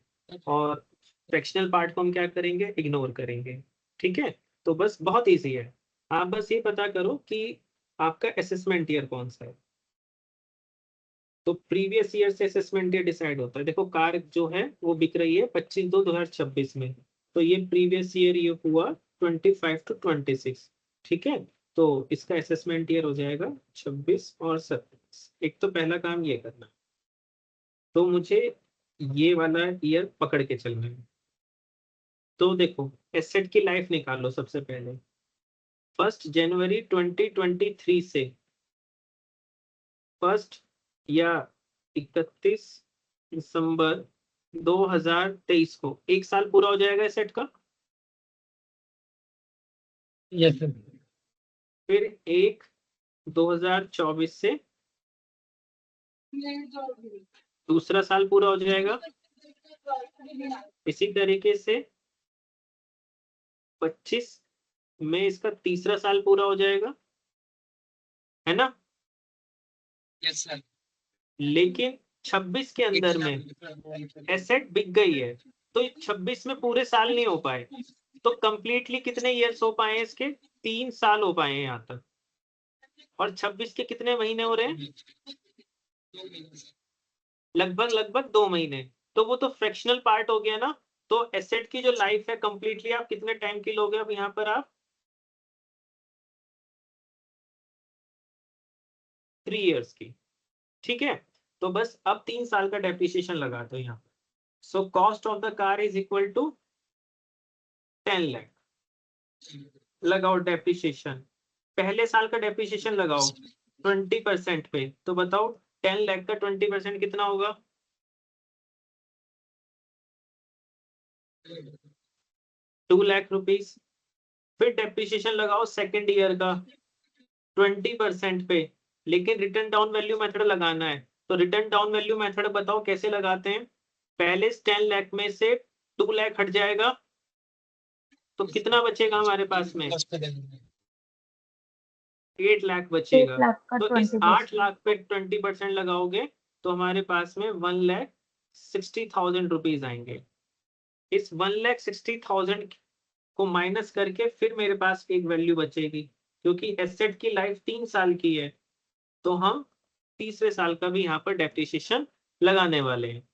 और फ्रैक्शनल पार्ट को हम क्या करेंगे, इग्नोर करेंगे। ठीक है, तो बस बहुत इजी है। आप बस ये पता करो कि आपका असेसमेंट ईयर कौन सा है। तो प्रीवियस ईयर से असेसमेंट ईयर डिसाइड होता है। देखो कार जो है वो बिक रही है 25/2/2026 में, तो ये प्रीवियस ईयर ये हुआ 25 to 26। ठीक है, तो इसका असेसमेंट ईयर हो जाएगा 26 और 27। एक तो पहला काम ये करना, तो मुझे ये वाला ईयर पकड़ के चलना है। तो देखो एसेट की लाइफ निकाल लो सबसे पहले। 1 जनवरी 2023 से 1 या 31 दिसंबर 2023 को 1 साल पूरा हो जाएगा एसेट का। Yes sir. फिर 1/2024 से दूसरा साल पूरा हो जाएगा। इसी तरीके से 25 में इसका तीसरा साल पूरा हो जाएगा, है ना। Yes sir. लेकिन 26 के अंदर में एसेट बिक गई है, तो 26 में पूरे साल नहीं हो पाए, तो कंप्लीटली कितने ईयर्स हो पाए इसके, 3 साल हो पाए हैं यहाँ तक। और 26 के कितने महीने हो रहे हैं, लगभग 2 महीने। तो वो तो फ्रैक्शनल पार्ट हो गया ना। तो एसेट की जो लाइफ है कंप्लीटली आप कितने टाइम की लोगे, अब यहाँ पर आप 3 इयर्स की। ठीक है, तो बस अब 3 साल का डेप्रिसिएशन लगा दो यहाँ। So cost of the car is equal to 10 lakh. लगाओ डेप्रिसिएशन, पहले साल का डेप्रिसिएशन लगाओ 20% पे। तो बताओ 10 लाख का 20% कितना होगा, 2 लाख रुपीज। फिर डेप्रिसिएशन लगाओ सेकेंड ईयर का 20% पे, लेकिन रिटर्न डाउन वैल्यू मेथड लगाना है। तो रिटर्न डाउन वैल्यू मेथड बताओ कैसे लगाते हैं। पहले 10 लाख में से 2 लाख हट जाएगा, तो कितना बचेगा हमारे पास में, 8 लाख 8 बचेगा। लाख का तो इस 8 20%। लाख पे 20% लगाओगे तो हमारे पास में 1,60,000 रुपीज आएंगे। इस 1,60,000 को माइनस करके फिर मेरे पास एक वैल्यू बचेगी, क्योंकि एसेट की लाइफ 3 साल की है, तो हम तीसरे साल का भी यहाँ पर डेप्रिसिएशन लगाने वाले हैं।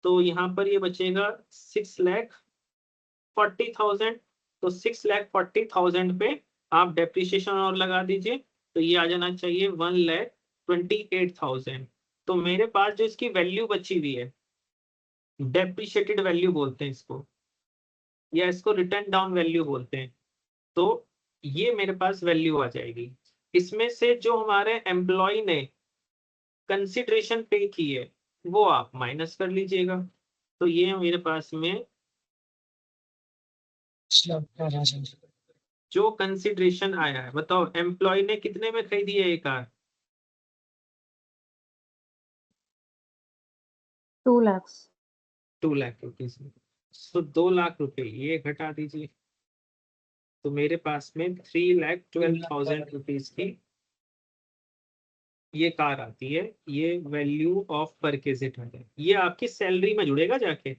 तो यहाँ पर ये बचेगा 6,40,000। तो 6,40,000 पे आप डेप्रिसिएशन और लगा दीजिए, तो ये आ जाना चाहिए 1,28,000। तो मेरे पास जो इसकी वैल्यू बची हुई है, डेप्रिशिएटेड वैल्यू बोलते हैं इसको, या इसको रिटर्न डाउन वैल्यू बोलते हैं। तो ये मेरे पास वैल्यू आ जाएगी। इसमें से जो हमारे एम्प्लॉय ने कंसिडरेशन पे की है वो आप माइनस कर लीजिएगा। तो ये मेरे पास में जो कंसिडरेशन आया है, बताओ एम्प्लॉय ने कितने में खरीदी है ये कार, 2 lakhs। 2 लाख रुपीज में। तो 2 लाख रुपए ये घटा दीजिए, तो मेरे पास में 3,12,000 रुपीज की ये कार आती है। ये वैल्यू ऑफ परचेज है, ये आपकी सैलरी में जुड़ेगा जाके।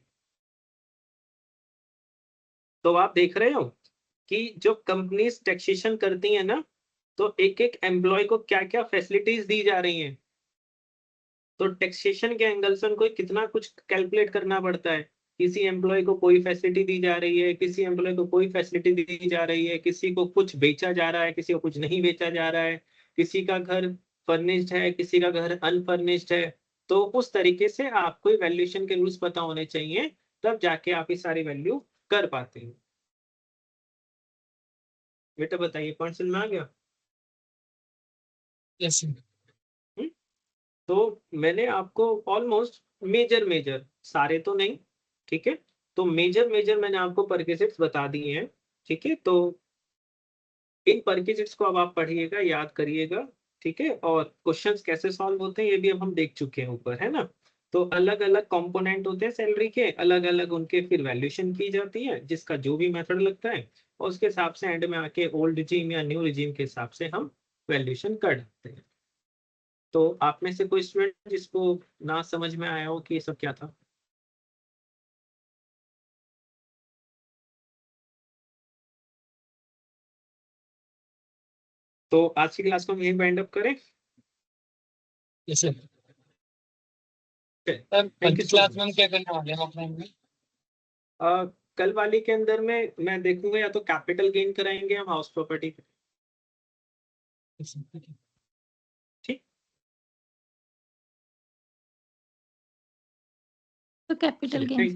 तो आप देख रहे हो कि जो कंपनीज टैक्सेशन करती है ना, तो एक एक एम्प्लॉय को क्या क्या फैसिलिटीज दी जा रही हैं। तो टैक्सेशन के एंगल से उनको कितना कुछ कैलकुलेट करना पड़ता है। किसी एम्प्लॉय को कोई फैसिलिटी दी जा रही है, किसी एम्प्लॉय को कोई फैसिलिटी दी जा रही है, किसी को कुछ बेचा जा रहा है, किसी को कुछ नहीं बेचा जा रहा है, किसी का घर फर्निश्ड है, किसी का घर अनफर्निश्ड है। तो उस तरीके से आपको वैल्यूएशन के रूल्स पता होने चाहिए, तब जाके आप ये सारी वैल्यू कर पाते हैं। बेटा बताइए पॉइंट समझ में आ गया? Yes sir. तो मैंने आपको ऑलमोस्ट मेजर सारे तो नहीं, ठीक है, तो मेजर मैंने आपको परकेसेट्स बता दिए हैं, ठीक है। तो इन परकेसेट्स को अब आप पढ़िएगा, याद करिएगा, ठीक है। और क्वेश्चंस कैसे सॉल्व होते हैं ये भी अब हम देख चुके हैं ऊपर, है ना। तो अलग अलग कंपोनेंट होते हैं सैलरी के, अलग अलग उनके फिर वैल्यूएशन की जाती है, जिसका जो भी मेथड लगता है, और उसके हिसाब से एंड में आके ओल्ड रिजीम या न्यू रिजीम के हिसाब से हम वैल्यूएशन कर देते हैं। तो आप में से कोई स्टूडेंट जिसको ना समझ में आया हो कि ये सब क्या था? तो आज की क्लास को हम यहीं वाइंड अप करें। Yes sir. Okay, sir thank कल you की so क्लास much. में हम क्या करने वाले हैं ऑफलाइन में? कल वाली के अंदर में मैं देखूंगा या तो कैपिटल गेन कराएंगे हम हाउस प्रॉपर्टी, Yes, sir. ठीक। तो कैपिटल चलिए, गेन thank